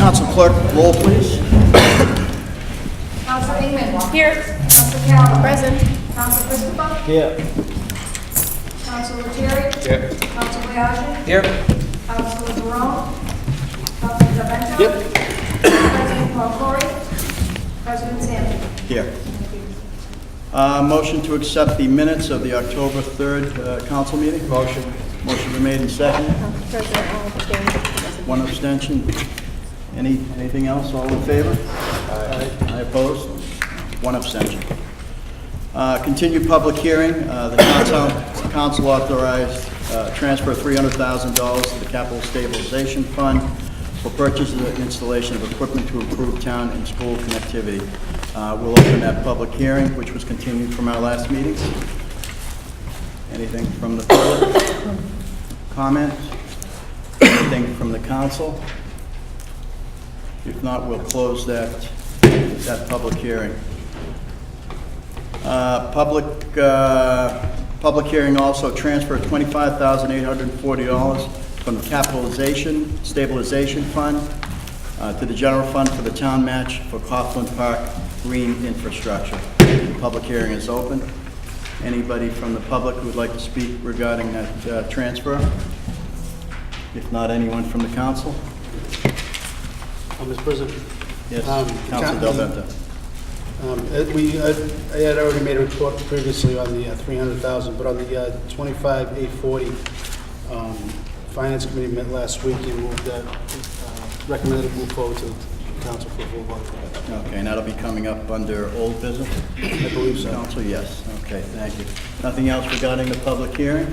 Council Clerk, roll please. Council Ingman. Here. Council Callen. Present. Council Christopher. Here. Council Lettieri. Here. Council Biagi. Here. Council Jerome. Council DeVento. Yep. President Paul Corey. President Samuel. Here. Motion to accept the minutes of the October 3rd council meeting. Motion. Motion been made and seconded. President, all abstained. One abstention. Anything else? All in favor? I oppose. One abstention. Continued public hearing. The council authorized transfer of $300,000 to the Capital Stabilization Fund for purchase and installation of equipment to improve town and school connectivity. We'll open that public hearing, which was continued from our last meeting. Anything from the public? Comment? Anything from the council? If not, we'll close that public hearing. Public hearing also transfer $25,840 from the Capitalization Stabilization Fund to the general fund for the town match for Coughlin Park green infrastructure. The public hearing is open. Anybody from the public who would like to speak regarding that transfer? If not, anyone from the council? Mr. President. Yes, Council Del Vento. I had already made a report previously on the 300,000, but on the 25,840, Finance Committee met last week and moved that, recommended to move forward to the council for a full vote. Okay, and that'll be coming up under old business? I believe so. Council, yes. Okay, thank you. Nothing else regarding the public hearing?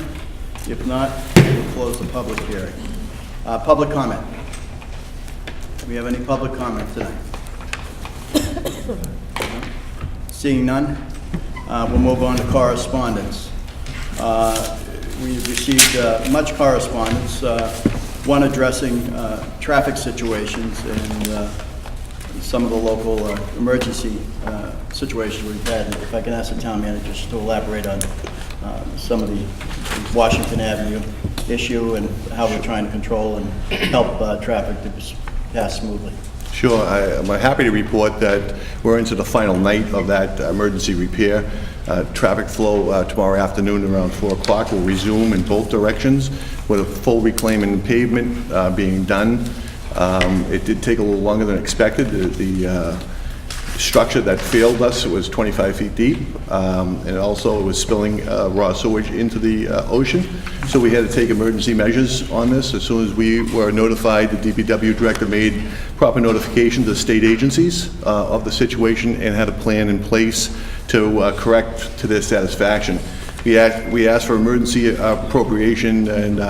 If not, we'll close the public hearing. Public comment. Do we have any public comment tonight? Seeing none, we'll move on to correspondence. We've received much correspondence, one addressing traffic situations and some of the local emergency situations we've had. If I can ask the town manager just to elaborate on some of the Washington Avenue issue and how we're trying to control and help traffic to pass smoothly. Sure. I'm happy to report that we're into the final night of that emergency repair. Traffic flow tomorrow afternoon around 4 o'clock will resume in both directions with a full reclaiming pavement being done. It did take a little longer than expected. The structure that failed us was 25 feet deep, and also it was spilling raw sewage into the ocean. So we had to take emergency measures on this. As soon as we were notified, the DPW director made proper notification to the state agencies of the situation and had a plan in place to correct to their satisfaction. We asked for emergency appropriation and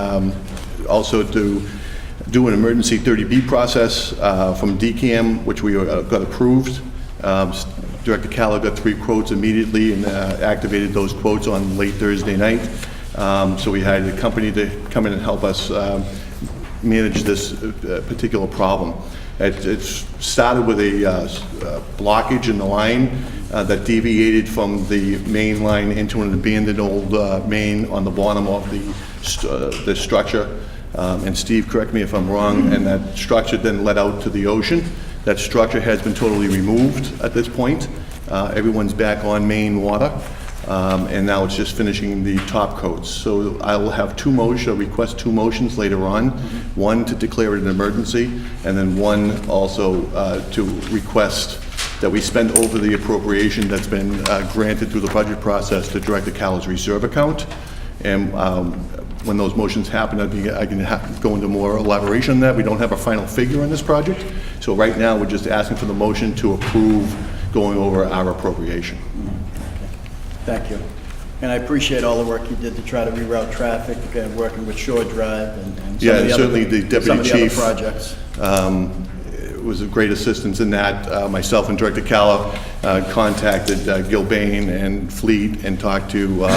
also to do an emergency 30B process from DCAM, which we got approved. Director Calla got 3 quotes immediately and activated those quotes on late Thursday night. So we hired a company to come in and help us manage this particular problem. It started with a blockage in the line that deviated from the main line into an abandoned old main on the bottom of the structure. And Steve, correct me if I'm wrong, and that structure then led out to the ocean. That structure has been totally removed at this point. Everyone's back on main water, and now it's just finishing the top coats. So I will have request 2 motions later on. One to declare it an emergency, and then one also to request that we spend over the appropriation that's been granted through the budget process to Director Calla's reserve account. And when those motions happen, I can go into more elaboration on that. We don't have a final figure on this project. So right now, we're just asking for the motion to approve going over our appropriation. Thank you. And I appreciate all the work you did to try to reroute traffic, working with Shore Drive and some of the certainly other, the deputy some of the chief other projects. Was of great assistance in that. Myself and Director Calla contacted Gilbane and Fleet and talked to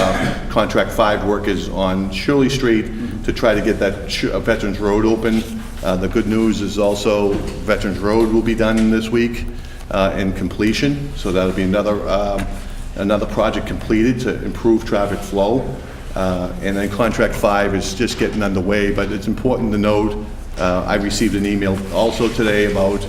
Contract 5 workers on Shirley Street to try to get that Veterans Road open. The good news is also Veterans Road will be done this week in completion, so that'll be another project completed to improve traffic flow. And then Contract 5 is just getting underway, but it's important to note I received an email also today about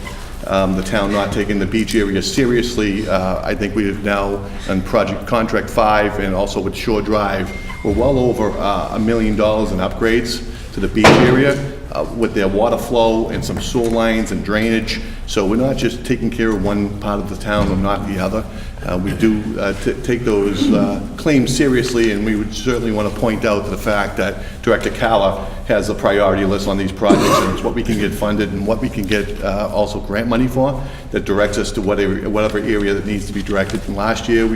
the town not taking the beach area seriously. I think we have now, on Project Contract 5 and also with Shore Drive, we're well over $1 million in upgrades to the beach area with their water flow and some sewer lines and drainage. So we're not just taking care of one part of the town and not the other. We do take those claims seriously, and we would certainly want to point out the fact that Director Calla has a priority list on these projects, and it's what we can get funded and what we can get also grant money for that directs us to whatever area that needs to be directed. And last year,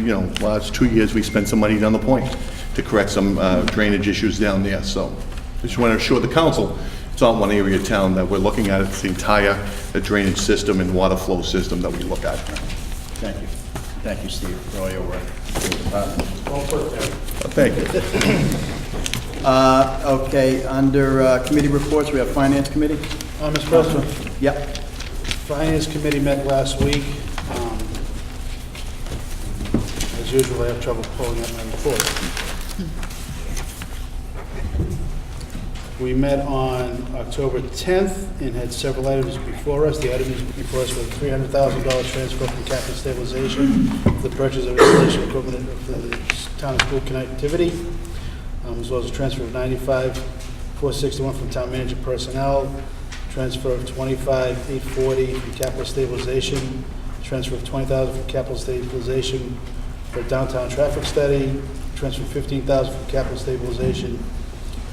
last 2 years, we spent some money down the point to correct some drainage issues down there. So I just want to assure the council it's not one area of town that we're looking at. It's the entire drainage system and water flow system that we look at. Thank you. Thank you, Steve, for all your work. Thank you. Okay, under committee reports, we have Finance Committee. Mr. President, Yep. Finance Committee met last week. As usual, I have trouble pulling up my report. We met on October 10th and had several items before us. The items before us were the $300,000 transfer from capital stabilization for the purchase of installation equipment for the town and school connectivity, as well as a transfer of $95,461 from town manager personnel, transfer of $25,840 from capital stabilization, transfer of $20,000 from capital stabilization for downtown traffic study, transfer of $15,000 from capital stabilization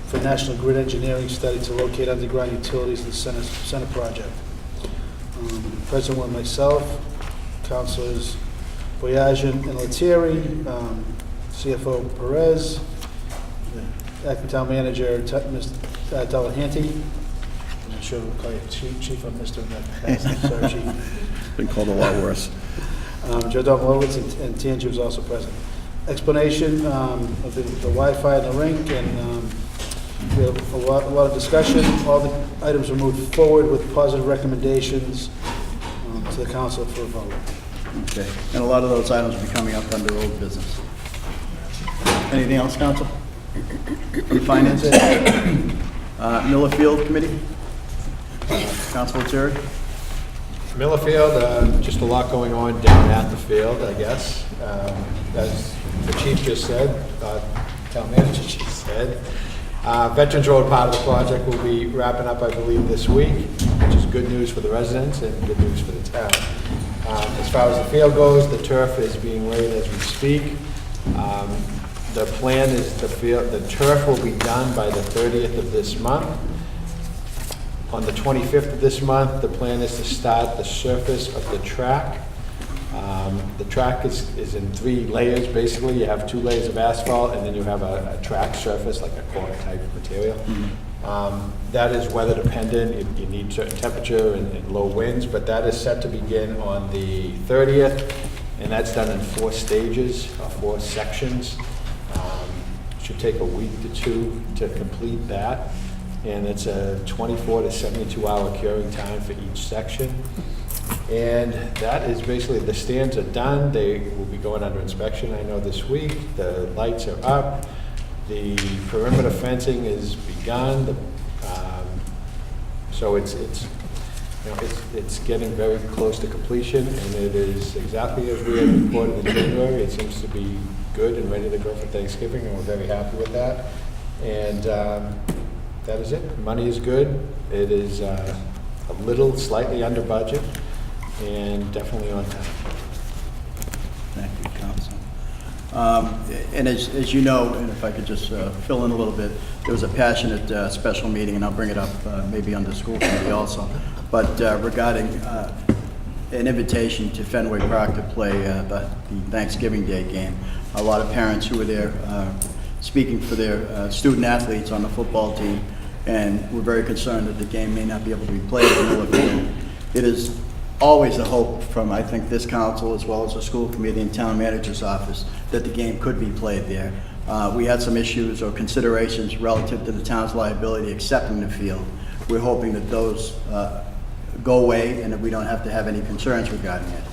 for National Grid Engineering study to locate underground utilities in the center project. President with myself, Councilors Boyajin and Lettieri, CFO Perez, Acting Town Manager Mr. Delahanty. I'm not sure we'll call you Chief or Mr. in that capacity. Sorry, Chief. Been called a lot worse. Joe Domowitz and Tangi was also present. Explanation of the Wi-Fi in the rink, and we have a lot of discussion. All the items are moved forward with positive recommendations to the council for a vote. Okay, and a lot of those items will be coming up under old business. Anything else, Council? Finance? Miller Field Committee? Council Terry? Millerfield, just a lot going on down at the field, I guess. As the chief just said, town manager just said, Veterans Road part of the project will be wrapping up, I believe, this week, which is good news for the residents and good news for the town. As far as the field goes, the turf is being laid as we speak. The plan is the turf will be done by the 30th of this month. On the 25th of this month, the plan is to start the surface of the track. The track is in 3 layers, basically. You have 2 layers of asphalt, and then you have a track surface, like a cork type material. That is weather dependent. You need certain temperature and low winds, but that is set to begin on the 30th, and that's done in 4 stages, 4 sections. Should take a week to 2 to complete that. And it's a 24 to 72 hour curing time for each section. And that is basically, the stands are done. They will be going under inspection, I know, this week. The lights are up. The perimeter fencing is begun. So it's getting very close to completion, and it is exactly as we had reported in January. It seems to be good and ready to go for Thanksgiving, and we're very happy with that. And that is it. Money is good. It is a little slightly under budget and definitely on time. Thank you, Council. And as you know, and if I could just fill in a little bit, there was a passionate special meeting, and I'll bring it up maybe under school committee also, but regarding an invitation to Fenway Park to play the Thanksgiving Day game. A lot of parents who were there speaking for their student athletes on the football team, and we're very concerned that the game may not be able to be played at Miller Field. It is always a hope from, I think, this council as well as the school committee and town manager's office that the game could be played there. We had some issues or considerations relative to the town's liability accepting the field. We're hoping that those go away and that we don't have to have any concerns regarding it.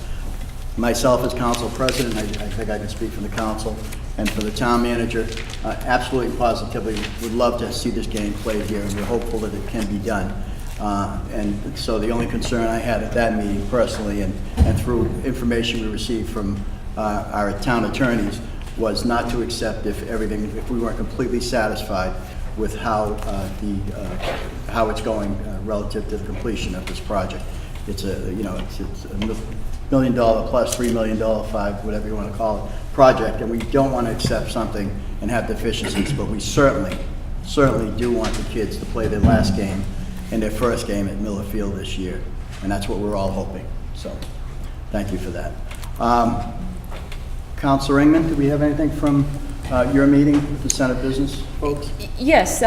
Myself as council president, I think I can speak for the council, and for the town manager, absolutely and positively would love to see this game played here, and we're hopeful that it can be done. And so the only concern I had at that meeting personally, and through information we received from our town attorneys, was not to accept if we weren't completely satisfied with how how it's going relative to the completion of this project. It's a $1 million plus $3 million, whatever you want to call it, project, and we don't want to accept something and have deficiencies, but we certainly do want the kids to play their last game and their first game at Miller Field this year, and that's what we're all hoping. So, thank you for that. Councilor Ingman, do we have anything from your meeting with the Senate Business folks? Yes,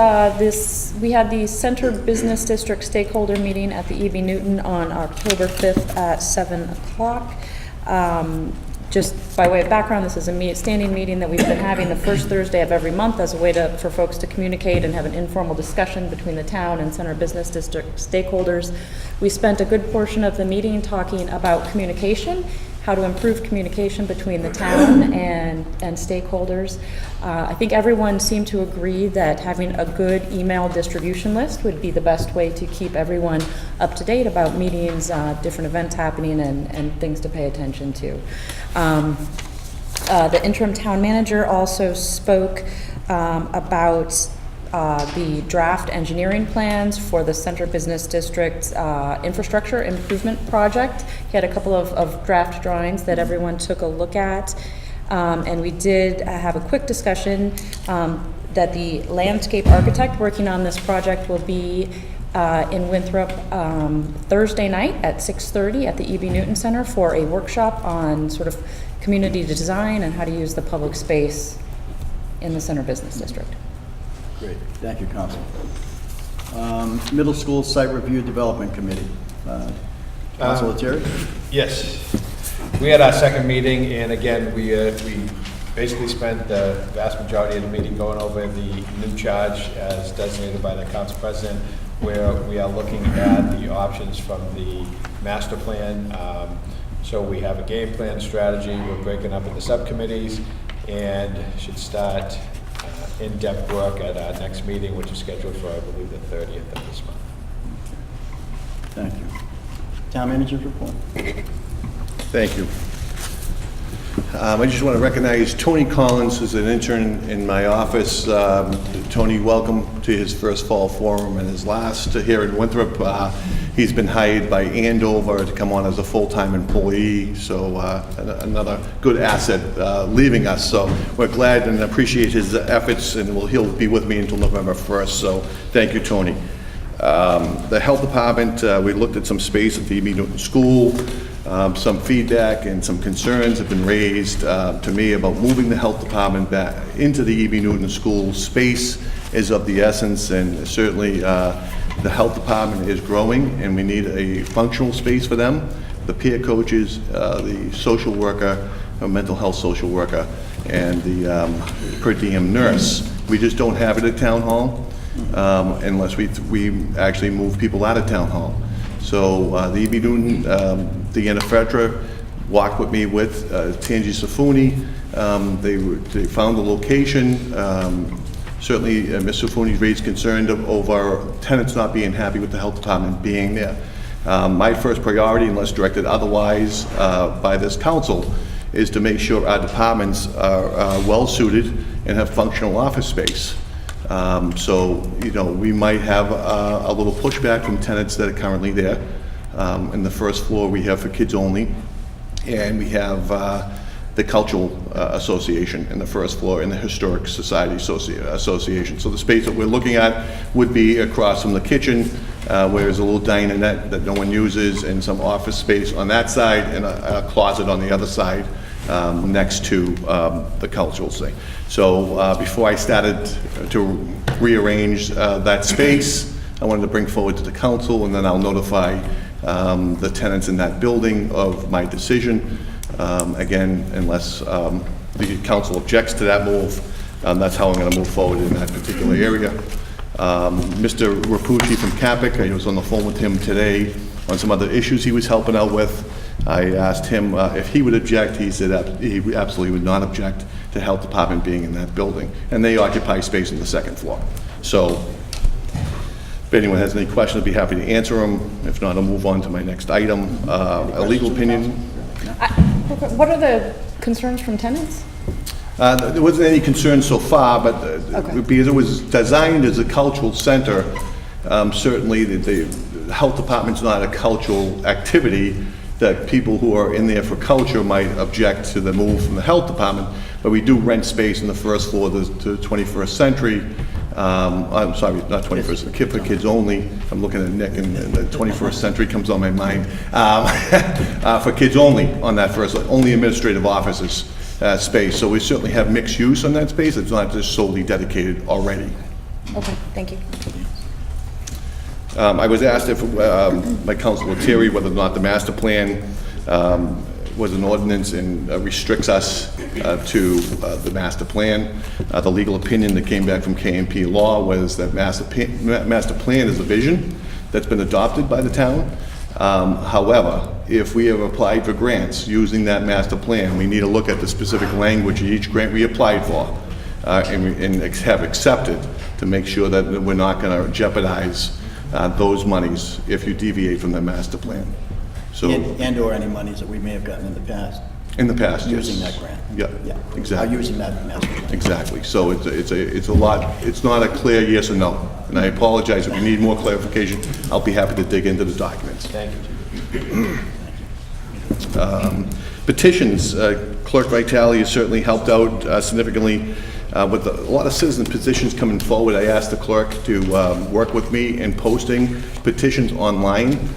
we had the Center Business District stakeholder meeting at the E.B. Newton on October 5th at 7 o'clock. Just by way of background, this is a standing meeting that we've been having the first Thursday of every month as a way for folks to communicate and have an informal discussion between the town and Center Business District stakeholders. We spent a good portion of the meeting talking about communication, how to improve communication between the town and stakeholders. I think everyone seemed to agree that having a good email distribution list would be the best way to keep everyone up to date about meetings, different events happening, and things to pay attention to. The interim town manager also spoke about the draft engineering plans for the Center Business District's infrastructure improvement project. He had a couple of draft drawings that everyone took a look at. And we did have a quick discussion that the landscape architect working on this project will be in Winthrop Thursday night at 6:30 at the E.B. Newton Center for a workshop on sort of community design and how to use the public space in the Center Business District. Great, thank you, Council. Middle School Site Review Development Committee. Councilor Terry? Yes. We had our second meeting, and again, we basically spent the vast majority of the meeting going over the new charge as designated by the council president, where we are looking at the options from the master plan. So we have a game plan strategy. We're breaking up into subcommittees and should start in-depth work at our next meeting, which is scheduled for, I believe, the 30th of this month. Thank you. Town Manager's report. Thank you. I just want to recognize Tony Collins, who's an intern in my office. Tony, welcome to his first fall forum and his last here in Winthrop. He's been hired by Andover to come on as a full-time employee, so another good asset leaving us. So we're glad and appreciate his efforts, and he'll be with me until November 1st, so thank you, Tony. The Health Department, we looked at some space at the E.B. Newton School. Some feedback and some concerns have been raised to me about moving the Health Department back into the E.B. Newton School. Space is of the essence, and certainly the Health Department is growing, and we need a functional space for them. The peer coaches, the social worker, a mental health social worker, and the per diem nurse. We just don't have it at Town Hall unless we actually move people out of Town Hall. So the E.B. Newton, Deanna Fedra walked with me with Tangi Safuni. They found the location. Certainly, Ms. Safuni raised concern over tenants not being happy with the Health Department being there. My first priority, unless directed otherwise by this council, is to make sure our departments are well-suited and have functional office space. So, we might have a little pushback from tenants that are currently there. In the first floor, we have for kids only, and we have the Cultural Association in the first floor and the Historic Society Association. So the space that we're looking at would be across from the kitchen, where there's a little dinette that no one uses, and some office space on that side, and a closet on the other side next to the cultural thing. So before I started to rearrange that space, I wanted to bring forward to the council, and then I'll notify the tenants in that building of my decision. Again, unless the council objects to that move, that's how I'm going to move forward in that particular area. Mr. Rapucci from Capic, I was on the phone with him today on some other issues he was helping out with. I asked him if he would object. He said he absolutely would not object to Health Department being in that building. And they occupy space on the second floor. So If anyone has any questions, I'd be happy to answer them. If not, I'll move on to my next item. A legal opinion. What are the concerns from tenants? There wasn't any concern so far, but Okay. because it was designed as a cultural center, certainly the health department's not a cultural activity, that people who are in there for culture might object to the move from the health department, but we do rent space in the first floor to 21st Century. I'm sorry, not 21st, for kids only. I'm looking at Nick, and the 21st Century comes on my mind. For kids only on that first, only administrative offices space. So we certainly have mixed use on that space. It's not just solely dedicated already. Okay, thank you. I was asked if, by Councilor Terry, whether or not the master plan was an ordinance and restricts us to the master plan. The legal opinion that came back from KMP Law was that master plan is a vision that's been adopted by the town. However, if we have applied for grants using that master plan, we need to look at the specific language of each grant we applied for and have accepted to make sure that we're not going to jeopardize those monies if you deviate from the master plan. So, And/or any monies that we may have gotten in the past. in the past, yes. Using that grant. Yeah, exactly. Using that master plan. Exactly. So it's a lot, it's not a clear yes or no. And I apologize, if you need more clarification, I'll be happy to dig into the documents. Thank you. Petitions, Clerk Vitale has certainly helped out significantly with a lot of citizen petitions coming forward. I asked the clerk to work with me in posting petitions online,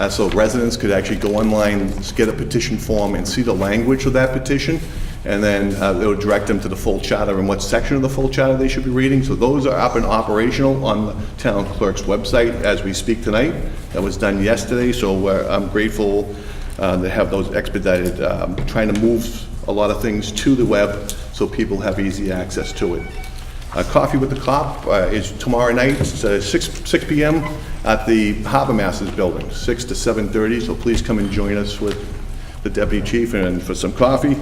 so residents could actually go online, get a petition form, and see the language of that petition, and then it would direct them to the full charter and what section of the full charter they should be reading. So those are up and operational on the town clerk's website as we speak tonight. That was done yesterday, so I'm grateful to have those expedited, trying to move a lot of things to the web so people have easy access to it. Coffee with the Cop is tomorrow night, it's 6 p.m. at the Harbor Masters Building, 6 to 7:30, so please come and join us with the Deputy Chief and for some coffee.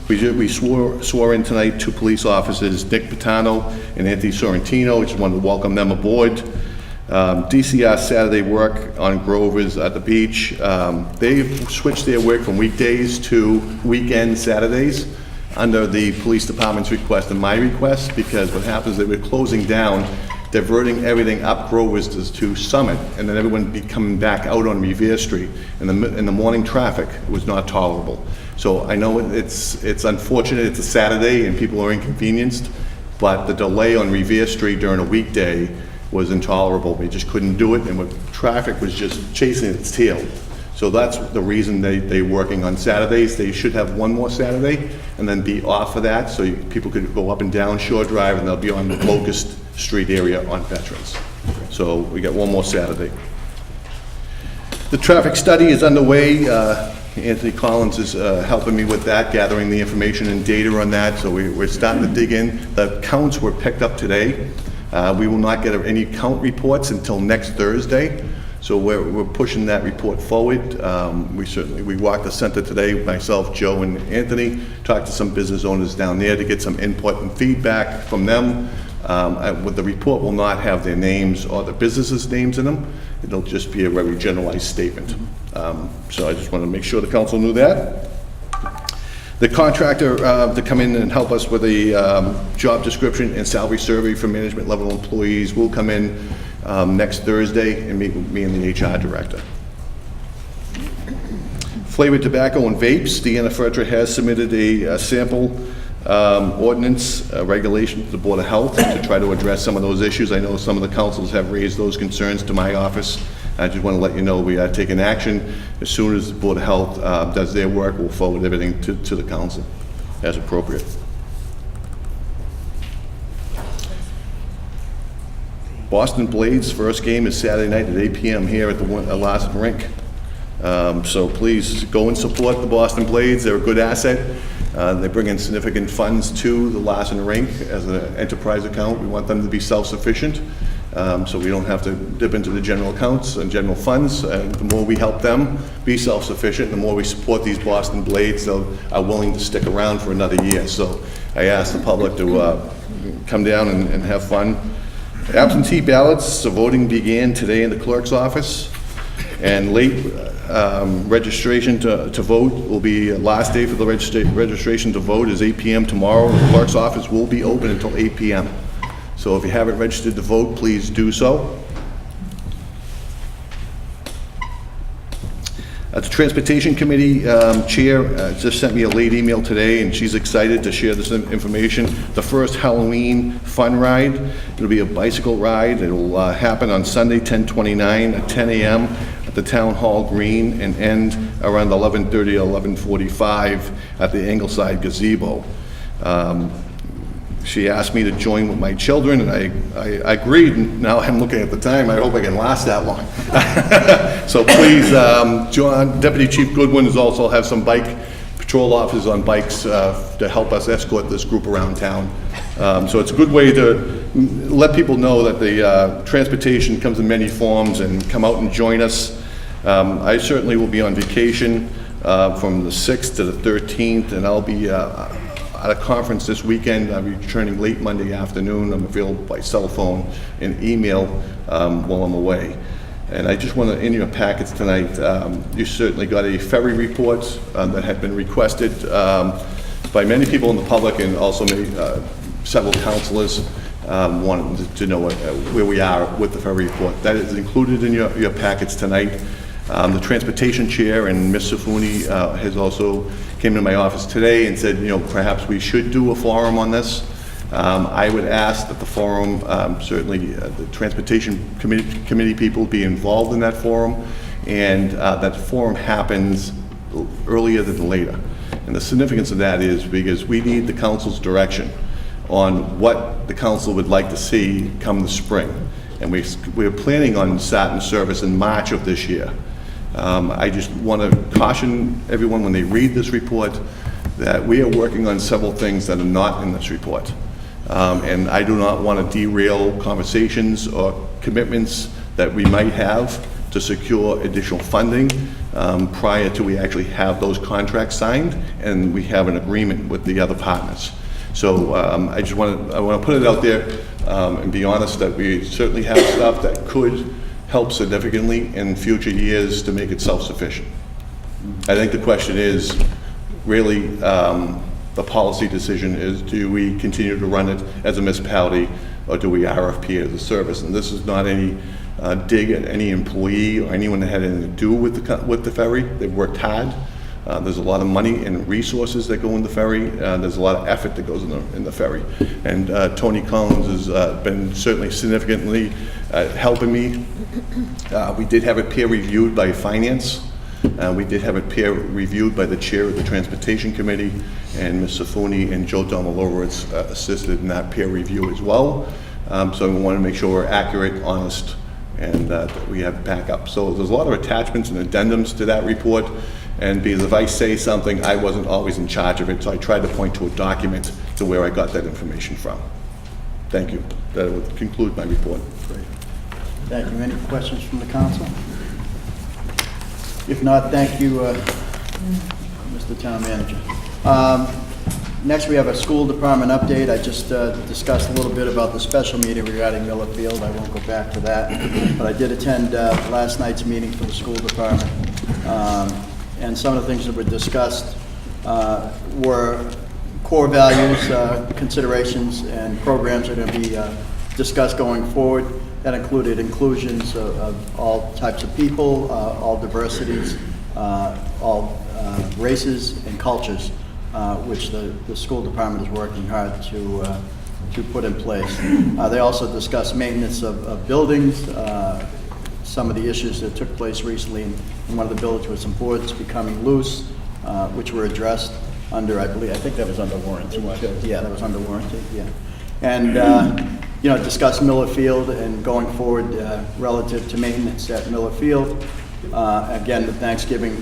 We swore in tonight 2 police officers, Nick Patano and Anthony Sorrentino. Just wanted to welcome them aboard. DCR Saturday work on Grover's at the beach. They've switched their work from weekdays to weekend Saturdays under the police department's request and my request, because what happens is that we're closing down, diverting everything up Grover's to Summit, and then everyone be coming back out on Revere Street. In the morning traffic was not tolerable. So I know it's unfortunate, it's a Saturday and people are inconvenienced, but the delay on Revere Street during a weekday was intolerable. We just couldn't do it, and traffic was just chasing its tail. So that's the reason they're working on Saturdays. They should have one more Saturday and then be off of that, so people could go up and down Shore Drive, and they'll be on the Locust Street area on Veterans. So we got one more Saturday. The traffic study is underway. Anthony Collins is helping me with that, gathering the information and data on that, so we're starting to dig in. The counts were picked up today. We will not get any count reports until next Thursday, so we're pushing that report forward. We walked the center today, myself, Joe, and Anthony, talked to some business owners down there to get some input and feedback from them. The report will not have their names or the businesses' names in them. It'll just be a very generalized statement. So I just want to make sure the council knew that. The contractor to come in and help us with the job description and salary survey for management level employees will come in next Thursday and meet with me and the HR director. Flavored tobacco and vapes, Deanna Fertra has submitted a sample ordinance regulation to the Board of Health to try to address some of those issues. I know some of the councils have raised those concerns to my office. I just want to let you know we are taking action. As soon as the Board of Health does their work, we'll forward everything to the council as appropriate. Boston Blades' first game is Saturday night at 8 p.m. here at the Larson Rink. So please go and support the Boston Blades. They're a good asset. They bring in significant funds to the Larson Rink as an enterprise account. We want them to be self-sufficient, so we don't have to dip into the general accounts and general funds. And the more we help them be self-sufficient, the more we support these Boston Blades, they are willing to stick around for another year. So I ask the public to come down and have fun. Absentee ballots, the voting began today in the clerk's office, and late registration to vote will be, last day for the registration to vote is 8 p.m. tomorrow. The clerk's office will be open until 8 p.m. So if you haven't registered to vote, please do so. The Transportation Committee Chair just sent me a late email today, and she's excited to share this information. The first Halloween fun ride, it'll be a bicycle ride. It'll happen on Sunday, 10/29 at 10 a.m. at the Town Hall Green and end around 11:30 or 11:45 at the Ingleside Gazebo. She asked me to join with my children, and I agreed, and now I'm looking at the time, I hope I can last that long. So please, Deputy Chief Goodwin is also have some bike patrol officers on bikes to help us escort this group around town. So it's a good way to let people know that the transportation comes in many forms, and come out and join us. I certainly will be on vacation from the 6th to the 13th, and I'll be at a conference this weekend. I'll be returning late Monday afternoon. I'm available by cell phone and email while I'm away. And I just want to, in your packets tonight, you certainly got a ferry report that had been requested by many people in the public, and also several councilors wanted to know where we are with the ferry report. That is included in your packets tonight. The Transportation Chair and Ms. Safuni has also came to my office today and said, perhaps we should do a forum on this. I would ask that the forum, certainly the Transportation Committee people be involved in that forum, and that forum happens earlier than later. And the significance of that is because we need the council's direction on what the council would like to see come the spring. And we're planning on starting service in March of this year. I just want to caution everyone when they read this report that we are working on several things that are not in this report. And I do not want to derail conversations or commitments that we might have to secure additional funding prior to we actually have those contracts signed and we have an agreement with the other partners. So I want to put it out there and be honest that we certainly have stuff that could help significantly in future years to make it self-sufficient. I think the question is really the policy decision is, do we continue to run it as a municipality, or do we RFP as a service? And this is not any dig at any employee or anyone that had anything to do with the ferry. They've worked hard. There's a lot of money and resources that go in the ferry. There's a lot of effort that goes in the ferry. And Tony Collins has been certainly significantly helping me. We did have it peer reviewed by finance. We did have it peer reviewed by the chair of the Transportation Committee, and Ms. Safuni and Joe Domalowitz assisted in that peer review as well. So we want to make sure we're accurate, honest, and that we have backup. So there's a lot of attachments and addendums to that report. And because if I say something, I wasn't always in charge of it, so I tried to point to a document to where I got that information from. Thank you. That would conclude my report. Great. Thank you. Any questions from the council? If not, thank you, Mr. Town Manager. Next, we have a school department update. I just discussed a little bit about the special meeting regarding Miller Field. I won't go back to that, but I did attend last night's meeting for the school department. And some of the things that were discussed were core values, considerations, and programs that are going to be discussed going forward. That included inclusions of all types of people, all diversities, all races and cultures, which the school department is working hard to put in place. They also discussed maintenance of buildings, some of the issues that took place recently in one of the buildings with some boards becoming loose, which were addressed under, I think that was under warranty. Yeah, that was under warranty, yeah. And, discuss Miller Field and going forward relative to maintenance at Miller Field. Again, the Thanksgiving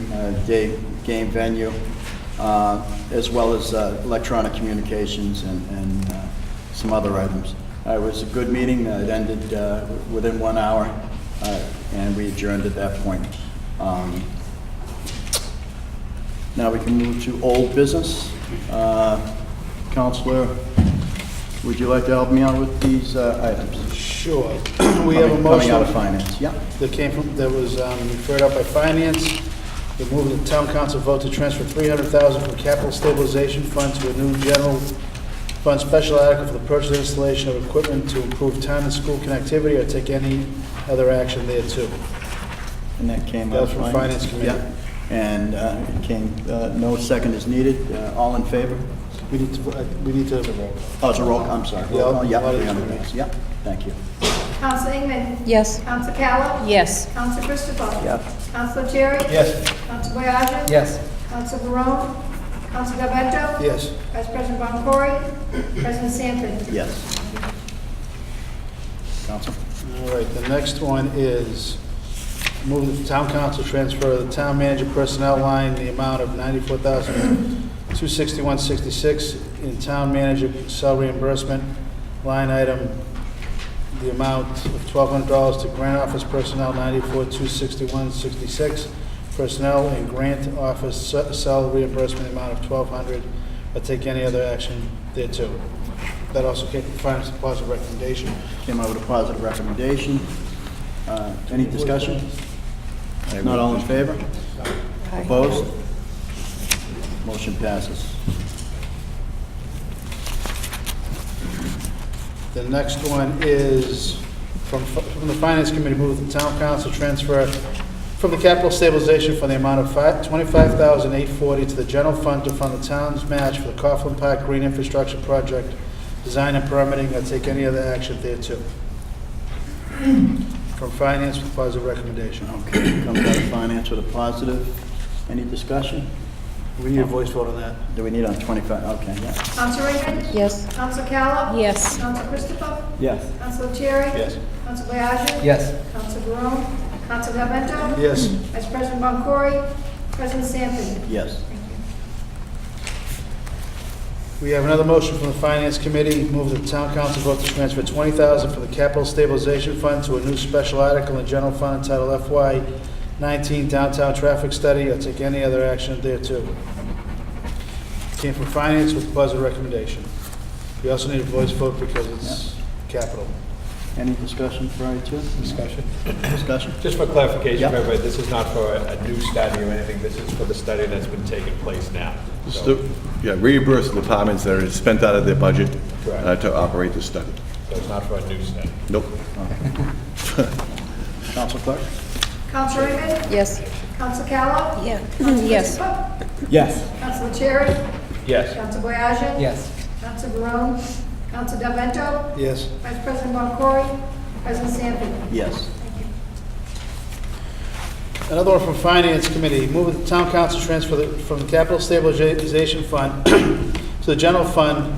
Day game venue, as well as electronic communications and some other items. It was a good meeting. It ended within 1 hour, and we adjourned at that point. Now we can move to old business. Counselor, would you like to help me out with these items? Sure. Sure. We have a Coming out of motion finance, yeah. that was referred out by finance. The move that the town council vote to transfer $300,000 from capital stabilization fund to a new general fund special article for the purchase and installation of equipment to improve town and school connectivity or take any other action thereto. And that came That out was of from finance. Finance Committee. Yeah. And it came, no second is needed. All in favor? We need to, Oh, it's a roll, I'm sorry. Yeah, Oh, yeah, I'll- 300, yeah, thank you. Counsel Ingman. Yes. Counsel Callow. Yes. Counsel Christopher. Yes. Counsel Terry. Yes. Counsel Boyajin. Yes. Counsel Barone. Counsel Gavento. yes. Vice President Boncory. President Sampson. Yes. Counsel? All right, the next one is move that the town council transfer the town manager personnel line the amount of $94,261.66 in town manager salary reimbursement line item, the amount of $1,200 to grant office personnel, $94,261.66 personnel, and grant office salary reimbursement, the amount of $1,200, or take any other action thereto. That also came from finance and positive recommendation. Came out with a positive recommendation. Any discussion? Not all in favor? Opposed? Motion passes. The next one is from the Finance Committee, move that the town council transfer from the capital stabilization fund the amount of $25,840 to the general fund to fund the town's match for the Coughlin Park Green Infrastructure Project, design and permitting, or take any other action thereto. From Finance with positive recommendation. Okay, comes out of finance with a positive. Any discussion? We need a voice vote on that. Do we need on 25? Okay, yeah. Counsel Ingman. Yes. Counsel Callow. Yes. Counsel Christopher. Yes. Counsel Terry. Yes. Counsel Boyajin. Yes. Counsel Barone. Counsel Gavento. Yes. Vice President Boncory. President Sampson. Yes. We have another motion from the Finance Committee, move that the town council vote to transfer $20,000 from the capital stabilization fund to a new special article in general fund entitled FY19 Downtown Traffic Study, or take any other action thereto. Came from Finance with positive recommendation. We also need a voice vote because it's capital. Any discussion prior to? Discussion. Discussion? Just for clarification, Yeah. for everybody, this is not for a new study or anything, this is for the study that's been taking place now. Just So to- Yeah, reimburse the departments that are spent out of their budget Correct. to operate the study. so it's not for a new study. Nope. Counsel Clerk? Counsel Ingman. Yes. Counsel Callow. Yeah. Counsel Yes. Christopher. Yes. Counsel Terry. Yes. Counsel Boyajin. Yes. Counsel Barone. Counsel Gavento. Yes. Vice President Boncory. President Sampson. Yes. Another one from Finance Committee, move that the town council transfer from the capital stabilization fund to the general fund,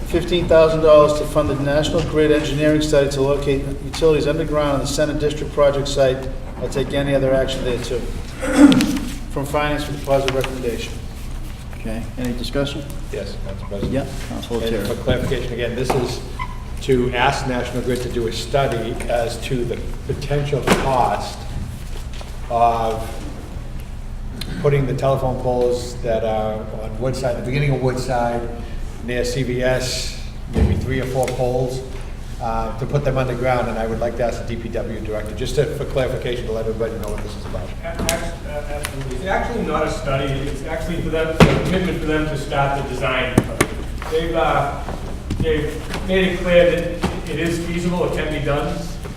$15,000 to fund the National Grid engineering study to locate utilities underground on the Center District project site, or take any other action thereto. From Finance with a positive recommendation. Okay, any discussion? Yes, Council President. Yeah, Counsel And Terry. for clarification, again, this is to ask National Grid to do a study as to the potential cost of putting the telephone poles that are on Woodside, the beginning of Woodside, near CVS, maybe 3 or 4 poles, to put them underground, and I would like to ask the DPW director, just for clarification, to let everybody know what this is about. Absolutely. It's actually not a study, it's actually for them, a commitment for them to start the design. They've made it clear that it is feasible, it can be done,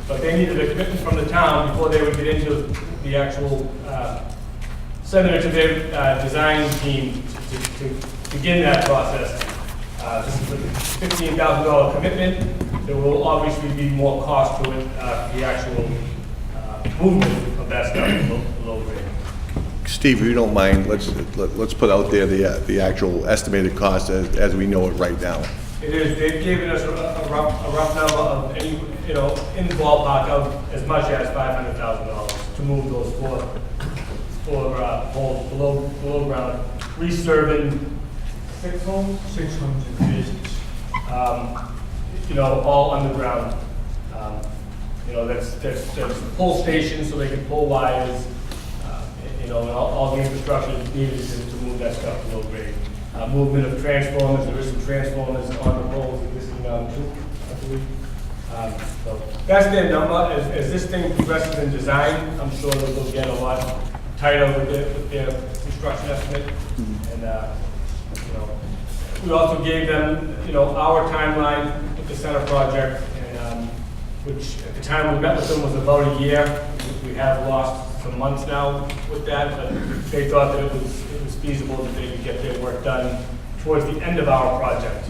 but they needed a commitment from the town before they would get into the actual, send it to their design team to begin that process. This is a $15,000 commitment. There will obviously be more cost to it, the actual movement of that stuff below grade. Steve, if you don't mind, let's put out there the actual estimated cost as we know it right now. It is, they've given us a rough number of any, in the ballpark of as much as $500,000 to move those four poles below ground, resurfacing 6 homes? 6 homes in business. All underground. There's pull stations so they can pull wires, and all the infrastructure needed to move that stuff below grade. Movement of transformers, there is some transformers on the poles existing now too, I believe. So that's their number. As this thing progresses in design, I'm sure that they'll get a lot tighter with their construction estimate. And, you know, we also gave them, you know, our timeline with the center project, and, which at the time we met with them was about a year. We have lost some months now with that, but they thought that it was feasible that they could get their work done towards the end of our project.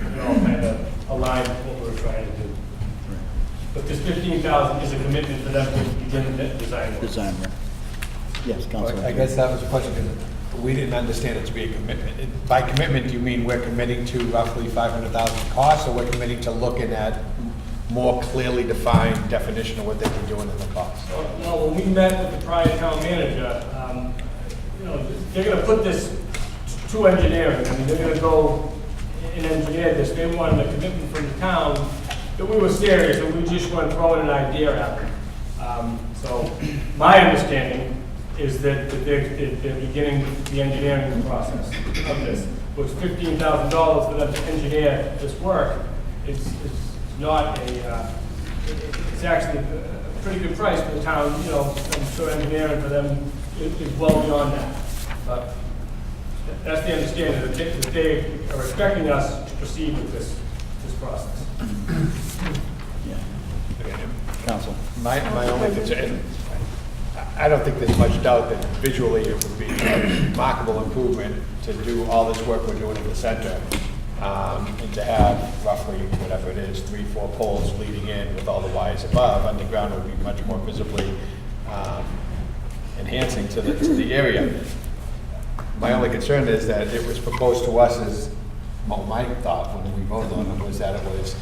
And it all kind of aligned with what we were trying to do. But this 15,000 is a commitment for them to begin the design work. Design work. Yes, Councilor. I guess that was the question, because we didn't understand it to be a commitment. By commitment, do you mean we're committing to roughly 500,000 costs, or we're committing to looking at more clearly defined definition of what they'd be doing in the cost? Well, when we met with the prior town manager, you know, they're gonna put this to engineering. I mean, they're gonna go and engineer this. They wanted a commitment from the town that we were serious, and we just weren't throwing an idea at them. So my understanding is that they're beginning the engineering process of this. With $15,000 for them to engineer this work, it's not a, it's actually a pretty good price for the town, you know. I'm sure engineering for them is well beyond that. But that's the understanding, that they are expecting us to proceed with this process. Council. My only concern, I don't think there's much doubt that visually it would be a remarkable improvement to do all this work we're doing in the center, and to have roughly, whatever it is, 3-4 poles leading in with all the wires above. Underground would be much more visibly enhancing to the area. My only concern is that it was proposed to us as, well, my thought when we voted on it was that it was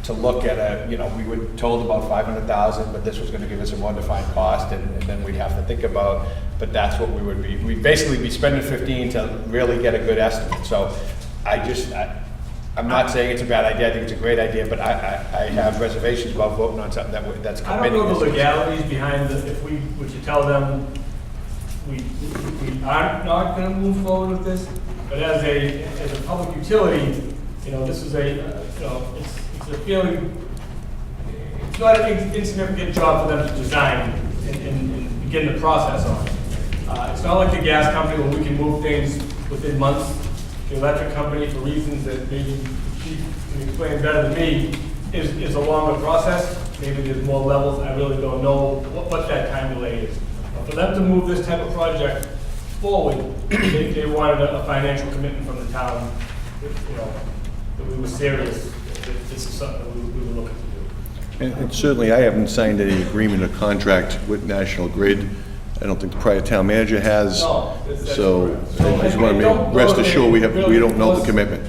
to look at a, you know, we were told about 500,000, but this was going to give us a more defined cost, and then we'd have to think about, but that's what we would be, we'd basically be spending 15 to really get a good estimate. So I'm not saying it's a bad idea, I think it's a great idea, but I have reservations about voting on something that's I committing. don't know the us. legalities behind this. If we were to tell them we are not going to move forward with this, but as a public utility, you know, this is a, you know, it's a fairly, it's not an insignificant job for them to design and begin the process on. It's not like the gas company where we can move things within months. The electric company, for reasons that maybe the chief can explain better than me, is a longer process. Maybe there's more levels. I really don't know what that time delay is. But for them to move this type of project forward, they wanted a financial commitment from the town, you know, that we were serious, that this is something that we were looking to do. And certainly, I haven't signed any agreement or contract with National Grid. I don't think the prior town manager has. No, that's So correct. I just want to rest assured we don't know the commitment.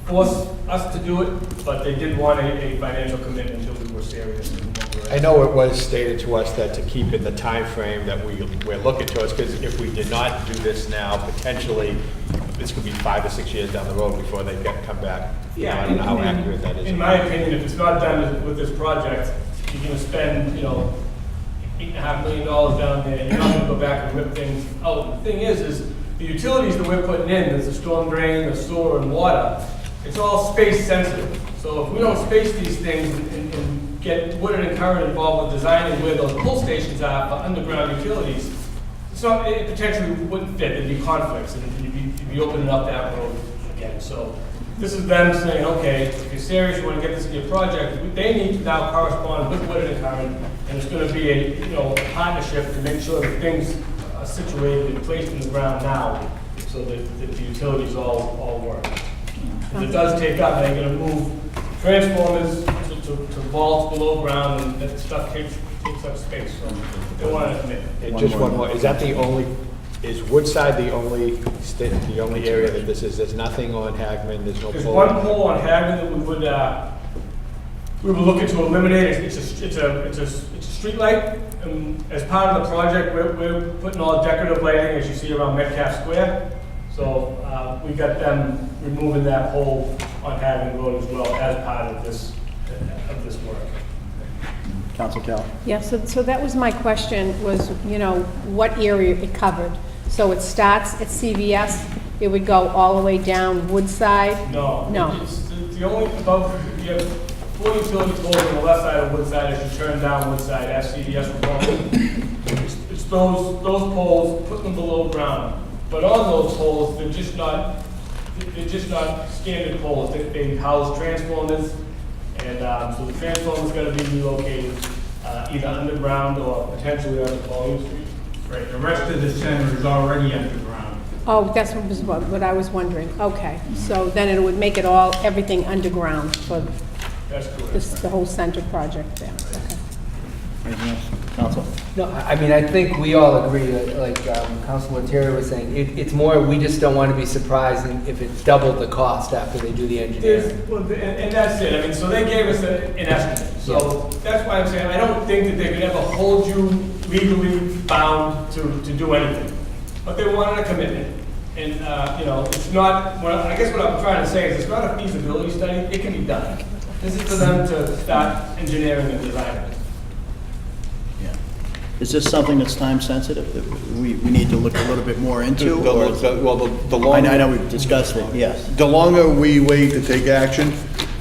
Force us to do it, but they did want a financial commitment that we were serious in what we were. I know it was stated to us that to keep in the time frame that we're looking towards, because if we did not do this now, potentially, this could be 5 or 6 years down the road before they come back. Yeah, I don't know how accurate that is. In my opinion, if it's not done with this project, you're gonna spend, you know, $8.5 million down there, you're not gonna go back and rip things out. The thing is the utilities that we're putting in, there's a storm drain, the sewer and water, it's all space sensitive. So if we don't space these things and get Woodard and Curran involved with designing where those pull stations are for underground utilities, it potentially wouldn't fit, there'd be conflicts, and you'd be opening up that road again. So this is them saying, okay, if you're serious, you want to get this in your project, they need to now correspond with Woodard and Curran, and it's going to be a partnership to make sure that things are situated and placed in the ground now, so that the utilities all work. If it does take up, they're going to move transformers to vaults below ground, and that stuff takes up space, so they want to commit. And just one more, is that the only, is Woodside the only area that this is? There's nothing on Hagman, there's no There's pole? one pole on Hagman that we were looking to eliminate. It's a street light. As part of the project, we're putting all decorative lighting, as you see around Metcalf Square. So we got them removing that pole on Hagman Road as well as part of this work. Council Cal. Yeah, so that was my question, was, you know, what area it covered. So it starts at CVS, it would go all the way down Woodside? No. No. It's the only, above, you have 4 utility poles on the left side of Woodside as you turn down Woodside, as CDS will call it. It's those poles, put them below ground. But on those poles, they're just not standard poles. They house transformers, and so the transformer's gonna be relocated, either underground or potentially on the volume street. Right, the rest of the center is already underground. Oh, that's what I was wondering. Okay, so then it would make it all, everything underground for That's correct. the whole center project there. Okay. Anything else? Council? No, I mean, I think we all agree, that, like Councilor Terry was saying, it's more, we just don't want to be surprised if it's doubled the cost after they do the engineering. And that's it, I mean, so they gave us an estimate, so that's why I'm saying, I don't think that they could ever hold you legally bound to do anything. But they wanted a commitment, and, you know, it's not, I guess what I'm trying to say is, it's not a feasibility study, it can be done. This is for them to start engineering and designing. Yeah. Is this something that's time sensitive that we need to look a little bit more into? or is- Well, the I longer... know we've discussed it, yes. The longer we wait to take action,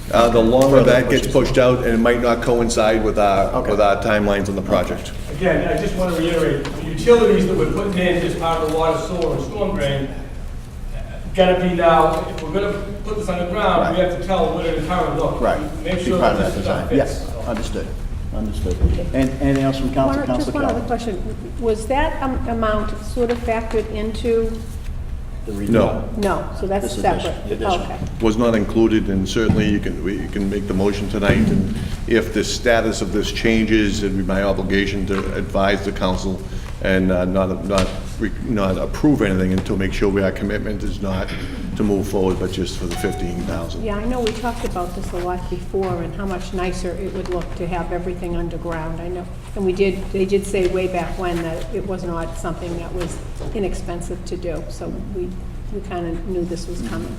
the longer Further that gets pushes. pushed out, and it might not coincide with Okay. our timelines on the project. Again, I just want to reiterate, the utilities that we're putting in as part of the water, sewer, and storm drain, gotta be now, if we're gonna put this on the ground, we have to tell what it current look. Right. Make Be sure part of that that this design. stuff Yes, fits. understood, understood. And anything else from council? Just Council one other Calhoun? question. Was that amount sort of factored into, The re- No. no, so that's This separate? addition. Okay. Was not included, and certainly you can make the motion tonight, and if the status of this changes, it'd be my obligation to advise the council and not approve anything until make sure our commitment is not to move forward, but just for the 15,000. Yeah, I know we talked about this a lot before and how much nicer it would look to have everything underground, I know. And they did say way back when that it was not something that was inexpensive to do, so we kind of knew this was coming.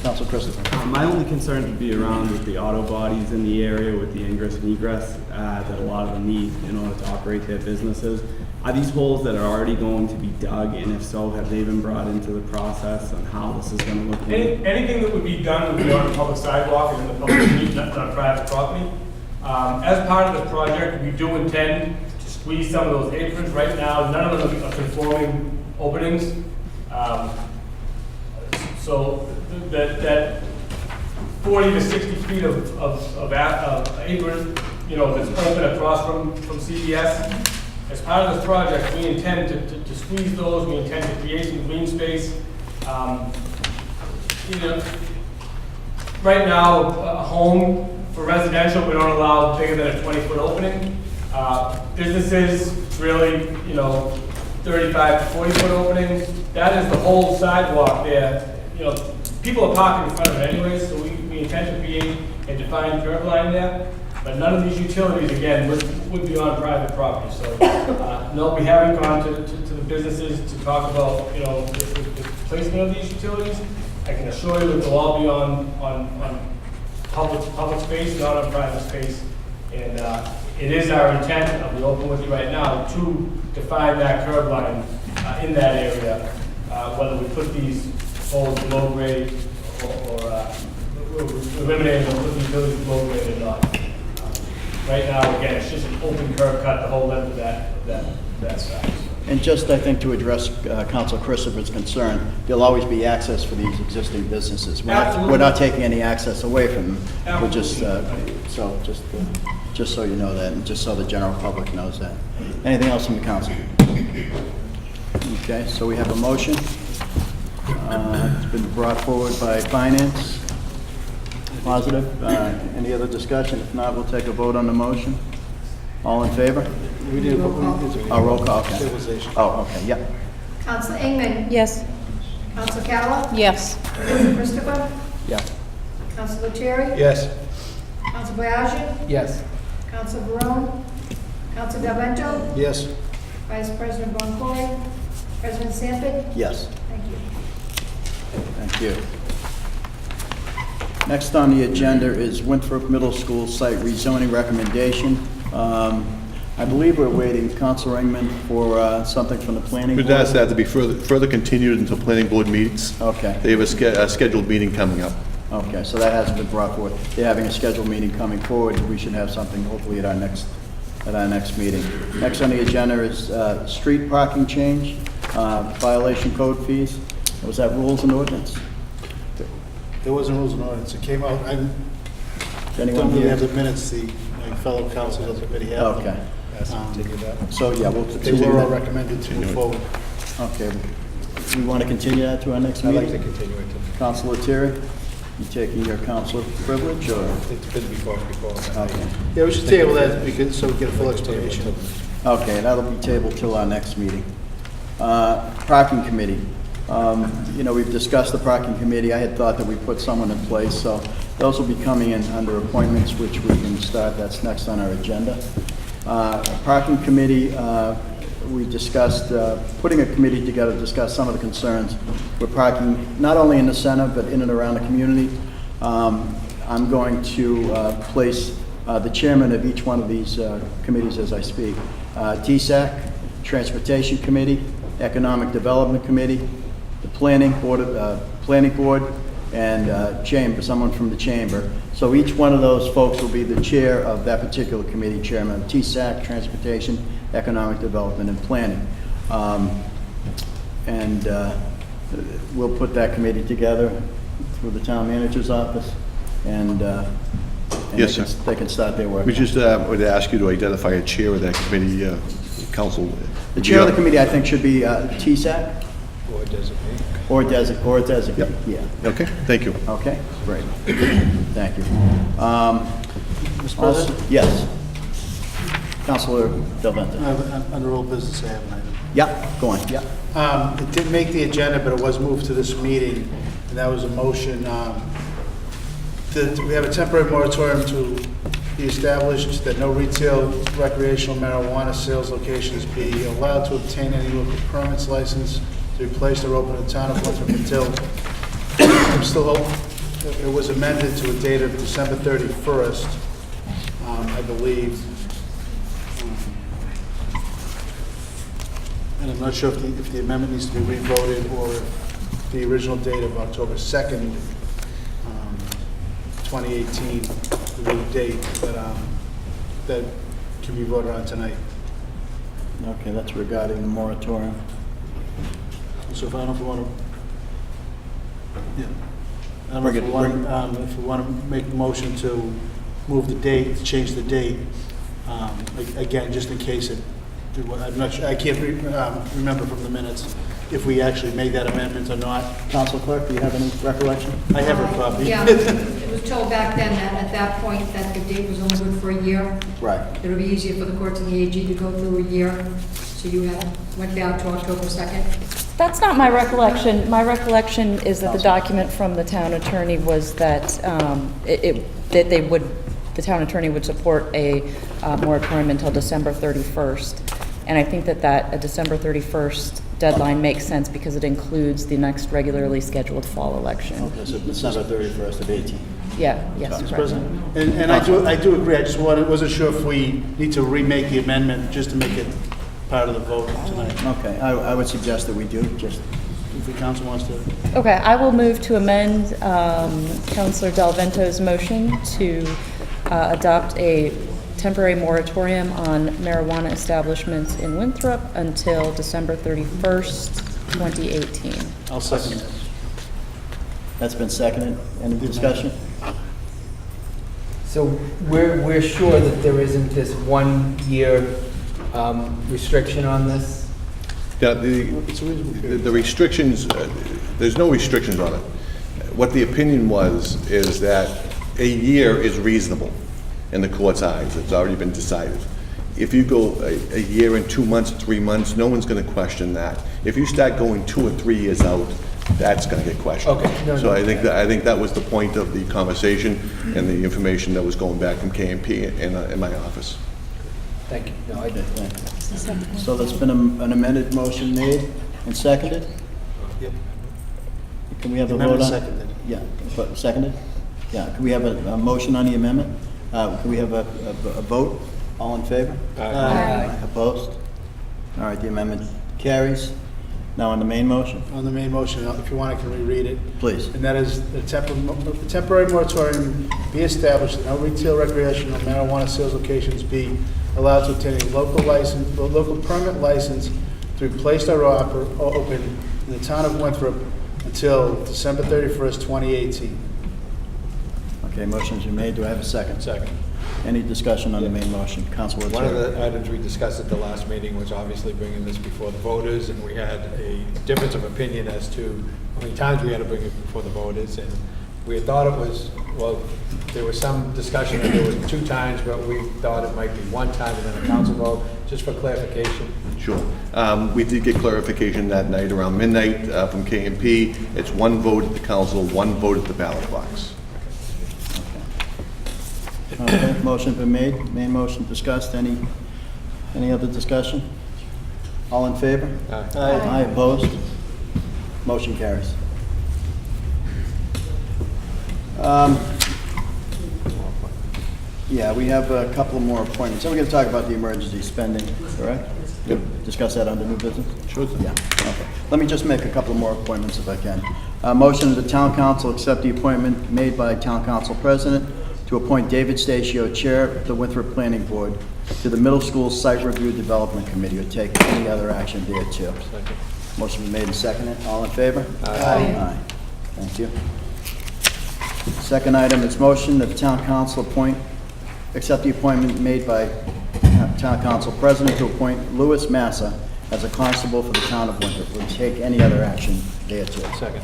Council Christopher? My only concern would be around with the auto bodies in the area with the ingress and egress that a lot of them need in order to operate their businesses. Are these holes that are already going to be dug, and if so, have they been brought into the process on how this is going to look? Anything that would be done would be on a public sidewalk and in the public street, not on private property. As part of the project, we do intend to squeeze some of those aprons. Right now, none of them are conforming openings. So that 40 to 60 feet of apron, you know, that's open across from CDS. As part of this project, we intend to squeeze those, we intend to create some green space. You know, right now, a home for residential, we don't allow bigger than a 20-foot opening. Businesses, really, you know, 35 to 40-foot openings. That is the whole sidewalk there. You know, people are parking in front of it anyways, so we intend to create a defined curb line there. But none of these utilities, again, would be on private property. So, no, we haven't gone to the businesses to talk about, you know, the placement of these utilities. I can assure you that they'll all be on public space, not on private space. And it is our intent, I'll be open with you right now, to define that curb line in that area, whether we put these poles below grade or eliminate them, put the utilities below grade or not. Right now, again, it's just an open curb cut the whole length of that size. And just, I think, to address Council Christopher's concern, there'll always be access for these existing businesses. We're not taking any access away from them. We're just, just so you know that, and just so the general public knows that. Anything else from the council? Okay, so we have a motion. It's been brought forward by Finance. Positive. Any other discussion? If not, we'll take a vote on the motion. All in favor? We did, Oh, roll call, okay. stabilization. Oh, okay, yep. Council Ingman. Yes. Council Calhoun. Yes. Council Christopher. Yeah. Council Terry. Yes. Council Boyajin. Yes. Council Barone. Council Del Vento. Yes. Vice President Boncory. President Sanford. Yes. Thank you. Thank you. Next on the agenda is Winthrop Middle School site rezoning recommendation. I believe we're waiting, Councilor Ingman, for something from the planning board. We'd ask that to be further continued until planning board meets. Okay. They have a scheduled meeting coming up. Okay, so that hasn't been brought forward. They're having a scheduled meeting coming forward. We should have something hopefully at our next meeting. Next on the agenda is street parking change, violation code fees. Was that rules and ordinance? There wasn't rules and ordinance. It came out, I Is don't anyone really here? have the minutes, my fellow councils of the committee have them. Okay. Ask them to take that. So, yeah, we'll They continue were all that. recommended to move forward. Okay. We want to continue that to our next I'd like meeting? to continue it to, Counselor Terry, you taking your council privilege, or? it's been before. Okay. Yeah, we should table that because, so we get a full explanation. Okay, that'll be tabled till our next meeting. Parking committee. You know, we've discussed the parking committee. I had thought that we put someone in place, so those will be coming in under appointments, which we can start. That's next on our agenda. Parking committee, we discussed putting a committee together to discuss some of the concerns with parking, not only in the center, but in and around the community. I'm going to place the chairman of each one of these committees as I speak. TSAC, Transportation Committee, Economic Development Committee, the Planning Board, and Chamber, someone from the Chamber. So each one of those folks will be the chair of that particular committee, chairman of TSAC, Transportation, Economic Development, and Planning. And we'll put that committee together through the town manager's office, and Yes, they can- sir. they can start their work. We just would ask you to identify a chair of that committee, council. The chair of the committee, I think, should be TSAC Or designate. or designate, Yep. yeah. Okay, thank you. Okay, great. Thank you. Mr. President? Yes. Counselor Del Vento. Under old business, I have an item. Yeah, go on, yeah. It didn't make the agenda, but it was moved to this meeting, and that was a motion, that we have a temporary moratorium to be established that no retail recreational marijuana sales locations be allowed to obtain any local permits license to be placed or open in the town of Winthrop until, I'm still hoping, it was amended to a date of December 31st, I believe. And I'm not sure if the amendment needs to be re-voted or if the original date of October 2nd, 2018, the new date, but that can be voted on tonight. Okay, that's regarding the moratorium. So if I don't know if we want to, yeah. I don't know Bring if it- we want, if we want to make a motion to move the date, to change the date, again, just in case it, I'm not sure, I can't remember from the minutes if we actually made that amendment or not. Council Clerk, do you have any recollection? I have a copy. Yeah, it was told back then that at that point that the date was only good for a year. Right. It would be easier for the courts and the AG to go through a year. So you went down to October 2nd. That's not my recollection. My recollection is that the document from the town attorney was that that they would, the town attorney would support a moratorium until December 31st. And I think that a December 31st deadline makes sense because it includes the next regularly scheduled fall election. Okay, so December 31st of 18. Yeah, yes, Mr. correct. President. And I do agree, I just wasn't sure if we need to remake the amendment just to make it part of the vote tonight. Okay, I would suggest that we do, just, If the council wants to. Okay, I will move to amend Councilor Del Vento's motion to adopt a temporary moratorium on marijuana establishments in Winthrop until December 31st, 2018. I'll second it. that's been seconded. Any discussion? So we're sure that there isn't this 1 year restriction on this? Yeah, It's a reasonable period. the restrictions, there's no restrictions on it. What the opinion was, is that a year is reasonable in the court's eyes. It's already been decided. If you go a year and 2 months, 3 months, no one's going to question that. If you start going 2 or 3 years out, that's going to get questioned. Okay. No, So no. I think that was the point of the conversation and the information that was going back from KMP in my office. Thank you. No, Okay, thank you. So there's been an amended motion made and seconded? Yep. Can we have a The vote on? amendment seconded. Yeah, but seconded? Yeah, can we have a motion on the amendment? Can we have a vote? All in favor? Aye. Opposed? All right, the amendment carries. Now on the main motion, On the main motion, if you want, I can reread it. please. And that is, the temporary moratorium be established, that no retail, recreational, marijuana sales locations be allowed to obtain a local permit license to be placed or open in the town of Winthrop until December 31st, 2018. Okay, motion's been made. Do I have a second? Second. Any discussion on the main motion? Councilor One of Terry. the items we discussed at the last meeting was obviously bringing this before the voters, and we had a difference of opinion as to how many times we had to bring it before the voters, and we had thought it was, well, there was some discussion that there was 2 times, but we thought it might be 1 time and then a council vote, just for clarification. Sure. We did get clarification that night around midnight from KMP. It's 1 vote at the council, 1 vote at the ballot box. Okay, motion's been made. Main motion discussed. Any other discussion? All in favor? Aye. Aye, opposed? Motion carries. Yeah, we have a couple of more appointments. So we're going to talk about the emergency spending, correct? Yep. Discuss that under new business? Sure. Yeah, okay. Let me just make a couple more appointments if I can. Motion of the town council accept the appointment made by town council president to appoint David Stachio, chair of the Winthrop Planning Board, to the middle school site review development committee, or take any other action thereto. Second. Motion been made and seconded. All in favor? Aye. Aye. Thank you. Second item is motion that the town council accept the appointment made by town council president to appoint Louis Massa as a constable for the town of Winthrop. Will take any other action thereto. Second.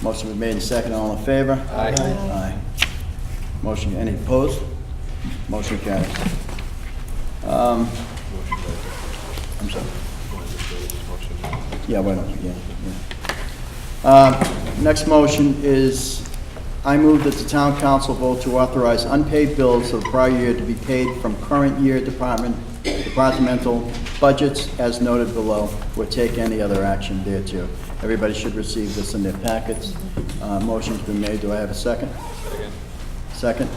Motion been made and seconded. All in favor? Aye. Aye. Motion, any opposed? Motion carries. I'm sorry. Yeah, why don't you, yeah. Next motion is, I move that the town council vote to authorize unpaid bills of the prior year to be paid from current year departmental budgets as noted below, or take any other action thereto. Everybody should receive this in their packets. Motion's been made. Do I have a second? Second?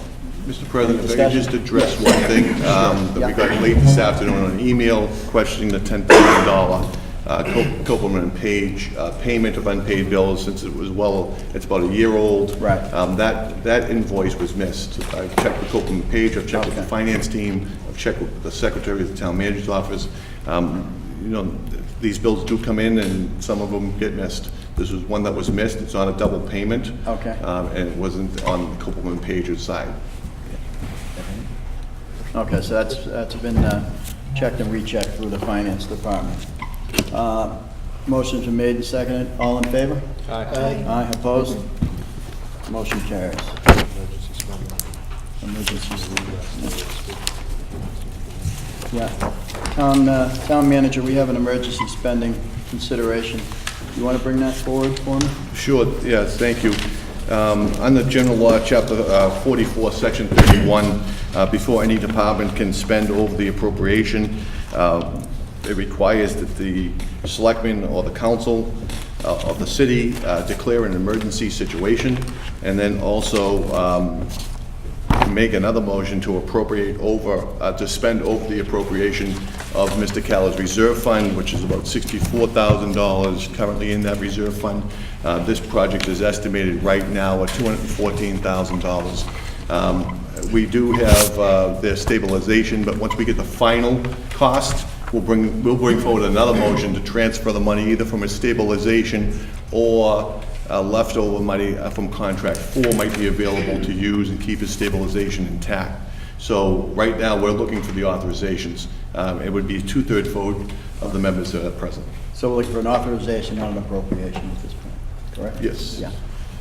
Mr. President, if I could just address one thing that we got late this afternoon on an email questioning the $10,000 Copeland and Page payment of unpaid bills, since it was, well, it's about a year old. Right. That invoice was missed. I've checked with Copeland and Page, I've checked with the Okay. finance team, I've checked with the secretary of the town manager's office. You know, these bills do come in and some of them get missed. This was one that was missed. It's on a double payment. Okay. And it wasn't on Copeland and Page's side. Okay, so that's been checked and rechecked through the finance department. Motion's been made and seconded. All in favor? Aye. Aye, opposed? Motion carries. Emergency spending. Yeah. Town manager, we have an emergency spending consideration. You want to bring that forward for me? Sure, yes, thank you. Under General Law, Chapter 44, Section 31, before any department can spend over the appropriation, it requires that the selectmen or the council of the city declare an emergency situation, and then also make another motion to appropriate over, to spend over the appropriation of Mr. Caller's reserve fund, which is about $64,000 currently in that reserve fund. This project is estimated right now at $214,000. We do have their stabilization, but once we get the final cost, we'll bring forward another motion to transfer the money either from a stabilization or leftover money from contract 4 might be available to use and keep its stabilization intact. So right now, we're looking for the authorizations. It would be a 2/3 vote of the members that are present. So we're looking for an authorization, not an appropriation at this point, correct? Yes. Yeah. All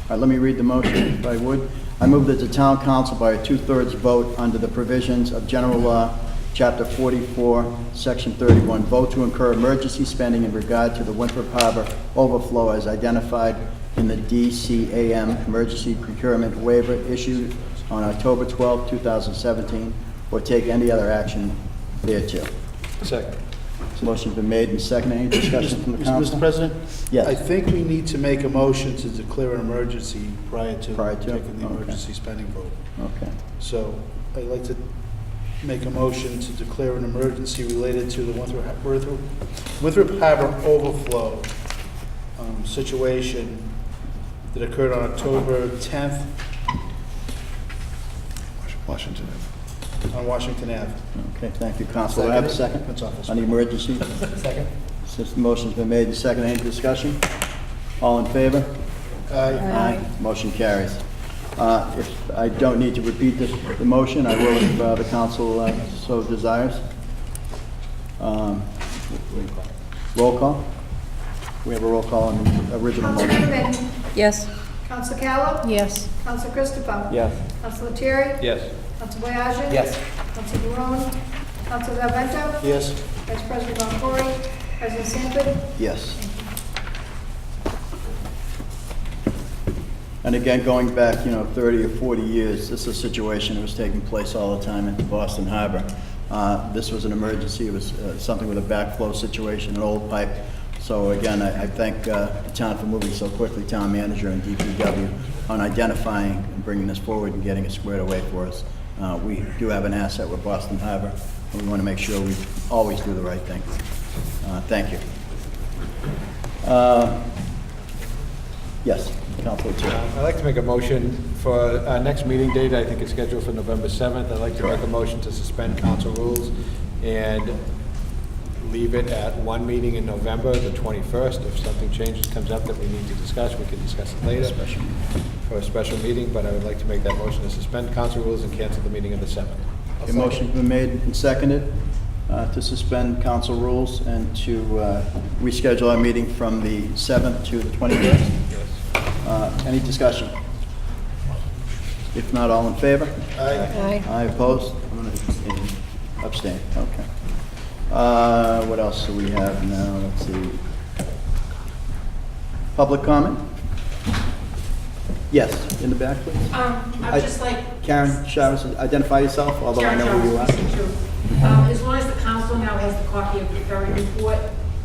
right, let me read the motion, if I would. I move that the town council by a 2/3 vote under the provisions of General Law, Chapter 44, Section 31, vote to incur emergency spending in regard to the Winthrop Harbor overflow as identified in the DCAM emergency procurement waiver issued on October 12, 2017, or take any other action thereto. Second. Motion's been made and seconded. Any discussion from the council? Mr. President? Yes. I think we need to make a motion to declare an emergency prior to Prior to? taking the Okay. emergency spending vote. Okay. So I'd like to make a motion to declare an emergency related to the Winthrop Harbor overflow situation that occurred on October 10th Washington. on Washington Ave. Okay, thank you, Counsel. Do I have a second? That's office. On the emergency? Second? Since the motion's been made and seconded, any discussion? All in favor? Aye. Motion carries. If I don't need to repeat the motion, I will if the council so desires. Roll call? We have a roll call on the original Council motion. Clement, Yes. Council Callow, Yes. Council Christopher. Yes. Council Terry. Yes. Council Boyajin. Yes. Council Barone. Council Del Vento. Yes. Vice President Boncory. President Sanford. Yes. And again, going back, 30 or 40 years, this is a situation that was taking place all the time at the Boston Harbor. This was an emergency. It was something with a backflow situation, an old pipe. So again, I thank the town for moving so quickly, town manager and DPW, on identifying and bringing this forward and getting it squared away for us. We do have an asset with Boston Harbor, and we want to make sure we always do the right thing. Thank you. Yes, Councilor Chair. I'd like to make a motion for our next meeting date. I think it's scheduled for November 7th. I'd like to make a motion to suspend council rules and leave it at one meeting in November, the 21st. If something changes, comes up that we need to discuss, we can discuss it later for a special meeting, but I would like to make that motion to suspend council rules and cancel the meeting of the 7th. A motion's been made and seconded to suspend council rules and to reschedule our meeting from the 7th to the 21st. Yes. Any discussion? If not, all in favor? Aye. Aye, opposed? I'm going to abstain, okay. What else do we have now? Let's see. Public comment? Yes, in the back, please. I'd just like. Karen Chavez, identify yourself, although I know who you are. As long as the council now has the copy of the Ferry report,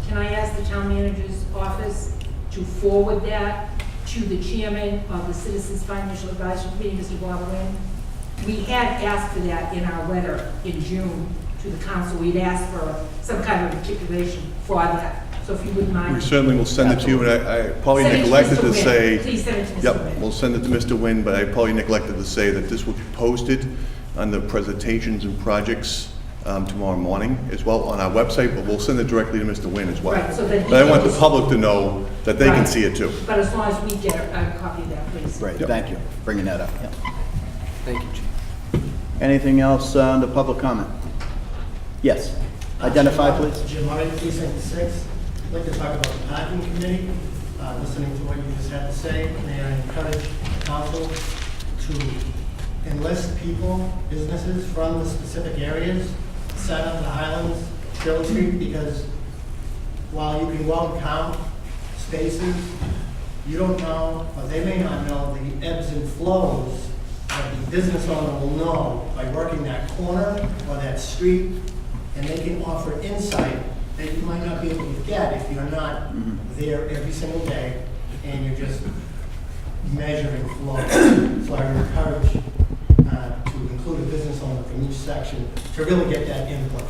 can I ask the town manager's office to forward that to the chairman of the Citizens Financial Advisory Committee, Mr. Bob Lynn? We had asked for that in our letter in June to the council. We'd asked for some kind of articulation for that. So if you wouldn't mind. We certainly will send it to you, and I probably Send it to neglected Mr. to Wynn. say... Please send it to Mr. Yep, Wynn. we'll send it to Mr. Wynn, but I probably neglected to say that this will be posted on the presentations and projects tomorrow morning as well on our website, but we'll send it directly to Mr. Wynn as well. Right, so that he But I want the knows. public to know that they can Right. see it too. But as long as we get a copy of that, please. Great, Yep. thank you for bringing that up. Yeah. Thank you, Chief. Anything else under public comment? Yes. Identify, please. Jim Murray, Precinct 6. I'd like to talk about the parking committee. Listening to what you just had to say, may I encourage council to enlist people, businesses from the specific areas, sign up the Highlands, Trail Street, because while you can well count spaces, you don't know, or they may not know, the ebbs and flows that the business owner will know by working that corner or that street, and they can offer insight that you might not be able to get if you're not there every single day and you're just measuring flow. So I would encourage to include a business owner from each section to really get that input.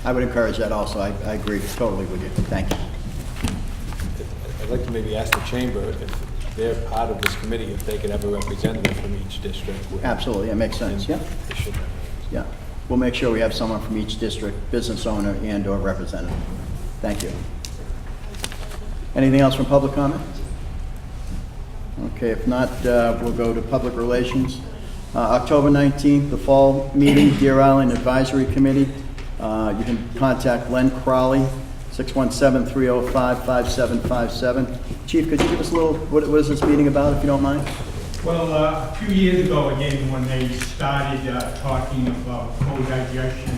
I would encourage that also. I agree totally with you. Thank you. I'd like to maybe ask the chamber if they're part of this committee, if they could have a representative from each district. Absolutely, it makes sense, yeah. They should have. Yeah. We'll make sure we have someone from each district, business owner and/or representative. Thank you. Anything else from public comment? Okay, if not, we'll go to public relations. October 19th, the fall meeting, Deer Island Advisory Committee. You can contact Len Crowley, 617-305-5757. Chief, could you give us a little, what is this meeting about, if you don't mind? Well, a few years ago, again, when they started talking about co-digestion,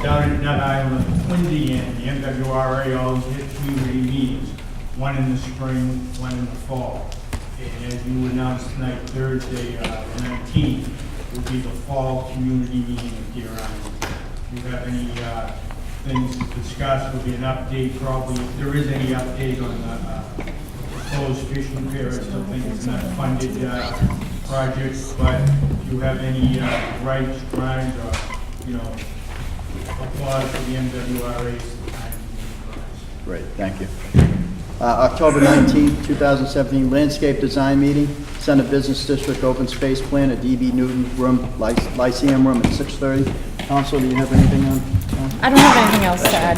down at Nut Island, Quincy, and the MWRA always had community meetings, one in the spring, one in the fall. And as you announced tonight, Thursday, the 19th, will be the fall community meeting at Deer Island. If you have any things to discuss, there'll be an update probably, if there is any update on the proposed fishing pier. I still think it's not a funded project, but if you have any rights, grinds, or, applause for the MWRA, it's the time to be advised. Great, thank you. October 19, 2017, landscape design meeting, Center Business District Open Space Plan at DB Newton Room, Lyceum Room at 6:30. Council, do you have anything on? I don't have anything else to add.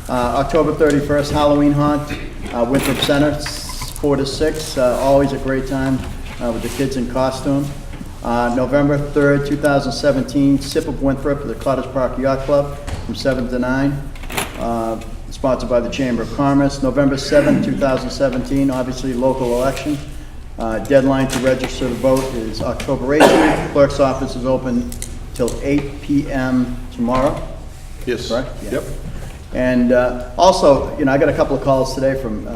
October 31st, Halloween haunt, Winthrop Center, 4 to 6. Always a great time with the kids in costume. November 3rd, 2017, Sip of Winthrop at the Cottage Park Yacht Club from 7 to 9. Sponsored by the Chamber of Commerce. November 7th, 2017, obviously local election. Deadline to register to vote is October 18th. Clerk's office is open till 8 p.m. tomorrow. Yes. Correct? Yeah. Yep. And also, I got a couple of calls today from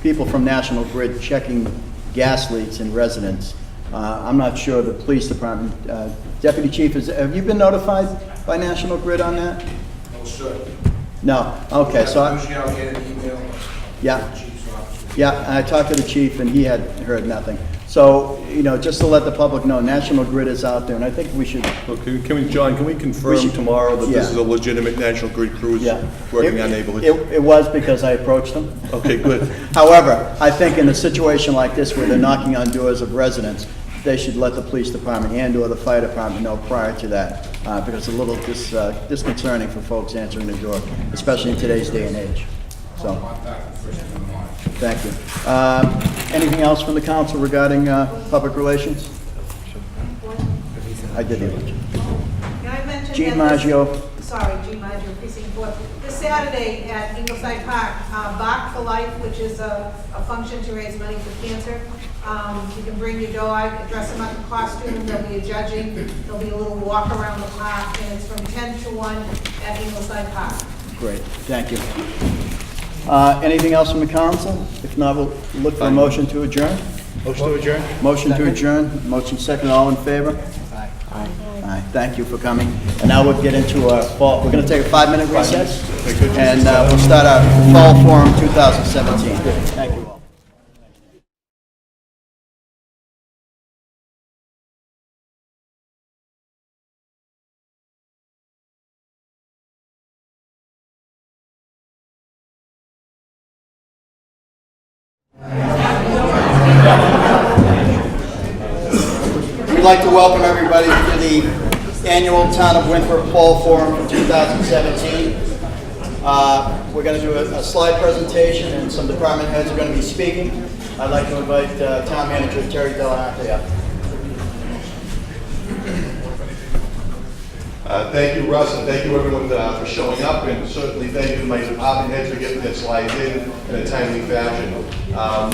people from National Grid checking gas leaks in residents. I'm not sure the police department. Deputy Chief, have you been notified by National Grid on that? No, sir. No. Okay, so Usually I'll get an email. yeah. from the chief's office. Yeah, I talked to the chief, and he had heard nothing. So, just to let the public know, National Grid is out there, and I think we should... Well, John, can we confirm tomorrow that this is a legitimate National Grid crew working on neighborhoods? It was because I approached them. Okay, good. However, I think in a situation like this where they're knocking on doors of residents, they should let the police department and/or the fire department know prior to that, because it's a little disconcerting for folks answering the door, especially in today's day and age. So, thank you. Anything else from the council regarding public relations? I did the election. Can I mention Jean that Maggio. Jean Maggio, Precinct 4. This Saturday at Ingleside Park, Bark for Life, which is a function to raise money for cancer. You can bring your dog, dress him up in costume, there'll be a judging, there'll be a little walk around the park, and it's from 10 to 1 at Ingleside Park. Great, thank you. Anything else from the council? If not, we'll look for a motion to adjourn. Motion to adjourn? Motion to adjourn, motion second, all in favor? Aye. Aye, thank you for coming. And now we'll get into our fall, we're gonna take a 5-minute recess, and we'll start our Fall Forum 2017. Thank you all. We'd like to welcome everybody to the annual Town of Winthrop Fall Forum for 2017. We're going to do a slide presentation, and some department heads are going to be speaking. I'd like to invite Town Manager Terry Delahunty up. Thank you, Russ, and thank you everyone for showing up, and certainly thank you to my department heads for getting their slides in a timely fashion.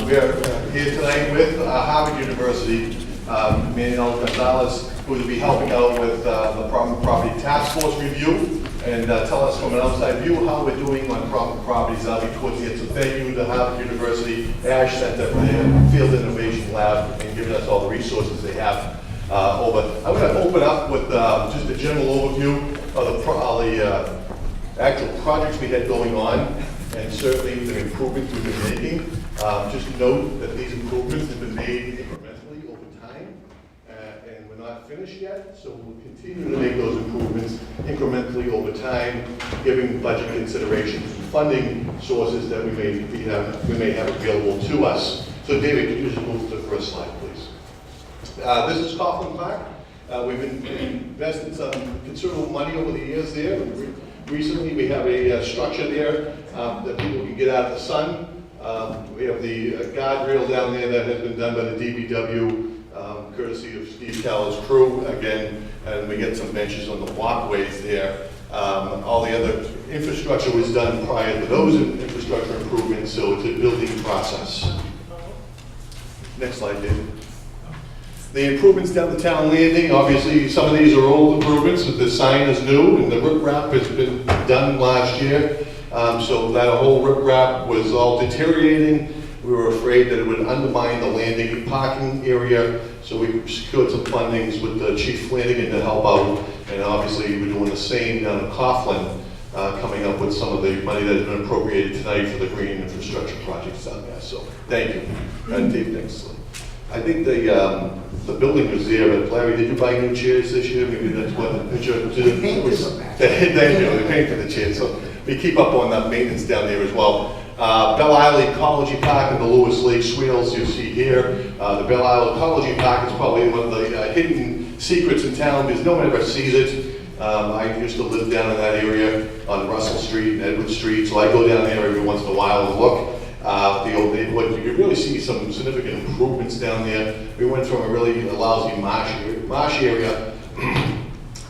We're here tonight with Harvard University, Manuel Gonzalez, who will be helping out with the property task force review, and tell us from an outside view how we're doing on properties towards the end. So thank you to Harvard University Ash Center for their Field Innovation Lab and giving us all the resources they have. I'm going to open up with just a general overview of the actual projects we had going on, and certainly the improvements we've been making. Just note that these improvements have been made incrementally over time, and we're not finished yet, so we'll continue to make those improvements incrementally over time, giving budget considerations and funding sources that we may have available to us. So David, could you just move to the first slide, please? This is Coughlin Park. We've invested some considerable money over the years there. Recently, we have a structure there that people can get out of the sun. We have the guardrail down there that has been done by the DPW, courtesy of Steve Caller's crew, again, and we get some benches on the walkways there. All the other infrastructure was done prior to those infrastructure improvements, so it's a building process. Next slide, David. The improvements down the town landing, obviously some of these are old improvements, but the sign is new and the riprap has been done last year. So that whole riprap was all deteriorating. We were afraid that it would undermine the landing and parking area. So we secured some fundings with Chief Flanagan to help out. And obviously we're doing the same down in Coughlin, coming up with some of the money that has been appropriated tonight for the green infrastructure projects down there. So thank you. And Dave, next. I think the building was there, but Larry, did you buy new chairs this year? Maybe that's what the picture was. Thank you, they paid for the chairs. So we keep up on that maintenance down there as well. Belle Isle Ecology Park and the Lewis Lake Swales you see here. The Belle Isle Ecology Park is probably one of the hidden secrets in town because no one ever sees it. I used to live down in that area on Russell Street and Edward Street, so I go down there every once in a while and look. The old neighborhood, you can really see some significant improvements down there. We went from a really lousy marsh area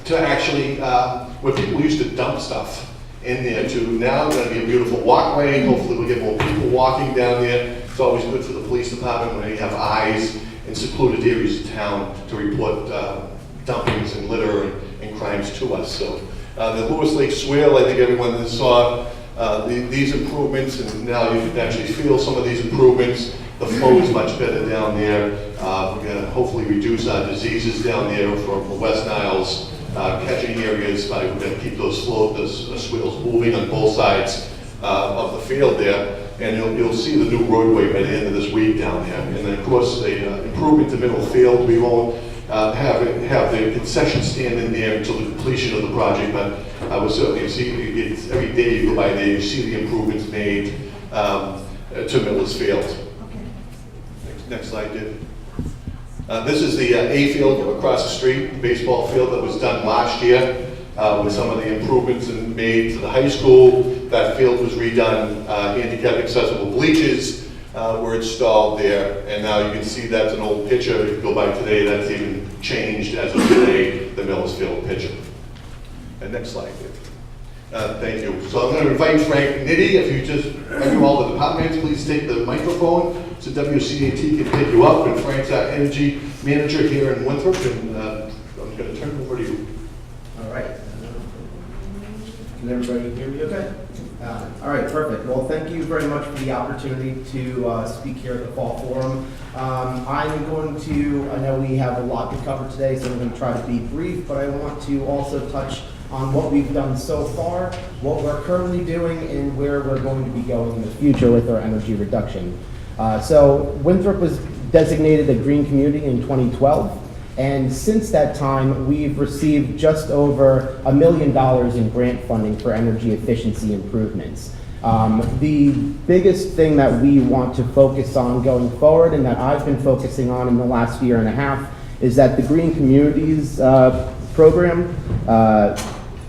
to actually where people used to dump stuff in there to now going to be a beautiful walkway. Hopefully we'll get more people walking down there. It's always good for the police department when they have eyes in secluded areas of town to report dumpings and litter and crimes to us. So the Lewis Lake Swale, I think everyone that saw these improvements, and now you can actually feel some of these improvements. The flow is much better down there. We're going to hopefully reduce our diseases down there from the West Nile's catching areas. We're going to keep those swales moving on both sides of the field there. And you'll see the new roadway by the end of this week down there. And then, of course, the improvement to middle field. We won't have the concession stand in there until the completion of the project, but I will certainly see it's every day you go by there, you see the improvements made to Miller's Field. Next slide, Dave. This is the A field across the street, the baseball field that was done last year with some of the improvements made to the high school. That field was redone, handicap accessible bleachers were installed there, and now you can see that's an old picture. If you go by today, that's even changed as of today, the Miller's Field picture. And next slide, Dave. Thank you. So I'm going to invite Frank Nitti. If you just, all the departments, please take the microphone so WCAT can pick you up. And Frank's our energy manager here in Winthrop, and I'm going to turn it over to you. All right. Can everybody hear me okay? All right, perfect. Well, thank you very much for the opportunity to speak here at the Fall Forum. I'm going to, I know we have a lot to cover today, so I'm going to try to be brief, but I want to also touch on what we've done so far, what we're currently doing, and where we're going to be going in the future with our energy reduction. So Winthrop was designated a green community in 2012. And since that time, we've received just over $1 million in grant funding for energy efficiency improvements. The biggest thing that we want to focus on going forward, and that I've been focusing on in the last year and a half, is that the Green Communities program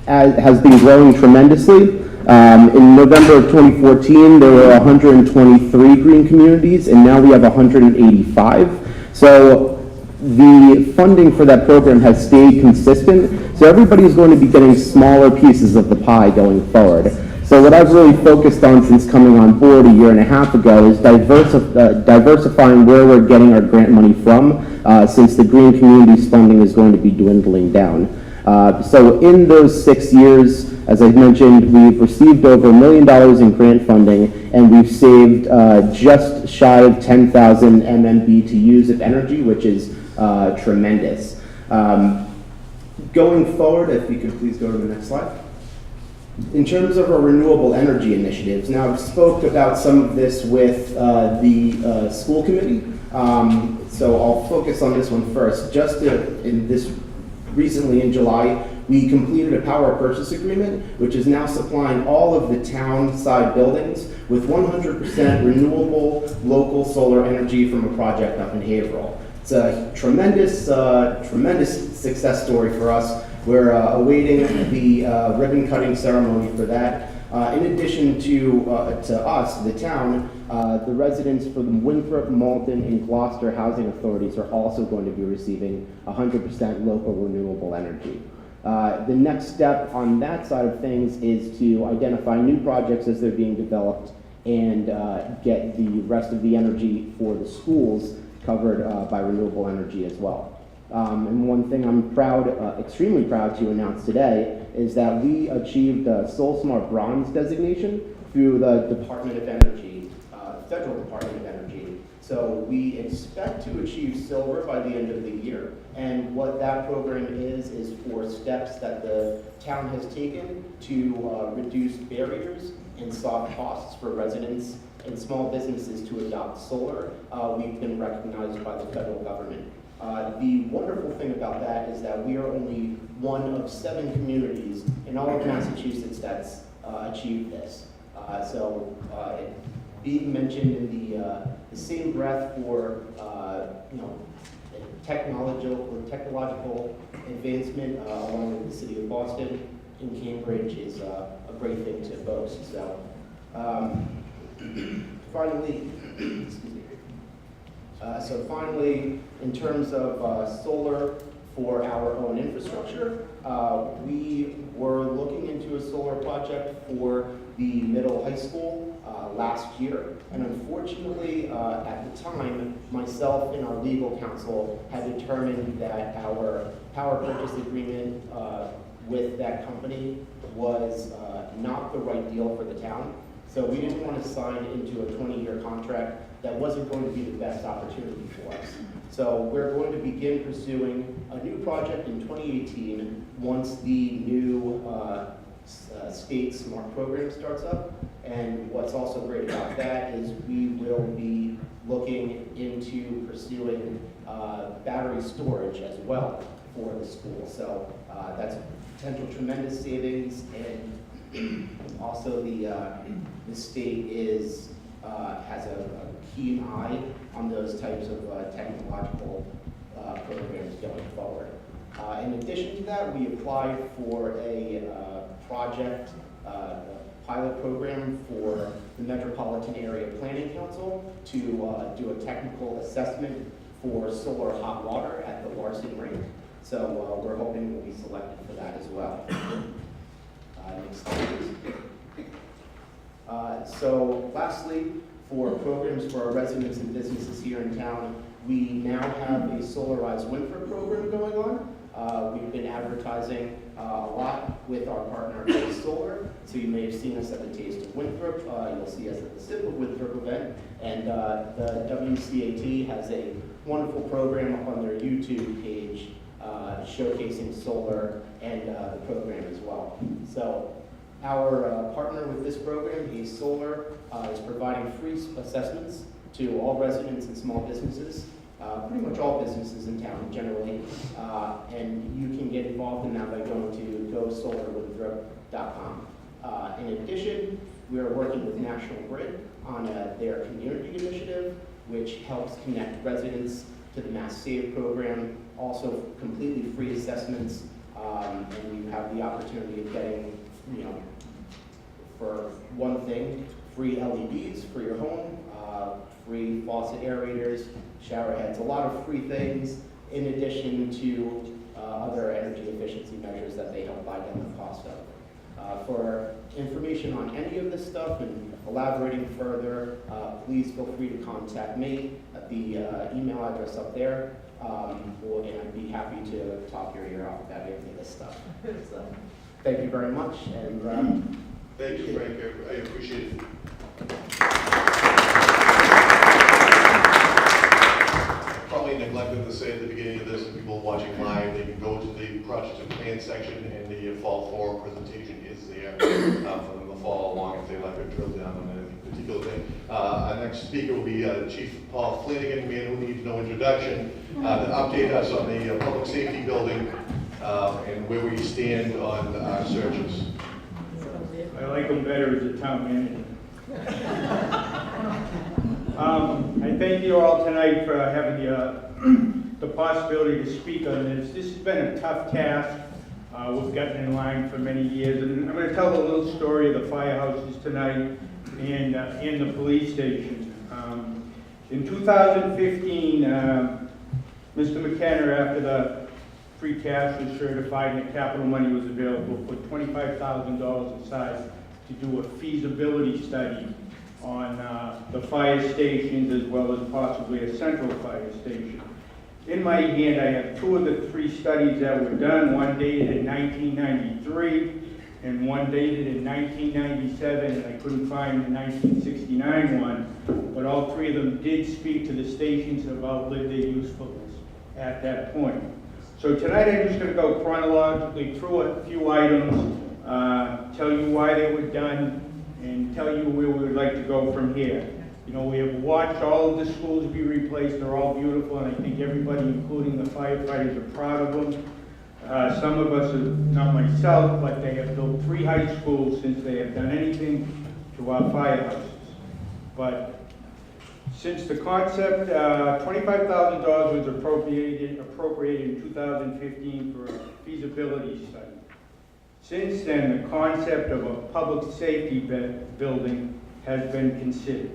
has been growing tremendously. In November of 2014, there were 123 green communities, and now we have 185. So the funding for that program has stayed consistent, so everybody's going to be getting smaller pieces of the pie going forward. So what I've really focused on since coming on board a year and a half ago is diversifying where we're getting our grant money from, since the Green Communities funding is going to be dwindling down. So in those 6 years, as I mentioned, we've received over $1 million in grant funding, and we've saved just shy of 10,000 MMBTUs of energy, which is tremendous. Going forward, if you could please go to the next slide. In terms of our renewable energy initiatives, now I've spoke about some of this with the school committee, so I'll focus on this one first. Recently in July, we completed a power purchase agreement, which is now supplying all of the town side buildings with 100% renewable local solar energy from a project up in Haverhill. It's a tremendous success story for us. We're awaiting the ribbon cutting ceremony for that. In addition to us, the town, the residents for the Winthrop, Malton, and Gloucester housing authorities are also going to be receiving 100% local renewable energy. The next step on that side of things is to identify new projects as they're being developed and get the rest of the energy for the schools covered by renewable energy as well. And one thing I'm extremely proud to announce today is that we achieved SolSmart Bronze designation through the Department of Energy, Federal Department of Energy. So we expect to achieve silver by the end of the year. And what that program is for steps that the town has taken to reduce barriers and soft costs for residents and small businesses to adopt solar. We've been recognized by the federal government. The wonderful thing about that is that we are only one of 7 communities in all of Massachusetts that's achieved this. Being mentioned in the same breath for technological advancement along with the city of Boston in Cambridge is a great thing to boast. So finally, excuse me. Finally, in terms of solar for our own infrastructure, we were looking into a solar project for the middle high school last year, and unfortunately, at the time, myself and our legal counsel had determined that our power purchase agreement with that company was not the right deal for the town. So we didn't want to sign into a 20-year contract that wasn't going to be the best opportunity for us. So we're going to begin pursuing a new project in 2018 once the new state SMART program starts up. And what's also great about that is we will be looking into pursuing battery storage as well for the school. So that's a potential tremendous savings, and also the state has a keen eye on those types of technological programs going forward. In addition to that, we applied for a project, pilot program for the Metropolitan Area Planning Council to do a technical assessment for solar hot water at the Larson Rink. So we're hoping we'll be selected for that as well. Next slide, please. So lastly, for programs for our residents and businesses here in town, we now have a Solarized Winthrop program going on. We've been advertising a lot with our partner, Base Solar. So you may have seen us at the Taste of Winthrop. You'll see us at the Sip of Winthrop event. And the WCAT has a wonderful program up on their YouTube page showcasing solar and the program as well. So our partner with this program, Base Solar, is providing free assessments to all residents and small businesses. Pretty much all businesses in town generally, and you can get involved in that by going to gosolarwinthrop.com. In addition, we are working with National Grid on their community initiative, which helps connect residents to the Mass Save program, also completely free assessments, and you have the opportunity of getting, for one thing, free LEDs for your home, free faucet aerators, shower heads, a lot of free things in addition to other energy efficiency measures that they help buy down the cost of. For information on any of this stuff and elaborating further, please feel free to contact me at the email address up there, and I'd be happy to talk your ear off about any of this stuff. So, thank you very much. And thank you, Frank. I appreciate it. Probably neglected to say at the beginning of this, people watching live, they can go to the project and plan section, and the fall forum presentation is there for them to follow along if they like to drill down on any particular thing. Our next speaker will be Chief Paul Flanagan, man who needs no introduction, to update us on the public safety building and where we stand on our searches. I like him better as a town manager. I thank you all tonight for having the possibility to speak on this. This has been a tough task. We've gotten in line for many years, and I'm going to tell a little story of the firehouses tonight and the police station. In 2015, Mr. McKenna, after the free cash was certified and the capital money was available, put $25,000 aside to do a feasibility study on the fire stations as well as possibly a central fire station. In my hand, I have two of the three studies that were done, one dated in 1993 and one dated in 1997, and I couldn't find the 1969 one, but all three of them did speak to the stations and have outlived their usefulness at that point. So tonight I'm just going to go chronologically through a few items, tell you why they were done, and tell you where we would like to go from here. You know, we have watched all of the schools be replaced. They're all beautiful, and I think everybody, including the firefighters, are proud of them. Some of us, not myself, but they have built 3 high schools since they have done anything to our firehouses. But since the concept, $25,000 was appropriated in 2015 for a feasibility study. Since then, the concept of a public safety building has been considered.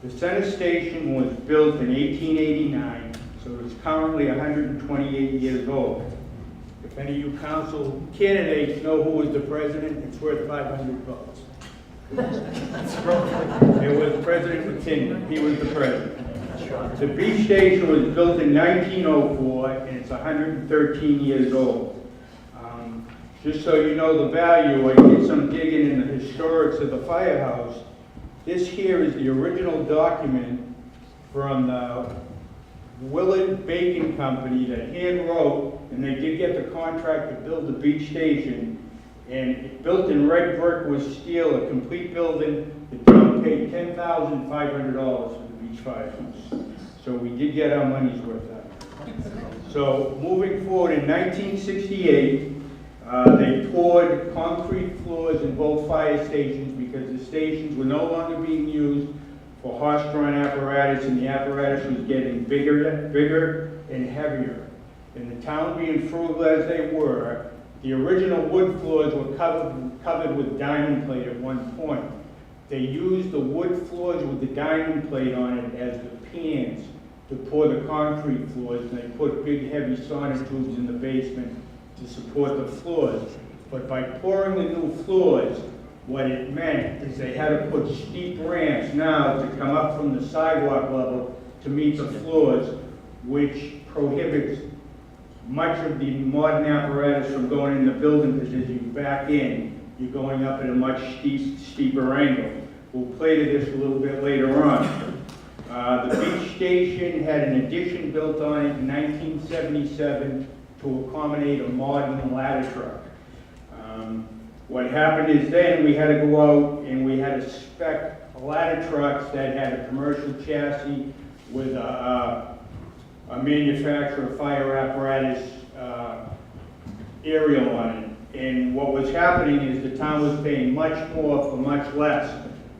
The center station was built in 1889, so it's currently 128 years old. If any of you council candidates know who was the president, it's worth 500 votes. It was President McKinley. He was the president. The beach station was built in 1904, and it's 113 years old. Just so you know the value, I did some digging in the historics of the firehouse. This here is the original document from the Willard Bacon Company that hand wrote, and they did get the contract to build the beach station. And it built in red brick with steel, a complete building. The town paid $10,500 for the beach firehouse. So we did get our money's worth out of it. So moving forward, in 1968, they poured concrete floors in both fire stations because the stations were no longer being used for horse-drawn apparatus, and the apparatus was getting bigger and heavier. And the town being frugal as they were, the original wood floors were covered with diamond plate at one point. They used the wood floors with the diamond plate on it as the pans to pour the concrete floors, and they put big heavy sauna tubes in the basement to support the floors. But by pouring the new floors, what it meant is they had to put steep ramps now to come up from the sidewalk level to meet the floors, which prohibits much of the modern apparatus from going in the building, because as you back in, you're going up at a much steeper angle. We'll play to this a little bit later on. The beach station had an addition built on it in 1977 to accommodate a modern ladder truck. What happened is then we had to go out and we had to spec ladder trucks that had a commercial chassis with a manufacturer fire apparatus aerial on it. And what was happening is the town was paying much more for much less.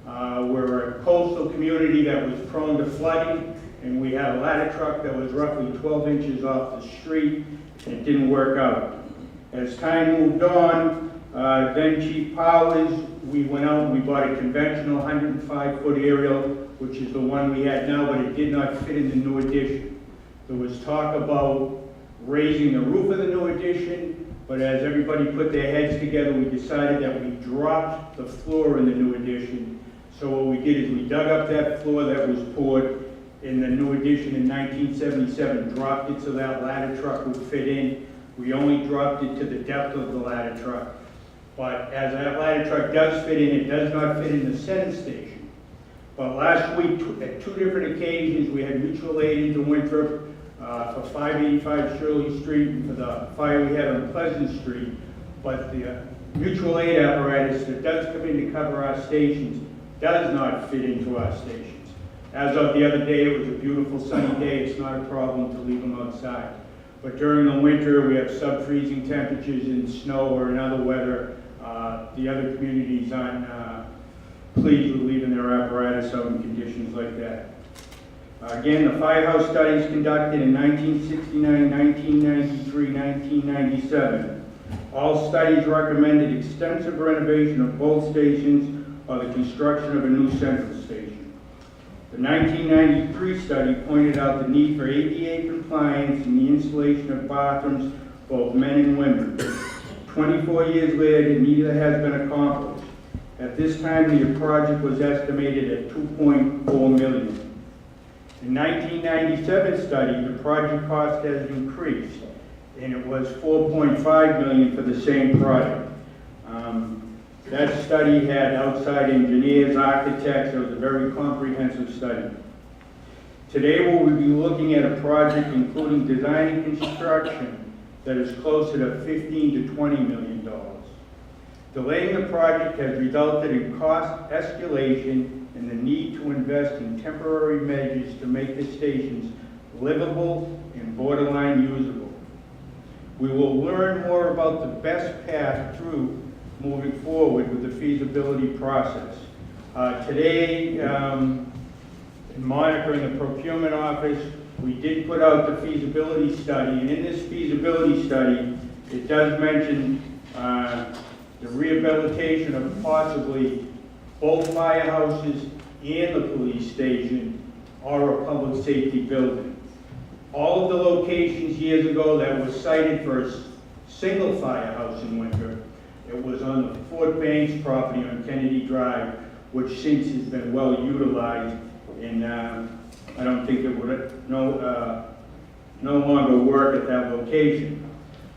We're a coastal community that was prone to flooding, and we had a ladder truck that was roughly 12 inches off the street, and it didn't work out. As time moved on, then Chief Powers, we went out and we bought a conventional 105-foot aerial, which is the one we had now, but it did not fit in the new addition. There was talk about raising the roof of the new addition, but as everybody put their heads together, we decided that we dropped the floor in the new addition. So what we did is we dug up that floor that was poured in the new addition in 1977, dropped it so that ladder truck would fit in. We only dropped it to the depth of the ladder truck. But as that ladder truck does fit in, it does not fit in the center station. But last week, at two different occasions, we had mutual aid into Winthrop for 585 Shirley Street and for the fire we had on Pleasant Street. But the mutual aid apparatus that does come in to cover our stations does not fit into our stations. As of the other day, it was a beautiful sunny day. It's not a problem to leave them outside. But during the winter, we have sub-freezing temperatures in snow or in other weather. The other communities aren't pleased with leaving their apparatus out in conditions like that. Again, the firehouse studies conducted in 1969, 1993, 1997. All studies recommended extensive renovation of both stations or the construction of a new central station. The 1993 study pointed out the need for ADA compliance and the installation of bathrooms, both men and women. 24 years later, neither has been accomplished. At this time, the project was estimated at $2.4 million. In 1997 study, the project cost has increased, and it was $4.5 million for the same project. That study had outside engineers, architects. It was a very comprehensive study. Today, we will be looking at a project including design and construction that is closer to $15 to $20 million. Delaying the project has resulted in cost escalation and the need to invest in temporary measures to make the stations livable and borderline usable. We will learn more about the best path through moving forward with the feasibility process. Today, in monitoring the procurement office, we did put out the feasibility study, and in this feasibility study, it does mention the rehabilitation of possibly both firehouses and the police station or a public safety building. All of the locations years ago that were cited for a single firehouse in Winter, it was on the Fort Banks property on Kennedy Drive, which since has been well utilized, and I don't think it would no longer work at that location.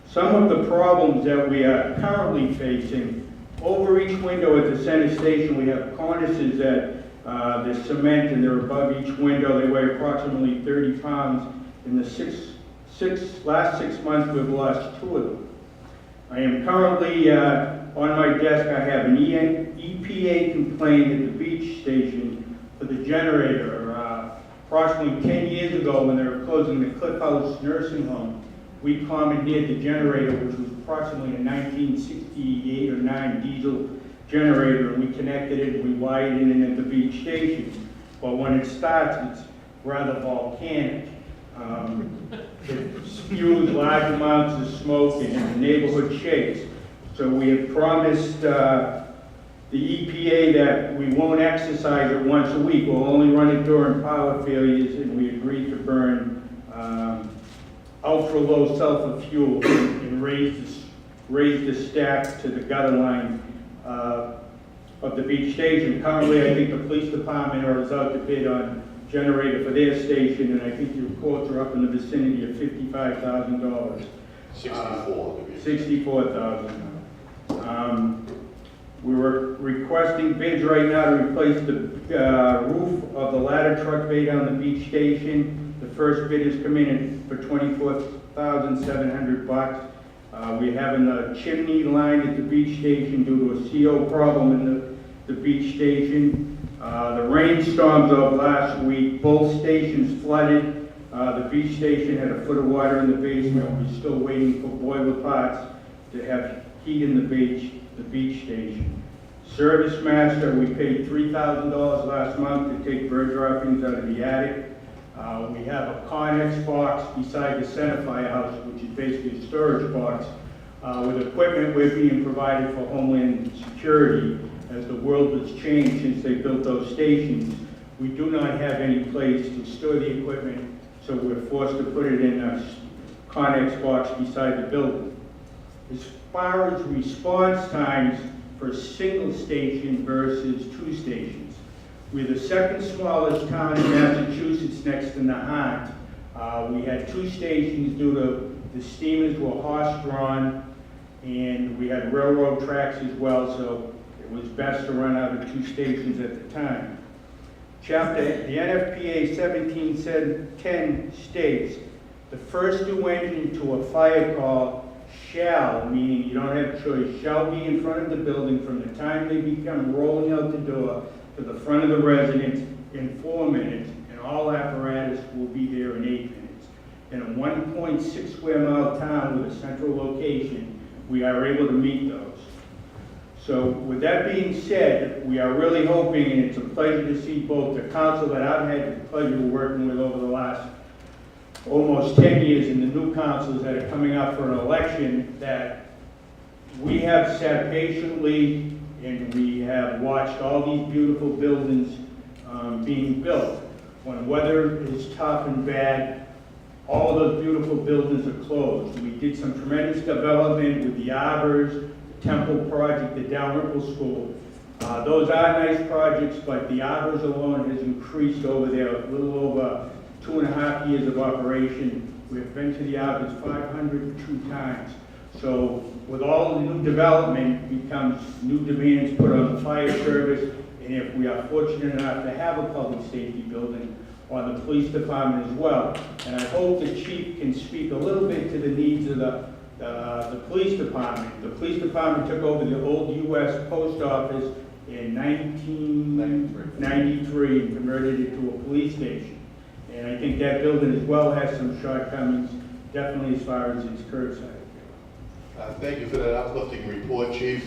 Some of the problems that we are currently facing, over each window at the center station, we have cornices that they're cement and they're above each window. They weigh approximately 30 pounds. In the last 6 months, we've lost 2 of them. I am currently, on my desk, I have an EPA complaint at the beach station for the generator. Approximately 10 years ago, when they were closing the Cliff House nursing home, we commandeered the generator, which was approximately a 1968 or 9 diesel generator, and we connected it and we wired it in at the beach station. But when it starts, it's rather volcanic. It spews large amounts of smoke and the neighborhood shakes. So we have promised the EPA that we won't exercise it once a week. We'll only run it during power failures, and we agreed to burn ultra-low sulfur fuel and raise the stack to the gutter line of the beach station. Currently, I think the police department is out to bid on generator for their station, and I think your quotes are up in the vicinity of $55,000. 64,000. We were requesting bids right now to replace the roof of the ladder truck bay down the beach station. The first bid is coming in for $24,700. We're having a chimney line at the beach station due to a CO problem in the beach station. The rainstorms of last week, both stations flooded. The beach station had a foot of water in the basement. We're still waiting for boiler parts to have heat in the beach station. Service master, we paid $3,000 last month to take bird droppings out of the attic. We have a Connex box beside the center firehouse, which is basically a storage box, with equipment we're being provided for Homeland Security. As the world has changed since they built those stations, we do not have any place to store the equipment, so we're forced to put it in a Connex box beside the building. As far as response times for a single station versus 2 stations, we're the second smallest town in Massachusetts next to Nahant. We had 2 stations due to the steamers were horse-drawn, and we had railroad tracks as well, so it was best to run out of 2 stations at the time. The NFPA 1710 states, the first new engine to a fire call shall, meaning you don't have a choice, shall be in front of the building from the time they become rolling out the door to the front of the residence in 4 minutes, and all apparatus will be there in 8 minutes. In a 1.6 square mile town with a central location, we are able to meet those. So with that being said, we are really hoping, and it's a pleasure to see both the council that I've had the pleasure of working with over the last almost 10 years and the new councils that are coming up for an election, that we have sat patiently and we have watched all these beautiful buildings being built. When weather is tough and bad, all those beautiful buildings are closed. We did some tremendous development with the Arbors, the Temple project, the Dalrymple School. Those are nice projects, but the Arbors alone has increased over there a little over 2.5 years of operation. We've been to the Arbors 502 times. So with all the new development becomes new demands put on the fire service, and if we are fortunate enough to have a public safety building, on the police department as well. And I hope the chief can speak a little bit to the needs of the police department. The police department took over the old U.S. Post Office in 1993 and converted it to a police station. And I think that building as well has some shortcomings, definitely as far as its curbside. Thank you for that uplifting report, Chief.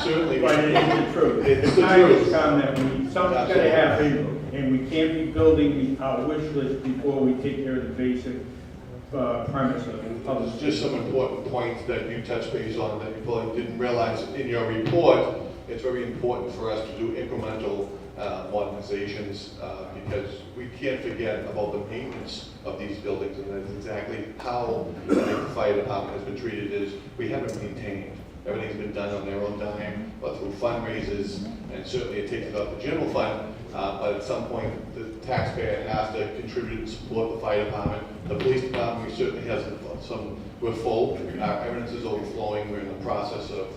Certainly. But it is the truth. It's The the time truth. has come that something's gotta happen, and we can't be building our wish list before we take care of the basic premise of public. There's just some important points that you touched base on that you probably didn't realize in your report. It's very important for us to do incremental modernizations because we can't forget about the maintenance of these buildings, and that's exactly how I think the fire department has been treated. Is we haven't maintained. Everything's been done on their own dime, but through fundraisers, and certainly it takes it off the general fund, but at some point, the taxpayer has to contribute and support the fire department. The police department, we certainly have some, we're full, our evidence is overflowing, we're in the process of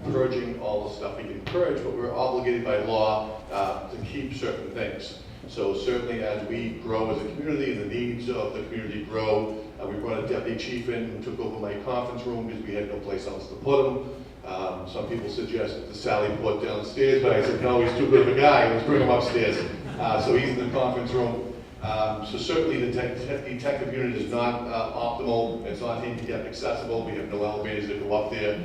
purging all the stuff we can purge, but we're obligated by law to keep certain things. So certainly as we grow as a community and the needs of the community grow, we brought a deputy chief in who took over my conference room because we had no place else to put him. Some people suggested the Sally put downstairs, but I said, no, he's too good of a guy, let's bring him upstairs. So he's in the conference room. So certainly the detective unit is not optimal, it's not handicap accessible, we have no elevators that go up there.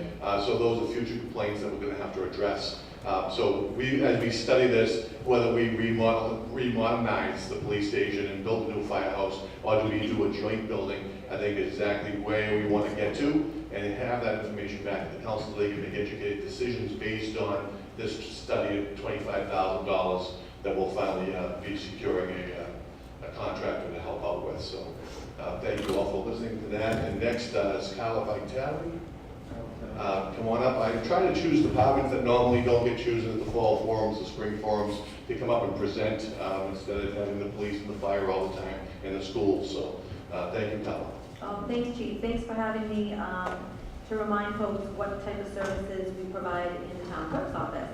So those are future complaints that we're going to have to address. So as we study this, whether we remodernize the police station and build a new firehouse, or do we do a joint building, I think is exactly where we want to get to, and have that information back to the council so they can make educated decisions based on this study of $25,000 that we'll finally be securing a contractor to help out with. So thank you all for listening to that. And next is Carla Vitale. Come on up. I try to choose departments that normally don't get chosen at the fall forums, the spring forums, to come up and present instead of having the police and the fire all the time in the schools. So thank you, Carla. Thanks, Chief. Thanks for having me to remind folks what type of services we provide in the town clerk's office.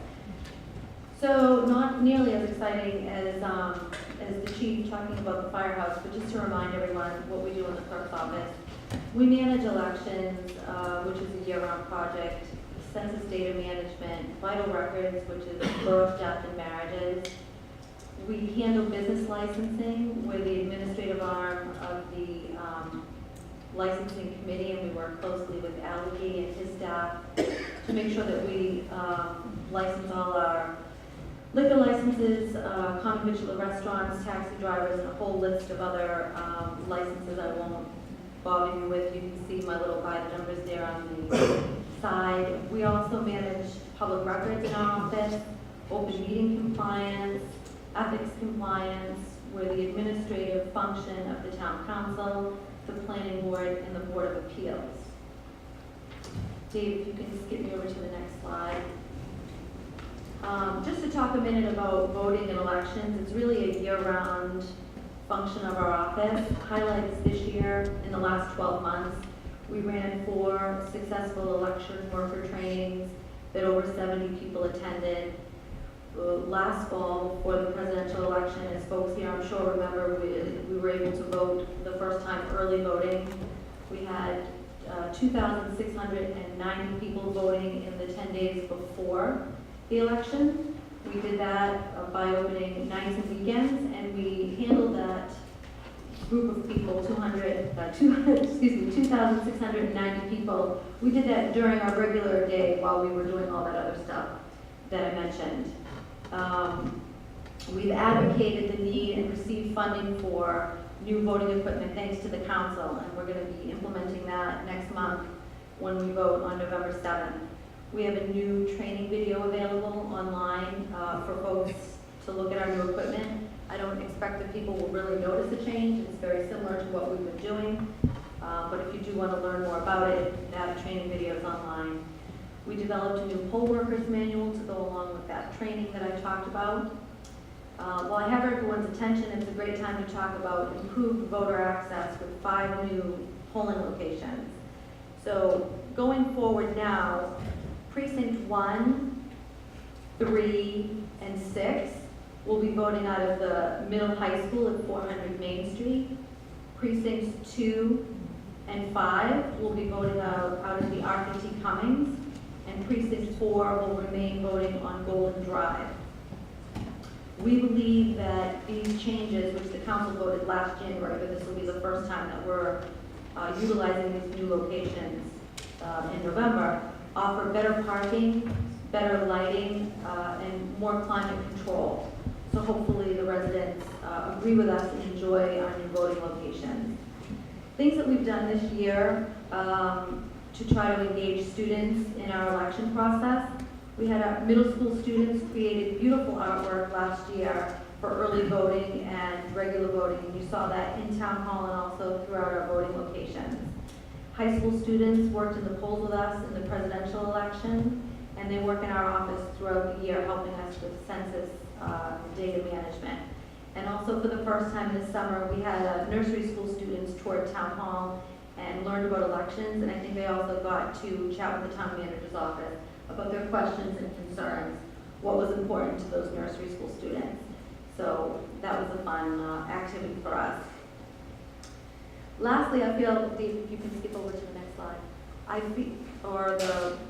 So not nearly as exciting as the chief talking about the firehouse, but just to remind everyone what we do in the clerk's office. We manage elections, which is a year-round project, census data management, vital records, which is birth, death, and marriages. We handle business licensing. We're the administrative arm of the licensing committee, and we work closely with Algie and his staff to make sure that we license all our liquor licenses, common victular restaurants, taxi drivers, and a whole list of other licenses I won't bother you with. You can see my little by the numbers there on the side. We also manage public records in our office, open meeting compliance, ethics compliance. We're the administrative function of the town council, the planning board, and the board of appeals. Dave, if you can skip me over to the next slide. Just to talk a minute about voting and elections, it's really a year-round function of our office. Highlights this year, in the last 12 months, we ran 4 successful election worker trainings that over 70 people attended. Last fall, before the presidential election, as folks here I'm sure remember, we were able to vote the first time early voting. We had 2,690 people voting in the 10 days before the election. We did that by opening nights and weekends, and we handled that group of people, 2,690 people. We did that during our regular day while we were doing all that other stuff that I mentioned. We've advocated the need and received funding for new voting equipment thanks to the council, and we're going to be implementing that next month when we vote on November 7th. We have a new training video available online for folks to look at our new equipment. I don't expect that people will really notice a change. It's very similar to what we've been doing. But if you do want to learn more about it, that training video is online. We developed a new poll workers manual to go along with that training that I talked about. While I have everyone's attention, it's a great time to talk about improved voter access with 5 new polling locations. So going forward now, Precinct 1, 3, and 6 will be voting out of the middle high school at 400 Main Street. Precincts 2 and 5 will be voting out of the Arthur T. Cummings, and Precinct 4 will remain voting on Golden Drive. We believe that these changes, which the council voted last January, but this will be the first time that we're utilizing these new locations in November, offer better parking, better lighting, and more climate control. So hopefully the residents agree with us and enjoy our new voting locations. Things that we've done this year to try to engage students in our election process. We had our middle school students created beautiful artwork last year for early voting and regular voting, and you saw that in town hall and also throughout our voting locations. High school students worked in the polls with us in the presidential election, and they work in our office throughout the year helping us with census data management. And also for the first time this summer, we had nursery school students tour town hall and learned about elections, and I think they also got to chat with the town manager's office about their questions and concerns, what was important to those nursery school students. So that was a fun activity for us. Lastly, I feel, Dave, you can skip over to the next slide.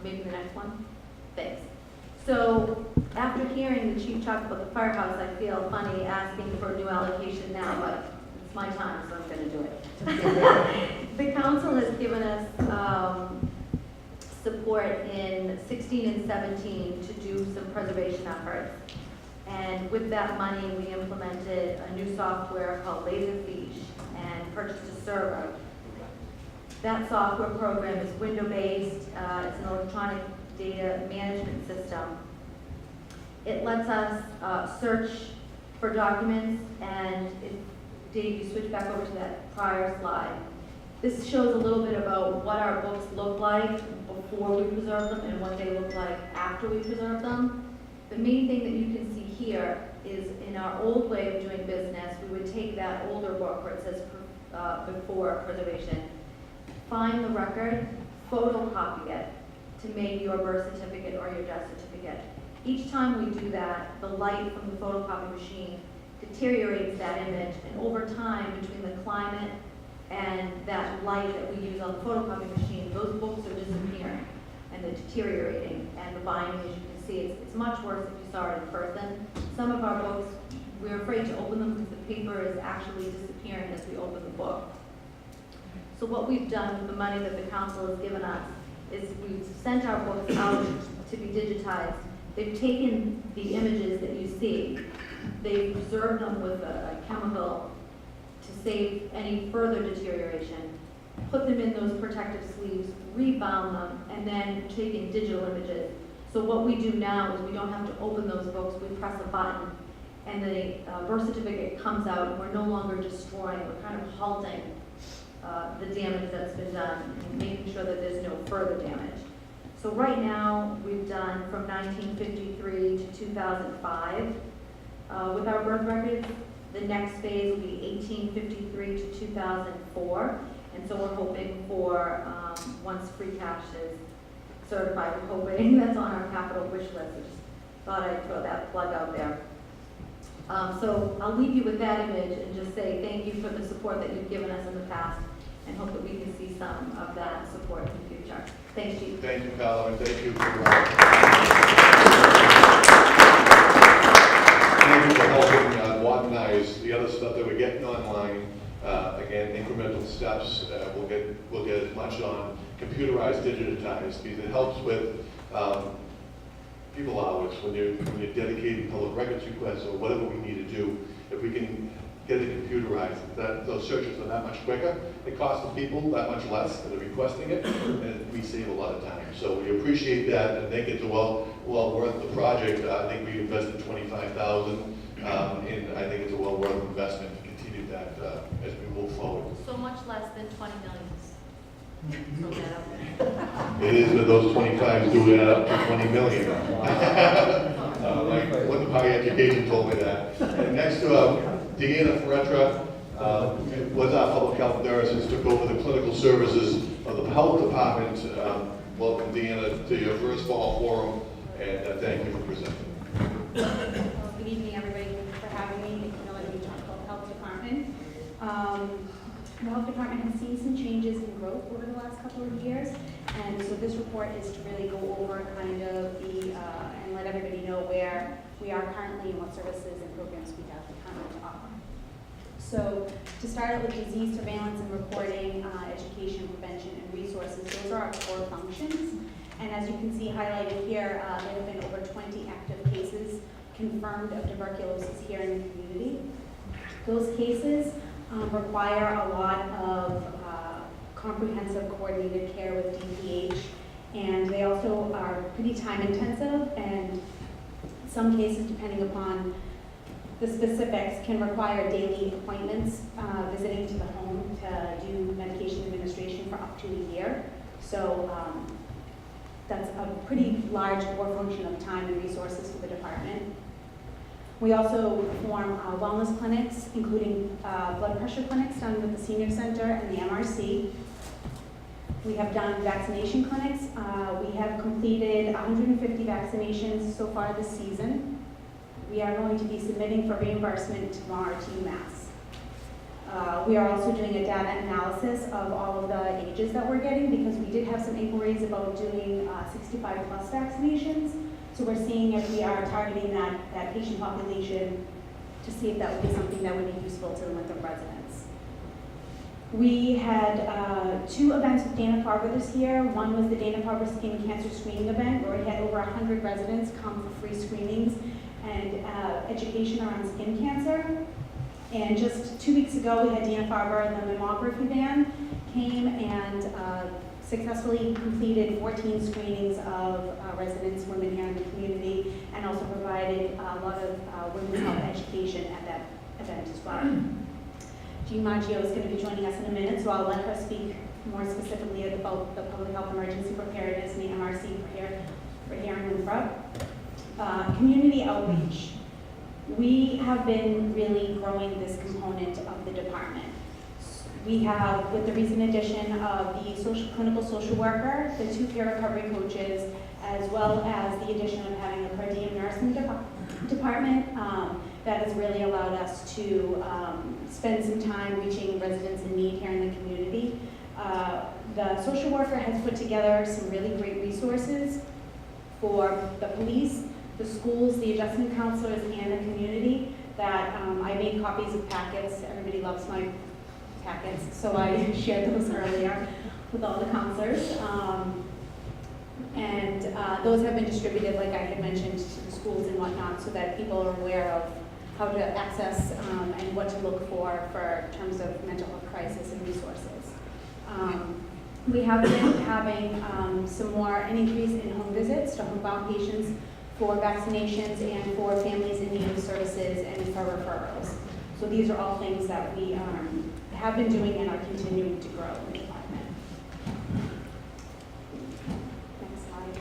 Maybe the next one? Thanks. So after hearing the chief talk about the firehouse, I feel funny asking for a new allocation now, but it's my time, so I'm going to do it. The council has given us support in 16 and 17 to do some preservation efforts. And with that money, we implemented a new software called Laserfiche and purchased a server. That software program is window-based. It's an electronic data management system. It lets us search for documents, and Dave, you switch back over to that prior slide. This shows a little bit about what our books look like before we preserve them and what they look like after we preserve them. The main thing that you can see here is in our old way of doing business, we would take that older book where it says before preservation, find the record, photocopy it to make your birth certificate or your death certificate. Each time we do that, the light from the photocopy machine deteriorates that image, and over time, between the climate and that light that we use on the photocopy machine, those books are disappearing and they're deteriorating, and the binding, as you can see, it's much worse if you saw it in person. Some of our books, we're afraid to open them because the paper is actually disappearing as we open the book. So what we've done with the money that the council has given us is we've sent our books out to be digitized. They've taken the images that you see, they've preserved them with a chemical to save any further deterioration, put them in those protective sleeves, rebound them, and then taken digital images. So what we do now is we don't have to open those books, we press a button, and the birth certificate comes out, and we're no longer destroying, we're kind of halting the damage that's been done and making sure that there's no further damage. So right now, we've done from 1953 to 2005 with our birth records. The next phase will be 1853 to 2004. And so we're hoping for, once free cash is certified, we're hoping that's on our capital wish list. I just thought I'd throw that plug out there. So I'll leave you with that image and just say thank you for the support that you've given us in the past, and hope that we can see some of that support in the future. Thanks, Chief. Thank you, Carla, and thank you for helping modernize the other stuff that we're getting online. Again, incremental steps. We'll get as much on computerized, digitized, because it helps with people hours when you're dedicating public records requests or whatever we need to do. If we can get it computerized, those searches are that much quicker. It costs the people that much less that are requesting it, and we save a lot of time. So we appreciate that and think it's well worth the project. I think we invested $25,000, and I think it's a well worth investment to continue that as we move forward. So much less than 20 million. It is, but those 25s do add up to 20 million. Like what the Higher Education told me that. And next to Deanna Ferretra was our public health nurse and took over the clinical services of the health department. Welcome, Deanna, to your first fall forum, and thank you for presenting. Good evening, everybody. Thank you for having me. Thank you for letting me talk about the health department. The health department has seen some changes in growth over the last couple of years, and so this report is to really go over kind of and let everybody know where we are currently and what services and programs we have currently to offer. So to start out with disease surveillance and reporting, education, prevention, and resources, those are our core functions. And as you can see highlighted here, there have been over 20 active cases confirmed of tuberculosis here in the community. Those cases require a lot of comprehensive coordinated care with DPH, and they also are pretty time intensive, and some cases, depending upon the specifics, can require daily appointments, visiting to the home to do medication administration for up to a year. So that's a pretty large function of time and resources for the department. We also perform wellness clinics, including blood pressure clinics done with the Senior Center and the MRC. We have done vaccination clinics. We have completed 150 vaccinations so far this season. We are going to be submitting for reimbursement tomorrow to UMass. We are also doing a data analysis of all of the ages that we're getting, because we did have some inquiries about doing 65 plus vaccinations. So we're seeing if we are targeting that patient population to see if that would be something that would be useful to the Winthrop residents. We had 2 events with Dana-Farber this year. One was the Dana-Farber Skin Cancer Screening Event, where we had over 100 residents come for free screenings and education around skin cancer. And just 2 weeks ago, we had Dana-Farber and the mammography van came and successfully completed 14 screenings of residents, women here in the community, and also provided a lot of women's health education at that event as well. Jean Maggio is going to be joining us in a minute, so I'll let her speak more specifically about the public health emergency preparedness and the MRC for here in Winthrop. Community outreach. We have been really growing this component of the department. We have, with the recent addition of the clinical social worker, the 2 peer recovery coaches, as well as the addition of having a per diem nursing department, that has really allowed us to spend some time reaching residents in need here in the community. The social worker has put together some really great resources for the police, the schools, the adjustment counselors, and the community that I made copies of packets. Everybody loves my packets, so I shared those earlier with all the counselors. And those have been distributed, like I had mentioned, to the schools and whatnot, so that people are aware of how to access and what to look for in terms of mental health crisis and resources. We have been having some more an increase in home visits to homebound patients for vaccinations and for families in need of services and for referrals. So these are all things that we have been doing and are continuing to grow in the department. Next slide.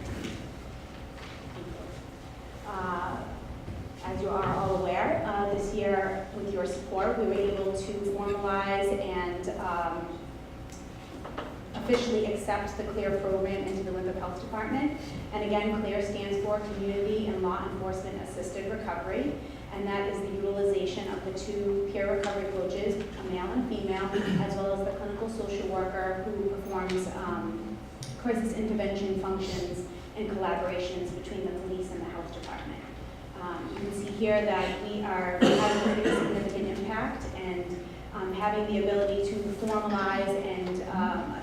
As you are all aware, this year, with your support, we were able to formalize and officially accept the CLEAR program into the Winthrop Health Department. And again, CLEAR stands for Community and Law Enforcement Assisted Recovery. And that is the utilization of the 2 peer recovery coaches, a male and female, as well as the clinical social worker who performs crisis intervention functions and collaborations between the police and the health department. You can see here that we are having a pretty significant impact, and having the ability to formalize and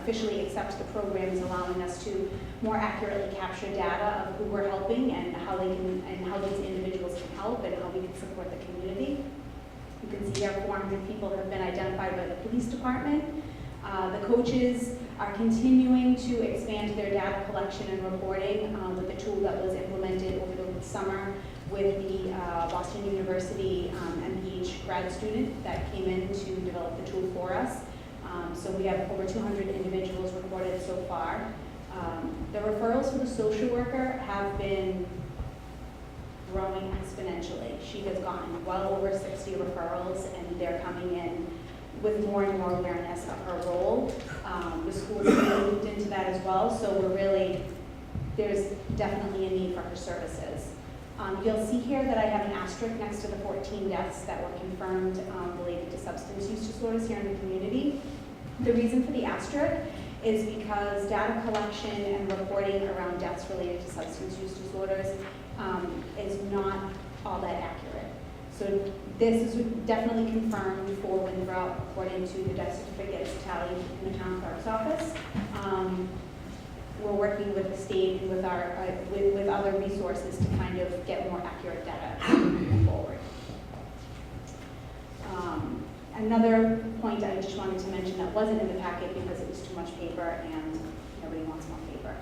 officially accept the program is allowing us to more accurately capture data of who we're helping and how they can, and how these individuals can help and how we can support the community. You can see here 400 people have been identified by the police department. The coaches are continuing to expand their data collection and reporting with the tool that was implemented over the summer with the Boston University MPH grad student that came in to develop the tool for us. So we have over 200 individuals reported so far. The referrals for the social worker have been growing exponentially. She has gotten well over 60 referrals, and they're coming in with more and more awareness of her role. The schools have moved into that as well, so there's definitely a need for her services. You'll see here that I have an asterisk next to the 14 deaths that were confirmed related to substance use disorders here in the community. The reason for the asterisk is because data collection and reporting around deaths related to substance use disorders is not all that accurate. So this is definitely confirmed for Winthrop according to the death certificates tallied in the town clerk's office. we're working with the state and with our, with other resources to kind of get more accurate data moving forward. Another point I just wanted to mention that wasn't in the packet because it was too much paper and nobody wants more paper.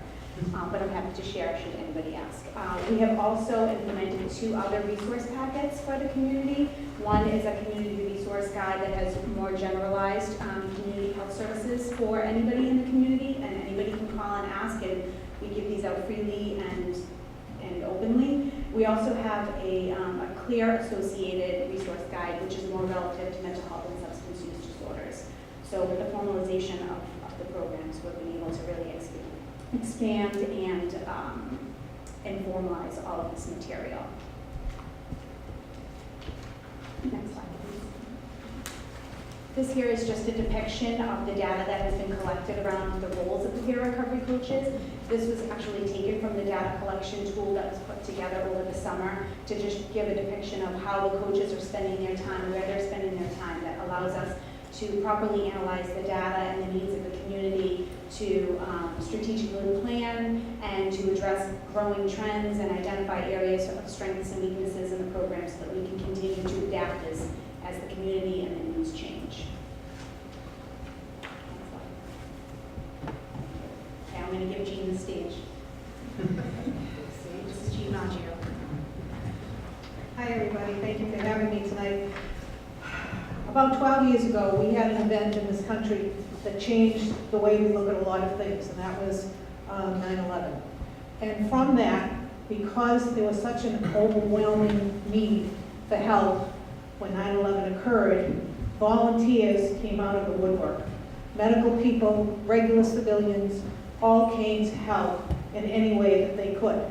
But I'm happy to share should anybody ask. We have also implemented 2 other resource packets for the community. One is a community resource guide that has more generalized community health services for anybody in the community, and anybody can call and ask, and we give these out freely and openly. We also have a clear associated resource guide, which is more relative to mental health and substance use disorders. So with the formalization of the programs, we've been able to really expand and formalize all of this material. Next slide, please. This here is just a depiction of the data that has been collected around the roles of the peer recovery coaches. This was actually taken from the data collection tool that was put together over the summer to just give a depiction of how the coaches are spending their time, where they're spending their time. That allows us to properly analyze the data and the needs of the community, to strategically plan and to address growing trends and identify areas of strengths and weaknesses in the program so that we can continue to adapt as the community and the needs change. Okay, I'm going to give Jean the stage. This is Jean Maggio. Hi, everybody. Thank you for having me tonight. About 12 years ago, we had an event in this country that changed the way we look at a lot of things, and that was 9/11. And from that, because there was such an overwhelming need for help when 9/11 occurred, volunteers came out of the woodwork. Medical people, regular civilians, all came to help in any way that they could.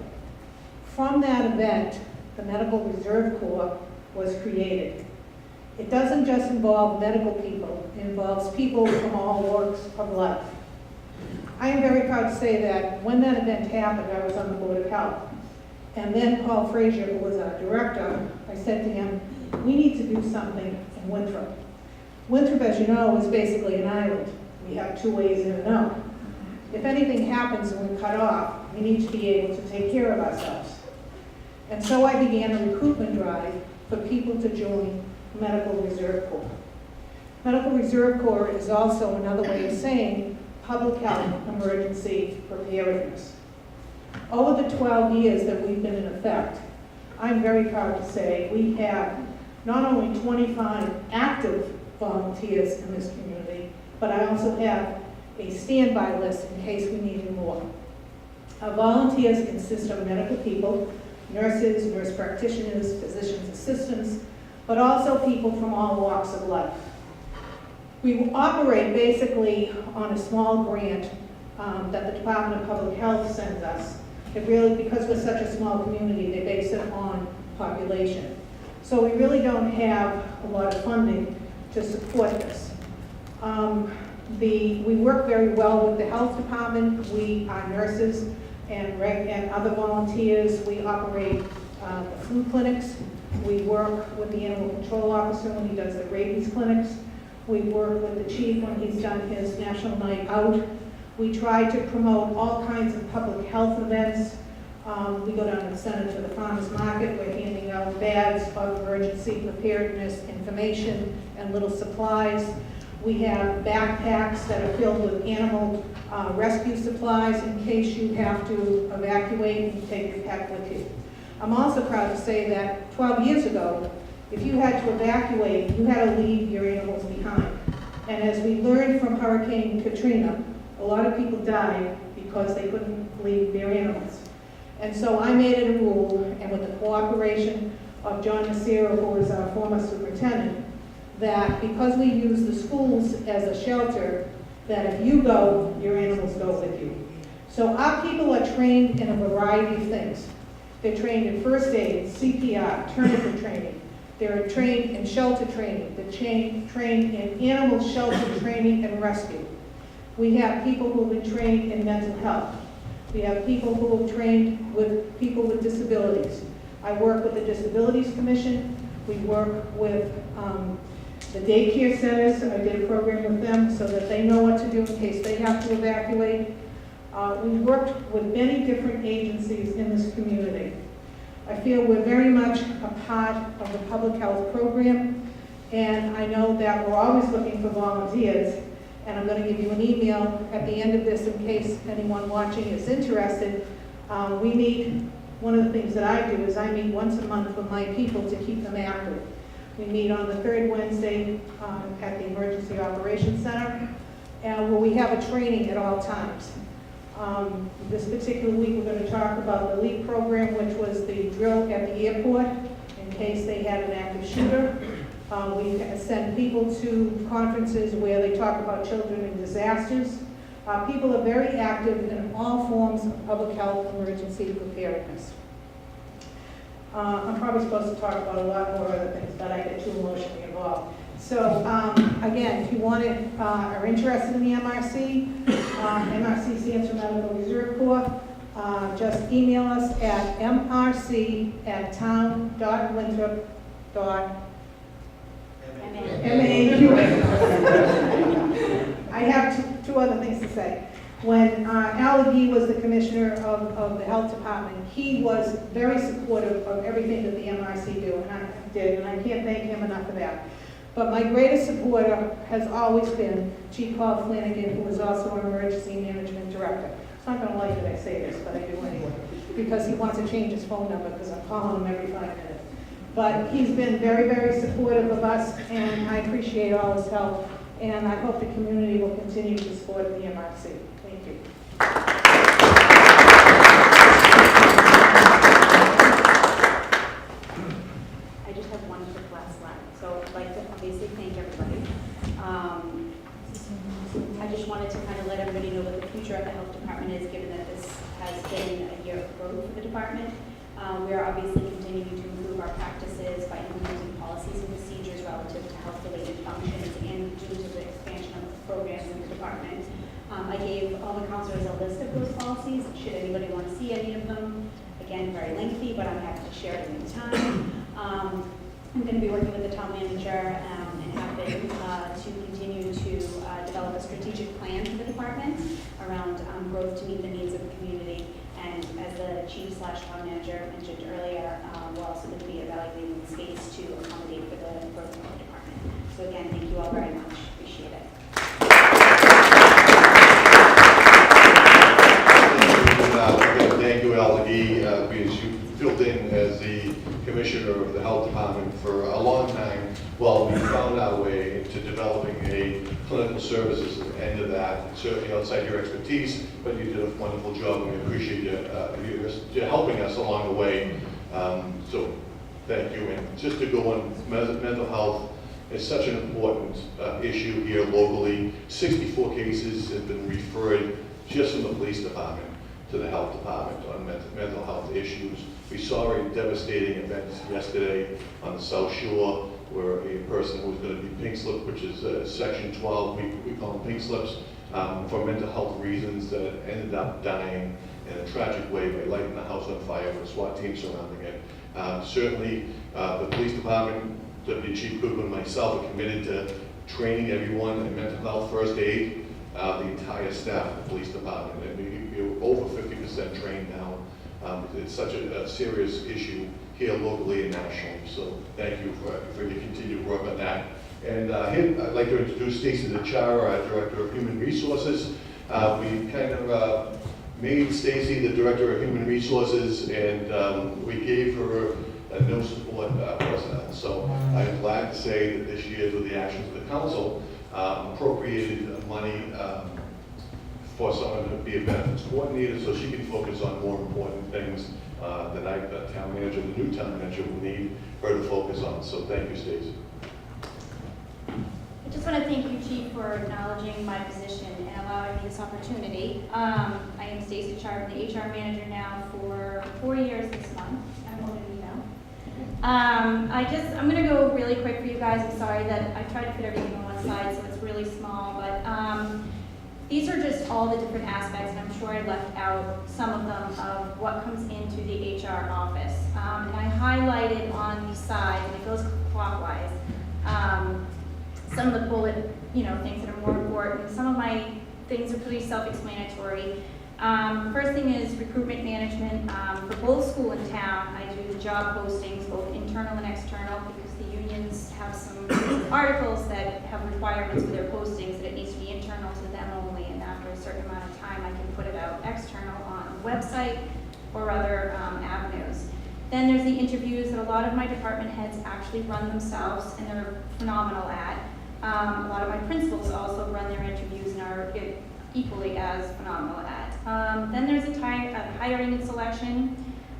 From that event, the Medical Reserve Corps was created. It doesn't just involve medical people, it involves people from all walks of life. I am very proud to say that when that event happened, I was on the Board of Health. And then Paul Frazier, who was our director, I said to him, we need to do something in Winthrop. Winthrop, as you know, is basically an island. We have 2 ways in and out. If anything happens and we're cut off, we need to be able to take care of ourselves. And so I began a recruitment drive for people to join Medical Reserve Corps. Medical Reserve Corps is also another way of saying public health emergency preparedness. Over the 12 years that we've been in effect, I'm very proud to say we have not only 25 active volunteers in this community, but I also have a standby list in case we needed more. Our volunteers consist of medical people, nurses, nurse practitioners, physicians assistants, but also people from all walks of life. We operate basically on a small grant that the Department of Public Health sends us. It really, because we're such a small community, they base it on population. So we really don't have a lot of funding to support this. We work very well with the health department. Our nurses and other volunteers, we operate the flu clinics. We work with the animal control officer when he does the rabies clinics. We work with the chief when he's done his national night out. We try to promote all kinds of public health events. We go down to the center to the farmers market. We're handing out bags of emergency preparedness information and little supplies. We have backpacks that are filled with animal rescue supplies in case you have to evacuate and take your pet with you. I'm also proud to say that 12 years ago, if you had to evacuate, you had to leave your animals behind. And as we learned from Hurricane Katrina, a lot of people died because they couldn't leave their animals. And so I made it a rule, and with the cooperation of John Messero, who is our former superintendent, that because we use the schools as a shelter, that if you go, your animals go with you. So our people are trained in a variety of things. They're trained in first aid, CPR, tourniquet training. They're trained in shelter training. They're trained in animal shelter training and rescue. We have people who have been trained in mental health. We have people who have trained with people with disabilities. I work with the Disabilities Commission. We work with the daycare centers. I did a program with them so that they know what to do in case they have to evacuate. We've worked with many different agencies in this community. I feel we're very much a part of the public health program, and I know that we're always looking for volunteers, and I'm going to give you an email at the end of this in case anyone watching is interested. We meet, one of the things that I do is I meet once a month with my people to keep them active. We meet on the third Wednesday at the Emergency Operations Center, and where we have a training at all times. This particular week, we're going to talk about the LEAP program, which was the drill at the airport in case they had an active shooter. We send people to conferences where they talk about children in disasters. People are very active in all forms of public health emergency preparedness. I'm probably supposed to talk about a lot more other things, but I get too emotionally involved. So again, if you are interested in the MRC, MRC stands for Medical Reserve Corps, just email us at mrc@town.winthrop.MAQ. I have two other things to say. When Al Agee was the commissioner of the health department, he was very supportive of everything that the MRC did, and I can't thank him enough for that. But my greatest supporter has always been Chief Paul Flanagan, who was also our emergency management director. He's not going to like that I say this, but I do anyway, because he wants to change his phone number because I'm calling him every 5 minutes. But he's been very, very supportive of us, and I appreciate all his help, and I hope the community will continue to support the MRC. Thank you. I just have one quick last line. So I'd like to obviously thank everybody. I just wanted to kind of let everybody know what the future of the health department is, given that this has been a year of growth for the department. We are obviously continuing to improve our practices by implementing policies and procedures relative to health-related functions and due to the expansion of programs in the department. I gave all the counselors a list of those policies. Should anybody want to see any of them? Again, very lengthy, but I'm happy to share it any time. I'm going to be working with the town manager and have been to continue to develop a strategic plan for the department around growth to meet the needs of the community. And as the chief/town manager mentioned earlier, we're also going to be evaluating the space to accommodate for the growth of the department. So again, thank you all very much. Appreciate it. Thank you, Al Agee, because you filled in as the commissioner of the health department for a long time while we found our way into developing a clinical services at the end of that, certainly outside your expertise, but you did a wonderful job, and we appreciate you helping us along the way. So thank you. And just to go on, mental health is such an important issue here locally. 64 cases have been referred just from the police department to the health department on mental health issues. We saw a devastating event yesterday on the South Shore where a person who was going to be pink slipped, which is Section 12, we call them pink slips, for mental health reasons, that ended up dying in a tragic way by lighting the house on fire with a SWAT team surrounding it. Certainly, the police department, Deputy Chief Cook and myself are committed to training everyone in mental health first aid, the entire staff of the police department. And we're over 50% trained now. It's such a serious issue here locally and nationally. So thank you for your continued work on that. And here I'd like to introduce Stacy DeChara, our Director of Human Resources. We kind of made Stacy the Director of Human Resources, and we gave her a no support personnel. So I'm glad to say that this year, with the actions of the council, appropriated money for someone to be a benefits coordinator so she can focus on more important things that the town manager, the new town manager, will need her to focus on. So thank you, Stacy. I just want to thank you, Chief, for acknowledging my position and allowing me this opportunity. I am Stacy DeChara, the HR manager now for 4 years this month. I'm older than you know. I'm going to go really quick for you guys. I'm sorry that I tried to fit everything on one slide, so it's really small, but these are just all the different aspects, and I'm sure I left out some of them, of what comes into the HR office. And I highlighted on the side, and it goes clockwise, some of the bullet, things that are more important. Some of my things are pretty self-explanatory. First thing is recruitment management. For both school and town, I do the job postings, both internal and external, because the unions have some articles that have requirements for their postings that it needs to be internal to them only, and after a certain amount of time, I can put it out external on the website or other avenues. Then there's the interviews that a lot of my department heads actually run themselves, and they're phenomenal at. A lot of my principals also run their interviews and are equally as phenomenal at. Then there's a hiring and selection.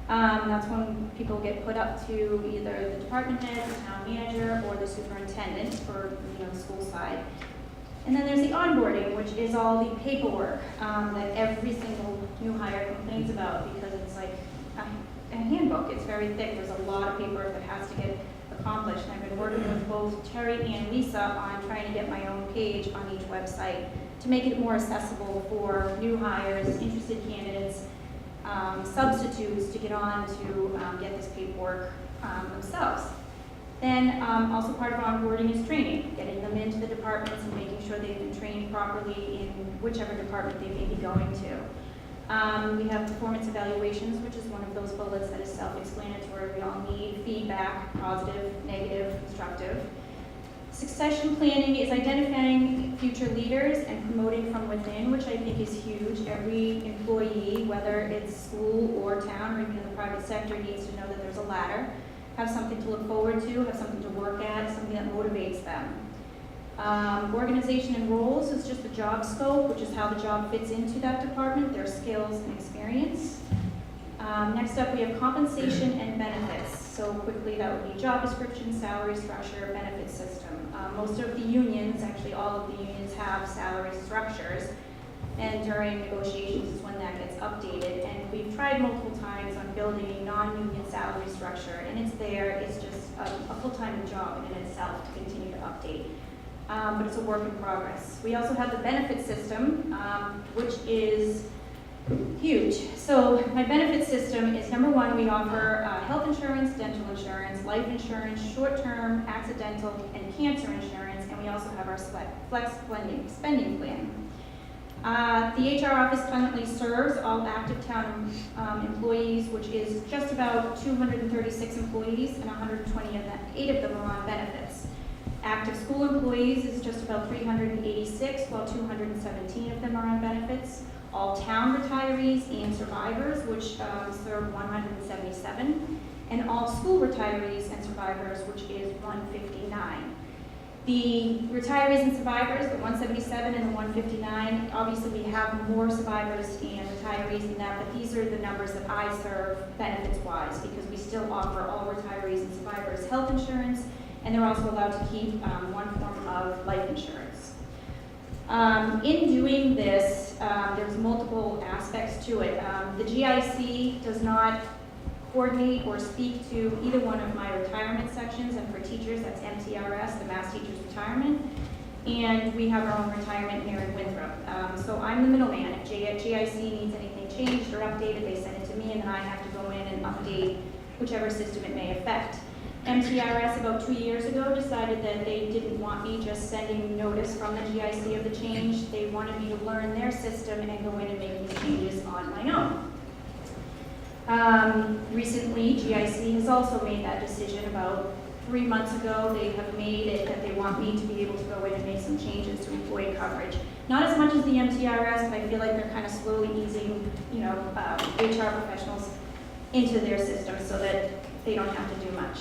That's when people get put up to either the department head, the town manager, or the superintendent for the school side. And then there's the onboarding, which is all the paperwork that every single new hire complains about, because it's like a handbook. It's very thick. There's a lot of paperwork that has to get accomplished. And I've been working with both Terry and Lisa on trying to get my own page on each website to make it more accessible for new hires, interested candidates, substitutes to get on to get this paperwork themselves. Then also part of onboarding is training, getting them into the departments and making sure they've been trained properly in whichever department they may be going to. We have performance evaluations, which is one of those bullets that is self-explanatory. We all need feedback, positive, negative, constructive. Succession planning is identifying future leaders and promoting from within, which I think is huge. Every employee, whether it's school or town or even in the private sector, needs to know that there's a ladder, have something to look forward to, have something to work at, something that motivates them. Organization and roles is just the job scope, which is how the job fits into that department, their skills and experience. Next up, we have compensation and benefits. So quickly, that would be job description, salary structure, benefit system. Most of the unions, actually all of the unions, have salary structures, and during negotiations is when that gets updated. And we've tried multiple times on building a non-union salary structure, and it's there. It's just a full-time job in itself to continue to update. But it's a work in progress. We also have the benefit system, which is huge. So my benefit system is, number one, we offer health insurance, dental insurance, life insurance, short-term, accidental, and cancer insurance, and we also have our flex spending plan. The HR office currently serves all active town employees, which is just about 236 employees, and 128 of them are on benefits. Active school employees is just about 386, while 217 of them are on benefits. All town retirees and survivors, which serve 177, and all school retirees and survivors, which is 159. The retirees and survivors, the 177 and the 159, obviously we have more survivors and retirees than that, but these are the numbers that I serve benefits-wise, because we still offer all retirees and survivors health insurance, and they're also allowed to keep one form of life insurance. In doing this, there's multiple aspects to it. The GIC does not coordinate or speak to either one of my retirement sections, and for teachers, that's MTRS, the Mass Teachers Retirement, and we have our own retirement here in Winthrop. So I'm the middleman. If GIC needs anything changed or updated, they send it to me, and then I have to go in and update whichever system it may affect. MTRS about 2 years ago decided that they didn't want me just sending notice from the GIC of the change. They wanted me to learn their system and go in and make these changes on my own. Recently, GIC has also made that decision. About 3 months ago, they have made it that they want me to be able to go in and make some changes to employee coverage. Not as much as the MTRS, but I feel like they're kind of slowly easing, HR professionals into their system so that they don't have to do much.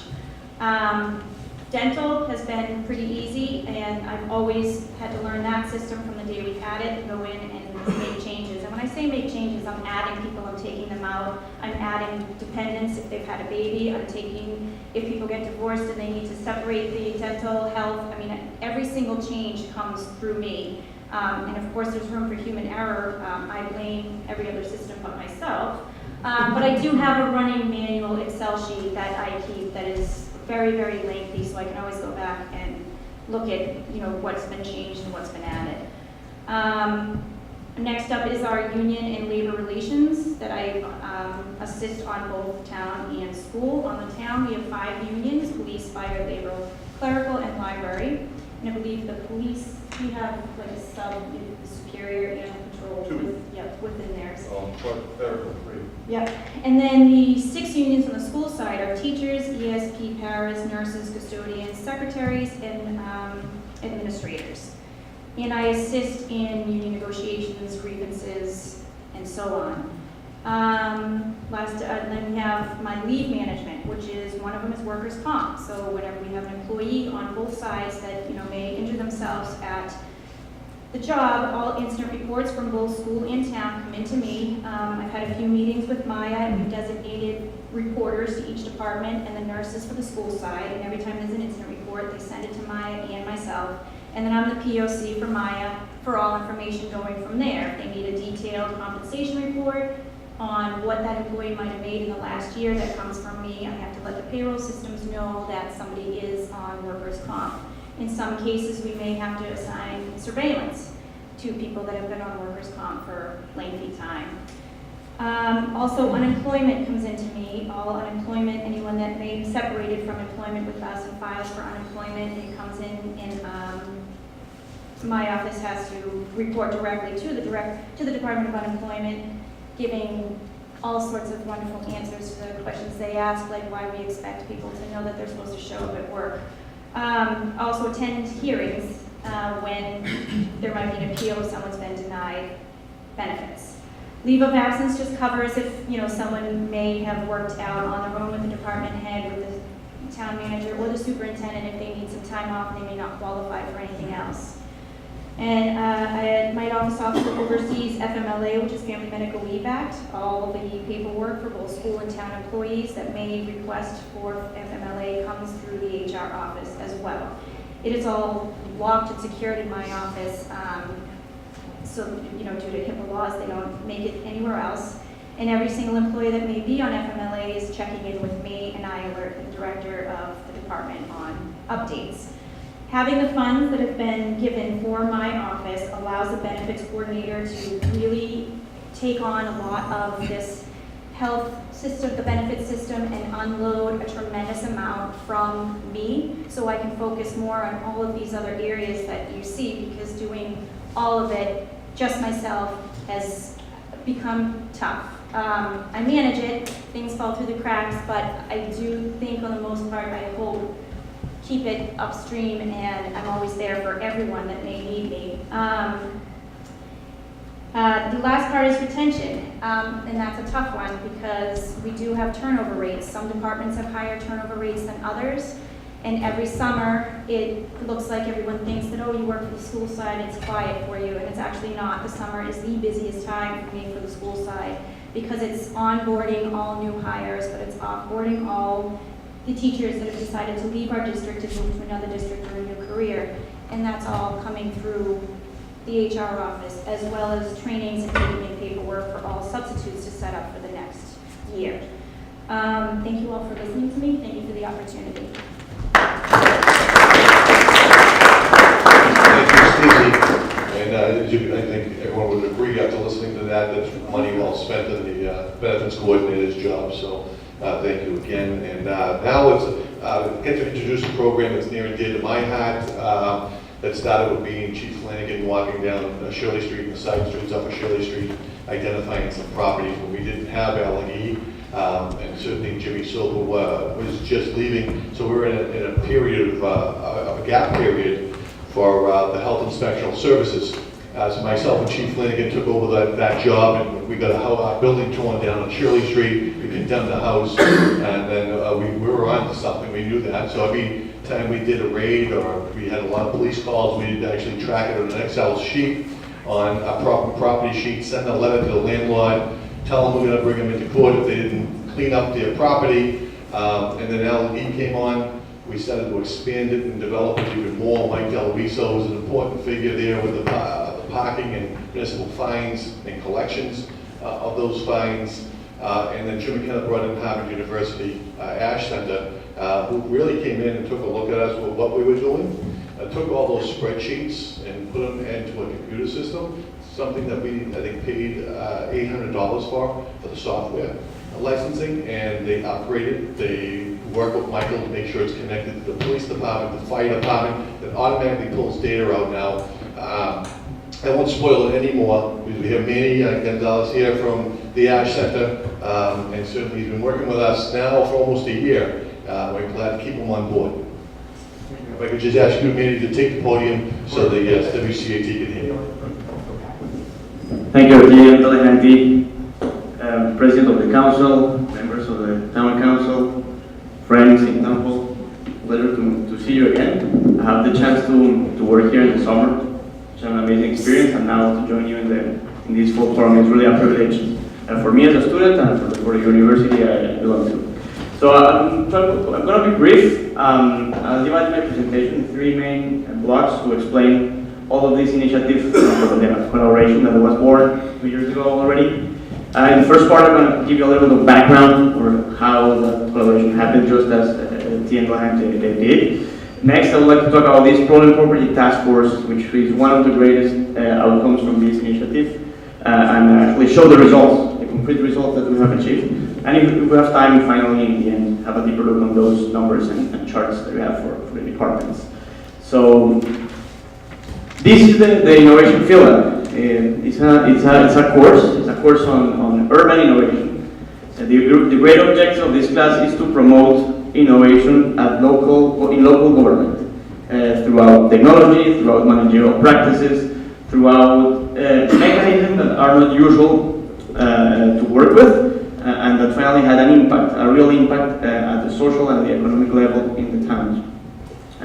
Dental has been pretty easy, and I've always had to learn that system from the day we had it, go in and make changes. And when I say make changes, I'm adding people, I'm taking them out, I'm adding dependents if they've had a baby, I'm taking, if people get divorced and they need to separate the dental health, I mean, every single change comes through me. And of course, there's room for human error. I blame every other system but myself. But I do have a running manual Excel sheet that I keep that is very, very lengthy, so I can always go back and look at, what's been changed and what's been added. Next up is our union and labor relations that I assist on both town and school. On the town, we have 5 unions: police, fire, labor, clerical, and library. And I believe the police, we have like a sub, the superior and control. 2 weeks. Yep, within there. February 3. Yep, and then the 6 unions on the school side are teachers, ESP, paras, nurses, custodians, secretaries, and administrators. And I assist in union negotiations, grievances, and so on. And then we have my leave management, which is, one of them is workers' comp. So whenever we have an employee on both sides that, may injure themselves at the job, all incident reports from both school and town come into me. I've had a few meetings with Maya, and we've designated reporters to each department and the nurses for the school side. And every time there's an incident report, they send it to Maya and myself. And then I'm the POC for Maya for all information going from there. If they need a detailed compensation report on what that employee might have made in the last year, that comes from me. I have to let the payroll systems know that somebody is on workers' comp. In some cases, we may have to assign surveillance to people that have been on workers' comp for lengthy time. Also, unemployment comes into me. All unemployment, anyone that may be separated from employment with us and files for unemployment, it comes in, and my office has to report directly to the Department of Unemployment, giving all sorts of wonderful answers to the questions they ask, like why we expect people to know that they're supposed to show up at work. Also attend hearings when there might be an appeal if someone's been denied benefits. Leave of absence just covers if someone may have worked out on their own with the department head, with the town manager, or the superintendent. If they need some time off, they may not qualify for anything else. And my office also oversees FMLA, which is Family Medical Leave Act, all of the paperwork for both school and town employees that may request for FMLA comes through the HR office as well. It is all locked and secured in my office, so due to HIPAA laws, they don't make it anywhere else. And every single employee that may be on FMLA is checking in with me, and I alert the director of the department on updates. Having the funds that have been given for my office allows the benefits coordinator to really take on a lot of this health system, the benefit system, and unload a tremendous amount from me, so I can focus more on all of these other areas that you see, because doing all of it just myself has become tough. I manage it, things fall through the cracks, but I do think on the most part I keep it upstream, and I'm always there for everyone that may need me. The last part is retention, and that's a tough one because we do have turnover rates. Some departments have higher turnover rates than others, and every summer it looks like everyone thinks that, oh, you work for the school side, it's quiet for you, and it's actually not. The summer is the busiest time for me for the school side because it's onboarding all new hires, but it's offboarding all the teachers that have decided to leave our district and move to another district or a new career, and that's all coming through the HR office, as well as trainings and taking in paperwork for all substitutes to set up for the next year. Thank you all for listening to me. Thank you for the opportunity. Thank you, Stacey. And I think everyone would agree after listening to that, that's money well spent in the benefits coordinator's job. So thank you again. And now let's get to introduce a program that's near and dear to my heart. That started with me and Chief Flanagan walking down Shirley Street and the side streets up of Shirley Street, identifying some properties where we didn't have LE. And certainly Jimmy Silva was just leaving. So we were in a period of a gap period for the health inspectional services. So myself and Chief Flanagan took over that job, and we got a building torn down on Shirley Street. We condemned the house, and then we were on to something. We knew that. So every time we did a raid or we had a lot of police calls, we'd actually track it on an Excel sheet, on a property sheet, send a letter to the landlord, tell them we're going to bring them into court if they didn't clean up their property. And then LE came on. We started to expand it and develop it even more. Mike Delaviso was an important figure there with the parking and municipal fines and collections of those fines. And then Jim McKenna brought in Harvard University Ash Center, who really came in and took a look at us with what we were doing. Took all those spreadsheets and put them into a computer system, something that we, I think, paid $800 for the software licensing, and they upgraded. They work with Michael to make sure it's connected to the police department, the fire department, that automatically pulls data out now I won't spoil it anymore, because we have Manny Gonzalez here from the Ash Center, and certainly he's been working with us now for almost a year. We're glad to keep him on board. If I could just ask you, Manny, to take the podium so the WCAT can hear you. Thank you, Jim Telehanty, President of the Council, members of the Town Council, friends in Town Hall. Pleasure to see you again. I have the chance to work here in the summer, which is an amazing experience, and now to join you in this fall forum is really a privilege for me as a student and for the university I belong to. So I'm going to be brief. I'll divide my presentation in three main blocks to explain all of this initiative, the collaboration that was born 2 years ago already. In the first part, I'm going to give you a little bit of background or how the collaboration happened, just as T and Telehanty did. Next, I would like to talk about this Problem Property Task Force, which is one of the greatest outcomes from this initiative, and actually show the results, the concrete results that we have achieved. And if we have time, finally, in the end, have a deeper look on those numbers and charts that we have for the departments. So, this is the Innovation Field Lab. It's a course on urban innovation. The great objective of this class is to promote innovation in local government throughout technology, throughout managerial practices, throughout mechanisms that are not usual to work with, and that finally had an impact, a real impact at the social and the economic level in the towns.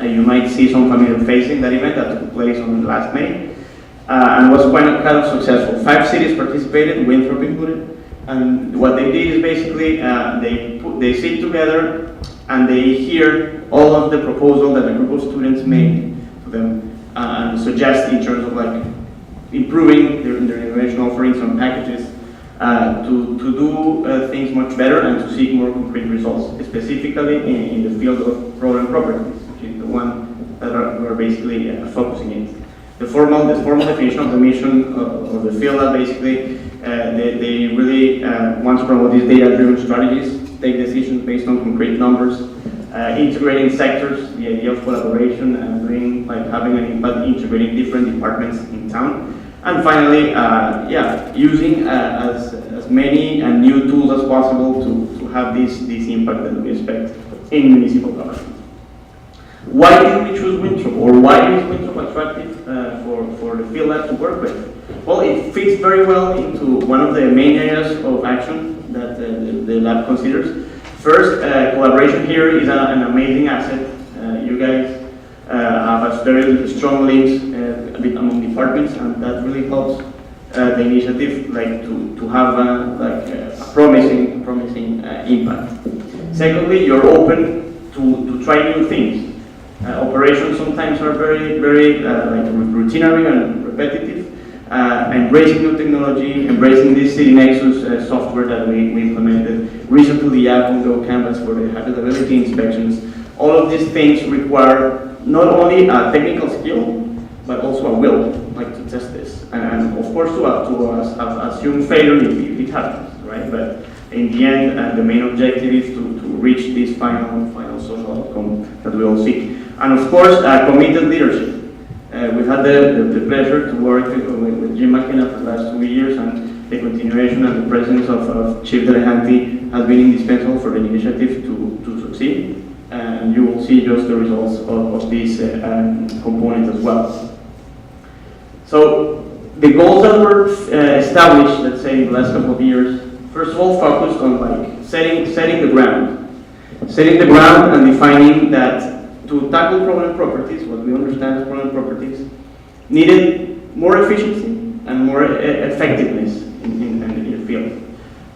You might see some familiar faces in that event that took place on last May, and was kind of successful. 5 cities participated, Winthrop included, and what they did is basically they sit together and they hear all of the proposals that a group of students made to them and suggest in terms of like improving their innovation offerings and packages to do things much better and to seek more concrete results, specifically in the field of problem properties, which is the one that we're basically focusing in. The formal definition of the mission of the field lab, basically, they really want to promote these data-driven strategies, take decisions based on concrete numbers, integrating sectors, the idea of collaboration, and doing having an impact, integrating different departments in town, and finally, using as many and new tools as possible to have this impact that we expect in municipal government. Why did we choose Winthrop, or why is Winthrop attractive for the field lab to work with? Well, it fits very well into one of the main areas of action that the lab considers. First, collaboration here is an amazing asset. You guys have a very strong links among departments, and that really helps the initiative to have a promising impact. Secondly, you're open to try new things. Operations sometimes are very routinary and repetitive. Embracing new technology, embracing this City Nexus software that we implemented, recently the app on Go Canvas for the habitability inspections. All of these things require not only a technical skill, but also a will, to test this. And of course to assume failure if it happens, right? But in the end, the main objective is to reach this final social outcome that we all seek. And of course, committed leadership. We've had the pleasure to work with Jim McKenna for the last 2 years, and the continuation and the presence of Chief Telehanty has been indispensable for the initiative to succeed. And you will see just the results of this component as well. So the goals that were established, let's say, in the last couple of years, first of all, focused on setting the ground. Setting the ground and defining that to tackle problem properties, what we understand as problem properties, needed more efficiency and more effectiveness in the field.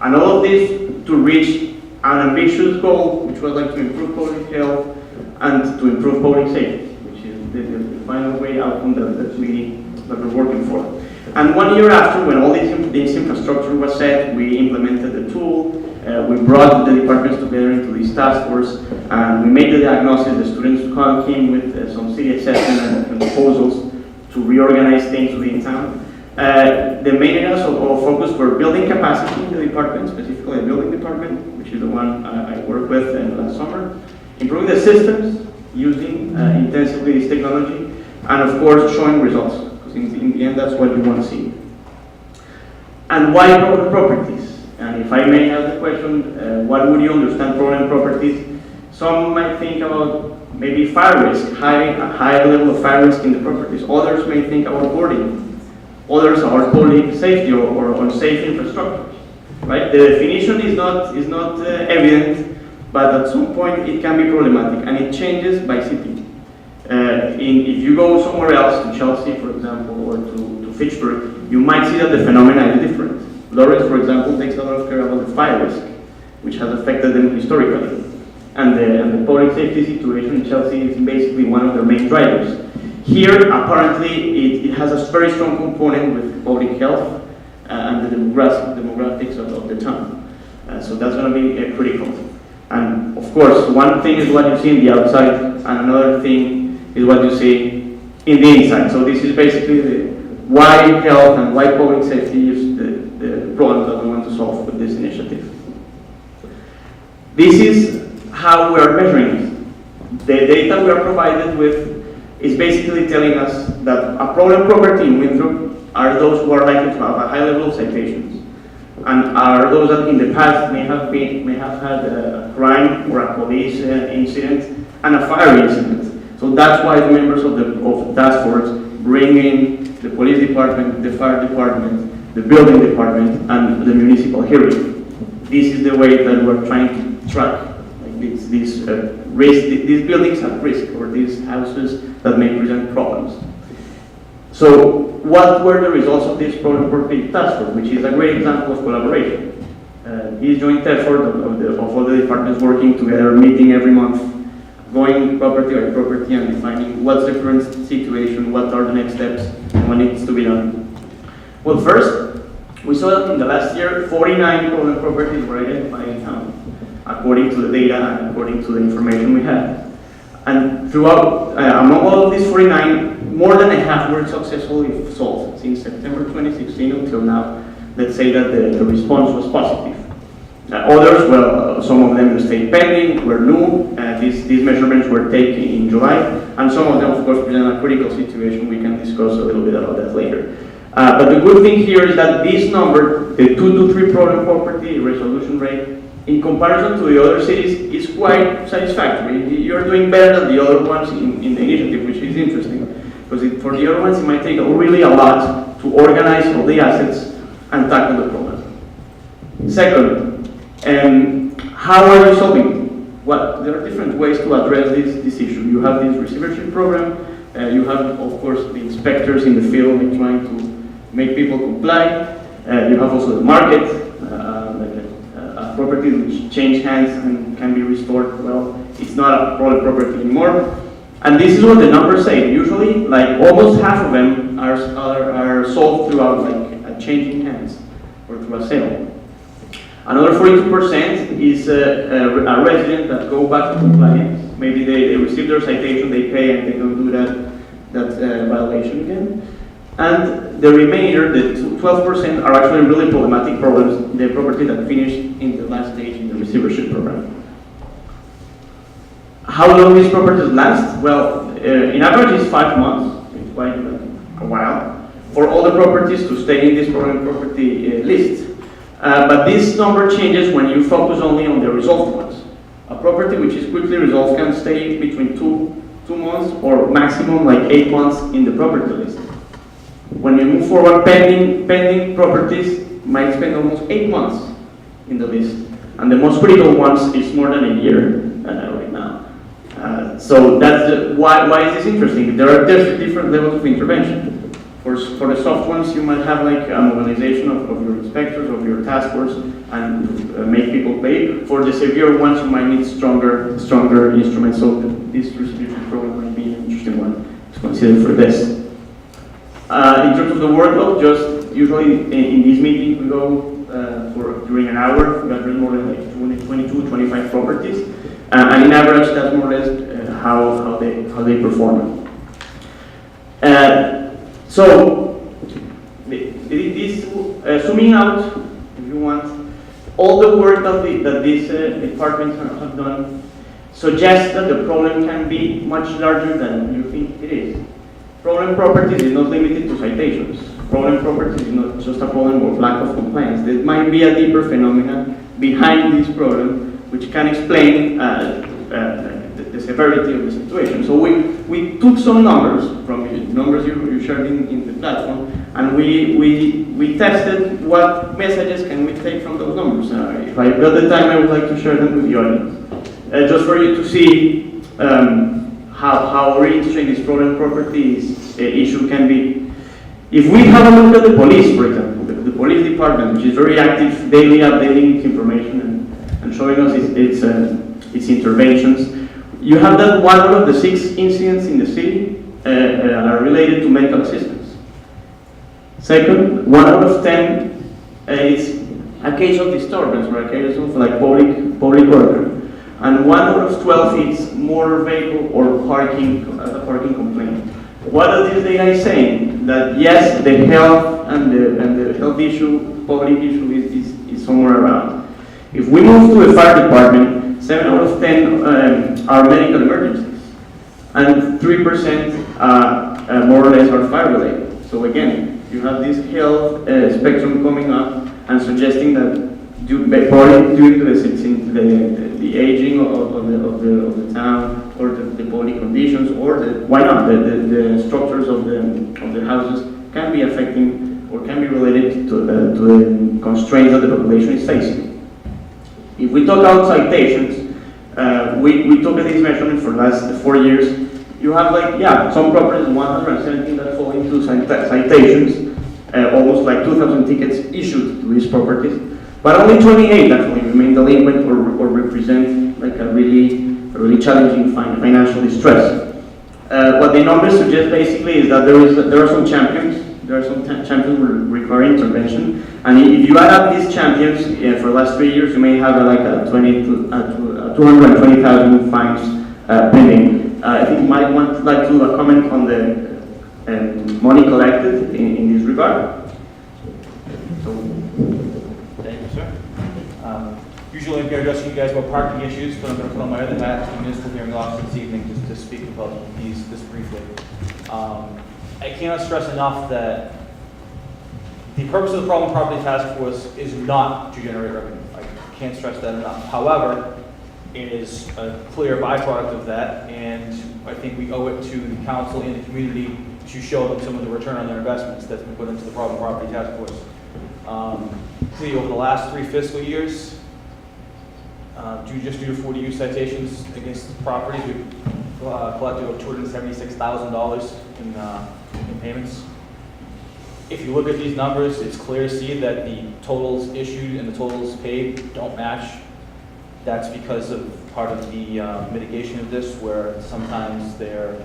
And all of this to reach an ambitious goal, which was to improve public health and to improve public safety, which is the final way outcome that we're working for. And 1 year after, when all this infrastructure was set, we implemented the tool. We brought the departments together into this task force, and we made the diagnosis. The students came with some city assessment and proposals to reorganize things within town. The main areas of focus were building capacity in the department, specifically the building department, which is the one I worked with last summer. Improving the systems, using intensively this technology, and of course showing results, because in the end, that's what you want to see. And why problem properties? And if I may ask the question, what would you understand problem properties? Some might think about maybe fire risk, a high level of fire risk in the properties. Others may think about boarding. Others are public safety or unsafe infrastructure. Right? The definition is not evident, but at some point it can be problematic, and it changes by city. If you go somewhere else, to Chelsea, for example, or to Fitchburg, you might see that the phenomena is different. Lawrence, for example, takes a lot of care about the fire risk, which has affected them historically. And the public safety situation in Chelsea is basically one of their main drivers. Here, apparently, it has a very strong component with public health and the demographics of the town. So that's going to be critical. And of course, one thing is what you see in the outside, and another thing is what you see in the inside. So this is basically why health and why public safety is the problem that we want to solve with this initiative. This is how we are measuring it. The data we are provided with is basically telling us that a problem property in Winthrop are those who are likely to have a high level of citations, and are those that in the past may have had a crime or a police incident and a fire incident. So that's why the members of the task force bring in the police department, the fire department, the building department, and the municipal hearing. This is the way that we're trying to track these buildings at risk, or these houses that may present problems. So what were the results of this problem property task force, which is a great example of collaboration? This joint effort of all the departments working together, meeting every month, going property by property and defining what's the current situation, what are the next steps, and what needs to be done. Well, first, we saw that in the last year, 49 problem properties were identified in town, according to the data and according to the information we had. And throughout, among all of these 49, more than a half were successfully solved since September 2016 until now. Let's say that the response was positive. Others, well, some of them stayed pending, were new. These measurements were taken in July, and some of them, of course, present a critical situation. We can discuss a little bit about that later. But the good thing here is that this number, the 2 to 3 problem property resolution rate, in comparison to the other cities, is quite satisfactory. You're doing better than the other ones in the initiative, which is interesting, because for the other ones, it might take really a lot to organize all the assets and tackle the problem. Second, how are you solving it? There are different ways to address this issue. You have this receivership program. You have, of course, the inspectors in the field trying to make people comply. You have also the market. Properties which change hands and can be restored. Well, it's not a problem property anymore. And this is what the numbers say. Usually, like almost half of them are sold throughout like changing hands or through a sale. Another 42% is a resident that go back to compliance. Maybe they receive their citation, they pay, and they don't do that violation again. And the remainder, the 12%, are actually really problematic problems, the property that finished in the last stage in the receivership program. How long these properties last? Well, in average it's 5 months. It's quite a while for all the properties to stay in this problem property list. But this number changes when you focus only on the resolved ones. A property which is quickly resolved can stay between two months or maximum like 8 months in the property list. When you move forward, pending properties might spend almost 8 months in the list. And the most critical ones is more than a year right now. So that's why is this interesting? There are different levels of intervention. For the soft ones, you might have like a mobilization of your inspectors, of your task force, and make people pay. For the severe ones, you might need stronger instruments. So this restitution program might be an interesting one to consider for this. In terms of the workload, just usually in these meetings we go during an hour. We address more than like 22, 25 properties, and in average, that's more or less how they perform. So this zooming out, if you want, all the work that these departments have done suggests that the problem can be much larger than you think it is. problem properties is not limited to citations. Problem properties is not just a problem of lack of compliance. There might be a deeper phenomena behind this problem which can explain the severity of the situation. So we took some numbers from the numbers you shared in the platform, and we tested what messages can we take from those numbers. If I've got the time, I would like to share them with the audience, just for you to see how really interesting this problem properties issue can be. If we have a look at the police, for example, the police department, which is very active, daily updating information and showing us its interventions, you have that 1 out of the 6 incidents in the city are related to medical assistance. Second, 1 out of 10 is a case of disturbance or a case of like public order, and 1 out of 12 is motor vehicle or parking complaint. What is this data is saying? That yes, the health and the health issue, public issue is somewhere around. If we move to the fire department, 7 out of 10 are medical emergencies, and 3% more or less are fire related. So again, you have this health spectrum coming up and suggesting that probably due to the aging of the town, or the body conditions, or why not, the structures of the houses can be affecting or can be related to the constraints that the population is facing. If we talk about citations, we took these measurements for the last 4 years. You have some properties, 117 that fall into citations, almost like 2,000 tickets issued to these properties, but only 28 actually remain delinquent or represent like a really challenging financial distress. What the numbers suggest basically is that there are some champions. There are some champions requiring intervention, and if you add up these champions for the last 3 years, you may have like a 220,000 fines pending. I think you might like to comment on the money collected in this regard. Thank you, sir. Usually I'm here addressing you guys about parking issues, but I'm going to put on my other hat as the municipal hearing officer this evening just to speak about these this briefly. I cannot stress enough that the purpose of the Problem Property Task Force is not to generate revenue. I can't stress that enough. However, it is a clear byproduct of that, and I think we owe it to the council and the community to show them some of the return on their investments that's been put into the Problem Property Task Force. See, over the last 3 fiscal years, due to 40 citations against properties, we've collected over $276,000 in payments. If you look at these numbers, it's clear to see that the totals issued and the totals paid don't match. That's because of part of the mitigation of this, where sometimes they're,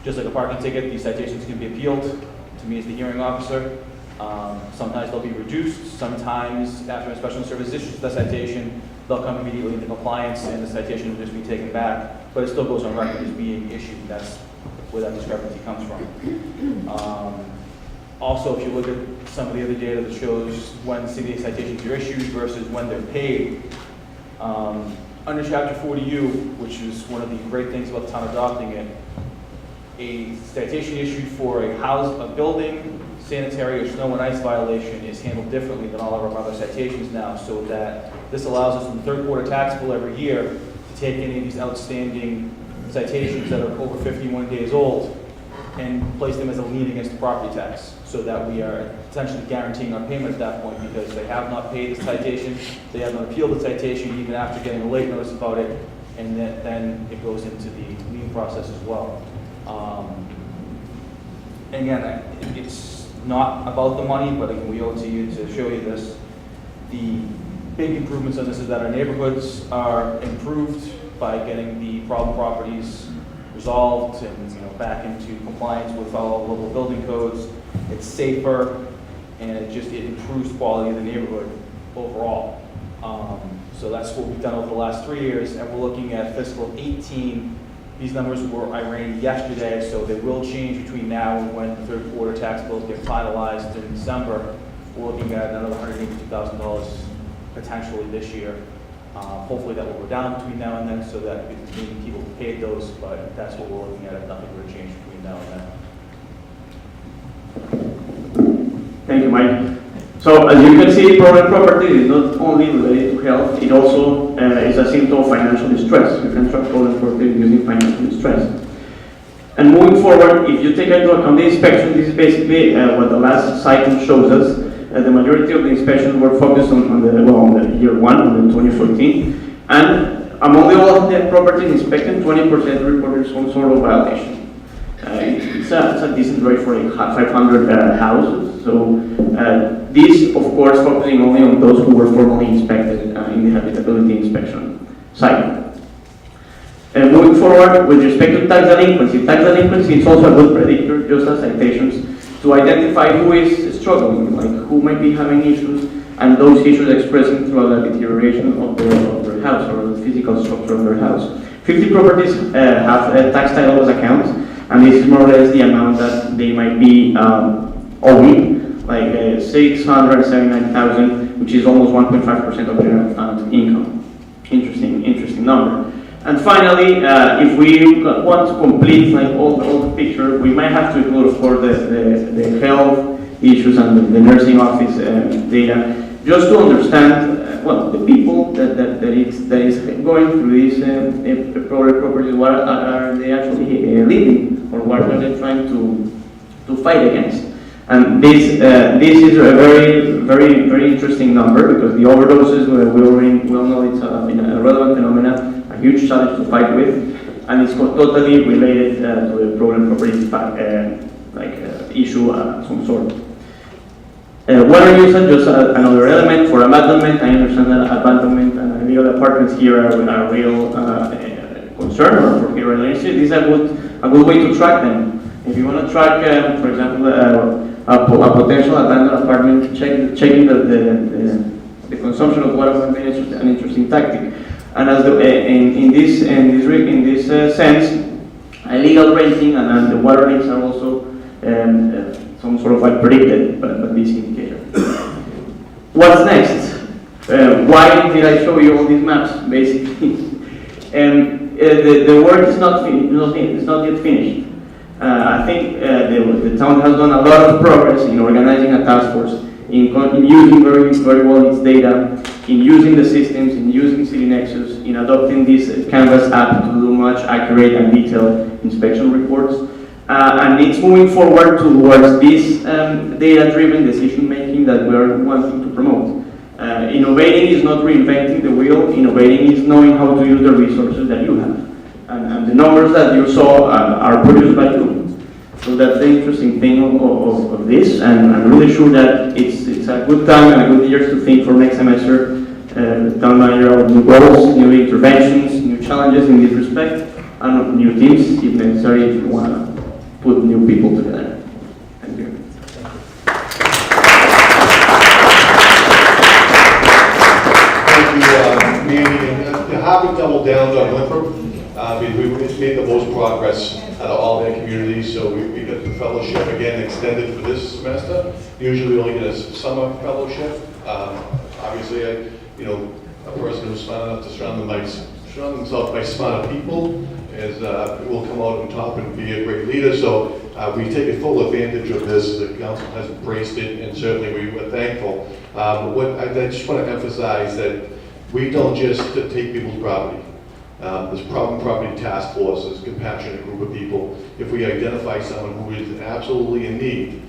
just like a parking ticket, these citations can be appealed to me as the hearing officer. Sometimes they'll be reduced. Sometimes after a special service issues the citation, they'll come immediately into compliance and the citation will just be taken back, but it still goes on record as being issued. That's where that discrepancy comes from. Also, if you look at some of the other data that shows when city citations are issued versus when they're paid, under Chapter 40U, which is one of the great things about the town adopting it, a citation issued for a building, sanitary, or snow and ice violation is handled differently than all of our other citations now, so that this allows us in the third quarter tax bill every year to take any of these outstanding citations that are over 51 days old and place them as a lien against the property tax, so that we are essentially guaranteeing our payment at that point, because they have not paid the citation, they have not appealed the citation even after getting a late notice about it, and then it goes into the lien process as well. Again, it's not about the money, but again, we owe it to you to show you this. The big improvements on this is that our neighborhoods are improved by getting the problem properties resolved and back into compliance with all local building codes. It's safer, and it improves the quality of the neighborhood overall. So that's what we've done over the last 3 years, and we're looking at fiscal 18. These numbers I ran yesterday, so they will change between now and when the third quarter tax bills get finalized in December. We're looking at another $182,000 potentially this year. Hopefully that will go down between now and then, so that people paid those, but that's what we're looking at if nothing were to change between now and then. Thank you, Mike. So as you can see, problem property is not only related to health, it also is a symptom of financial distress. You can track problem property using financial distress. And moving forward, if you take into account the inspection, this is basically what the last cycle shows us. The majority of the inspections were focused on the year one, on the 2014. And among all of the properties inspected, 20% reported some sort of violation. It's a decent rate for 500 houses. So this, of course, focusing only on those who were formally inspected in the habitability inspection cycle. Moving forward, with respect to tax delinquency is also a good predictor, just as citations, to identify who is struggling, like who might be having issues, and those issues expressing through a deterioration of their house or the physical structure of their house. 50 properties have tax title accounts, and this is more or less the amount that they might be owing, like 679,000, which is almost 1.5% of their income. Interesting number. And finally, if we want to complete like all the picture, we might have to include, of course, the health issues and the nursing office data, just to understand the people that is going through this property, what are they actually living, or what are they trying to fight against. And this is a very interesting number, because the overdoses, we all know it's a relevant phenomenon, a huge challenge to fight with, and it's totally related to the problem property issue of some sort. Water usage, just another element for abandonment. I understand that abandonment and illegal apartments here are a real concern, or for here this is a good way to track them. If you want to track, for example, a potential abandoned apartment, checking the consumption of water would be an interesting tactic. And as in this sense, illegal renting and the water leaks are also some sort of like predicted by this indicator. What's next? Why did I show you all these maps, basically? And the work is not yet finished. I think the town has done a lot of progress in organizing a task force, in using very well its data, in using the systems, in using City Nexus, in adopting this Canvas app to do much accurate and detailed inspection reports. And it's moving forward towards this data-driven decision-making that we are wanting to promote. Innovating is not reinventing the wheel. Innovating is knowing how to use the resources that you have. And the numbers that you saw are produced by you. So that's the interesting thing of this, and I'm really sure that it's a good time and a good year to think for next semester. The town manager of new goals, new interventions, new challenges in this respect, and new teams, if necessary, if you want to put new people together. Thank you. Thank you, Mandy. And Harvard doubled down on Winthrop. We've made the most progress out of all their communities, so we got the fellowship again extended for this semester. Usually we only get a summer fellowship. Obviously, a person who's smart enough to surround themselves by smarter people will come out on top and be a great leader. So we take full advantage of this. The council has embraced it, and certainly we were thankful. I just want to emphasize that we don't just take people's property. This problem property task force is a compassionate group of people. If we identify someone who is absolutely in need,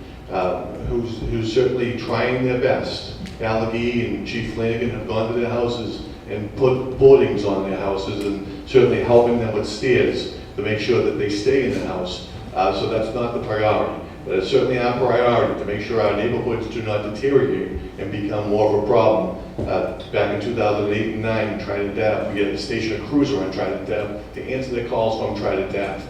who's certainly trying their best, Allergy and Chief Flanagan have gone to their houses and put boardings on their houses, and certainly helping them with stairs to make sure that they stay in the house. So that's not the priority. But it's certainly our priority to make sure our neighborhoods do not deteriorate and become more of a problem. Back in 2008 and 9 in Trinidad Deaf, we had to station a cruiser on Trinidad Deaf to answer the calls from Trinidad Deaf.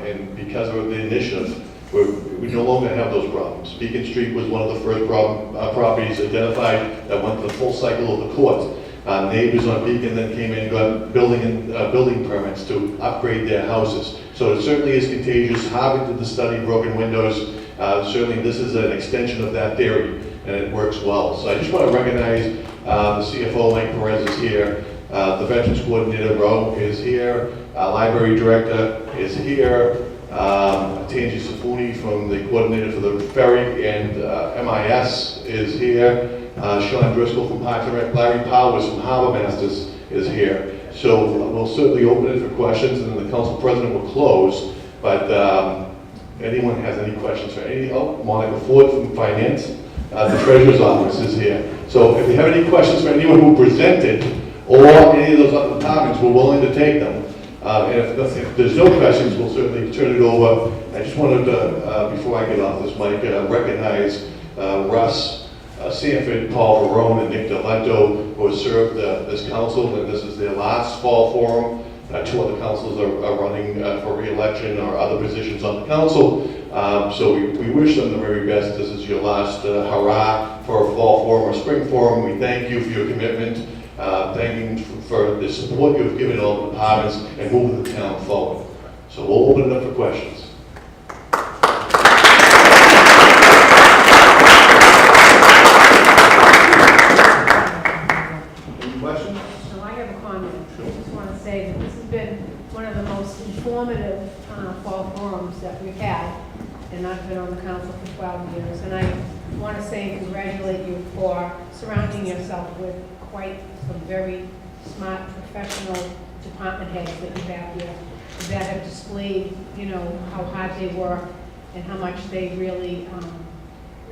And because of the initiative, we no longer have those problems. Beacon Street was one of the first properties identified that went to the full cycle of the court. Neighbors on Beacon then came in and got building permits to upgrade their houses. So it certainly is contagious. Harvard did the study, broken windows. Certainly this is an extension of that theory, and it works well. So I just want to recognize the CFO, Mike Perez, is here. The Veterans Coordinator, Roe, is here. Library Director is here. Tangi Safuni from the coordinator for the ferry and MIS is here. Sean Driscoll from Parks and Rec, Larry Powers from Harbor Masters is here. So we'll certainly open it for questions, and then the council president will close. But anyone has any questions for any? Oh, Monica Ford from Finance, the treasurer's office is here. So if you have any questions for anyone who presented or any of those other departments, we're willing to take them. And if there's no questions, we'll certainly turn it over. I just wanted to, before I get off this mic, recognize Russ Sanford, Paul Verone, and Nick Delento, who have served this council, and this is their last fall forum. Two other councils are running for re-election or other positions on the council. So we wish them the very best. This is your last hurrah for a fall forum or spring forum. We thank you for your commitment. Thank you for the support you've given all the departments and moving the town forward. So we'll open it up for questions. Any questions? So I have a comment. I just want to say that this has been one of the most informative fall forums that we've had, and I've been on the council for 12 years, and I want to say and congratulate you for surrounding yourself with quite some very smart, professional department heads that you have here that have displayed, you know, how hard they work and how much they really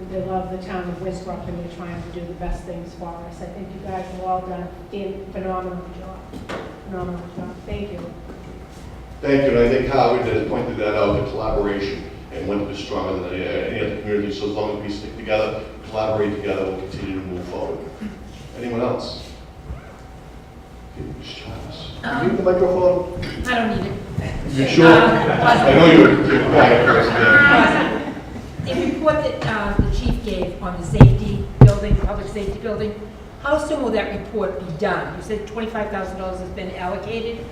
they love the town of Winthrop, and they're trying to do the best things for us. I think you guys have all done a phenomenal job. Phenomenal job. Thank you. Thank you, and I think Howard has pointed that out, the collaboration, and Winthrop is stronger than any other community, so as long as we stick together, collaborate together, we'll continue to move forward. Anyone else? You need the microphone? I don't need it. You sure? I know you're a quiet person there. The report that the chief gave on the safety building, public safety building, how soon will that report be done? You said $25,000 has been allocated?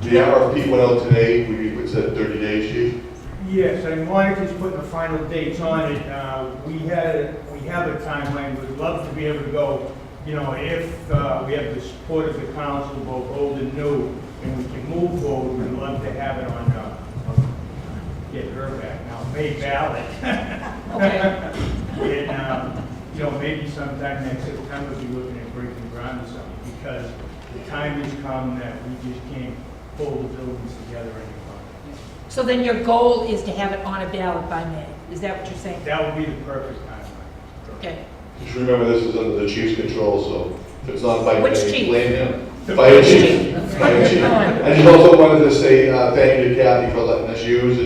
The RFP went out today, we said 30 days, chief? Yes, and Monica's putting the final dates on it. We have a timeline. We'd love to be able to go, you know, if we have the support of the council, both old and new, and we can move forward, we'd love to have it on, get her back now, May ballot. Okay. And, you know, maybe sometime next September, we'll be looking at breaking ground or something, because the time has come that we just can't pull the buildings together anymore. So then your goal is to have it on a ballot by May? Is that what you're saying? That would be the perfect timeline. Okay. Just remember, this is under the chief's control, so if it's not by Which May, chief? blame him. Fire chief. Fire chief. I just also wanted to say thank you to Kathy for letting us use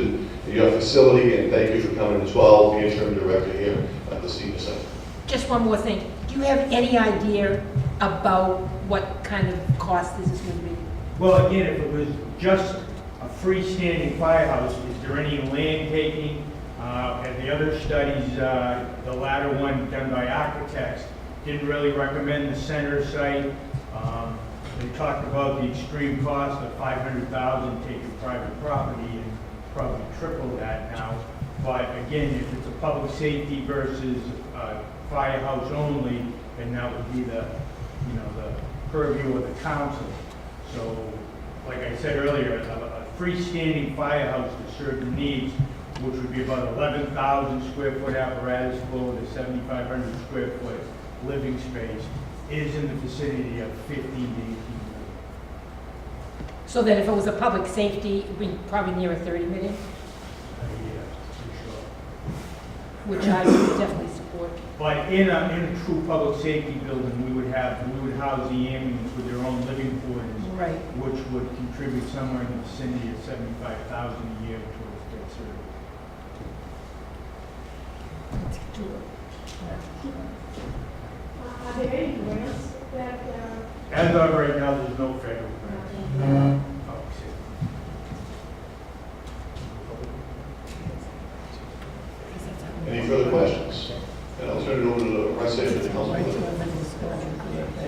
your facility, and thank you for coming as well, the interim director here at the senior center. Just one more thing. Do you have any idea about what kind of cost this is going to be? Well, again, if it was just a freestanding firehouse, is there any land taking? And the other studies, the latter one done by architects, didn't really recommend the center site. They talked about the extreme cost of $500,000 taking private property, and probably triple that now. But again, if it's a public safety versus firehouse only, then that would be the, you know, the purview of the council. So, like I said earlier, a freestanding firehouse to serve the needs, which would be about 11,000 square foot apparatus flow with a 7,500 square foot living space, is in the vicinity of 15 to 18 million. So that if it was a public safety, it would be probably near a 30 million, Yeah, for sure. which I would definitely support. But in a true public safety building, we would house the ambulance with their own living quarters. Right. Which would contribute somewhere in the vicinity of $75,000 a year towards debt service. Are there any grants that As of right now, there's no federal grant. Any further questions? And I'll turn it over to the rest of the council.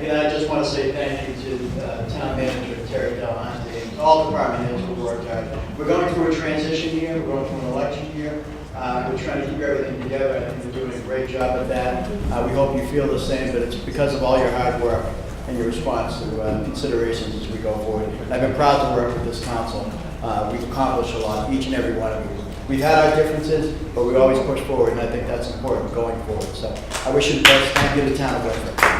And I just want to say thank you to Town Manager Terry Delahunty and all department heads who worked hard. We're going through a transition year, we're going through an election year. We're trying to keep everything together. I think you're doing a great job at that. We hope you feel the same, but it's because of all your hard work and your response to considerations as we go forward. I've been proud to work with this council We've accomplished a lot, each and every one of you. We've had our differences, but we always push forward, and I think that's important going forward. So I wish you the best. Thank you to the town of Westford.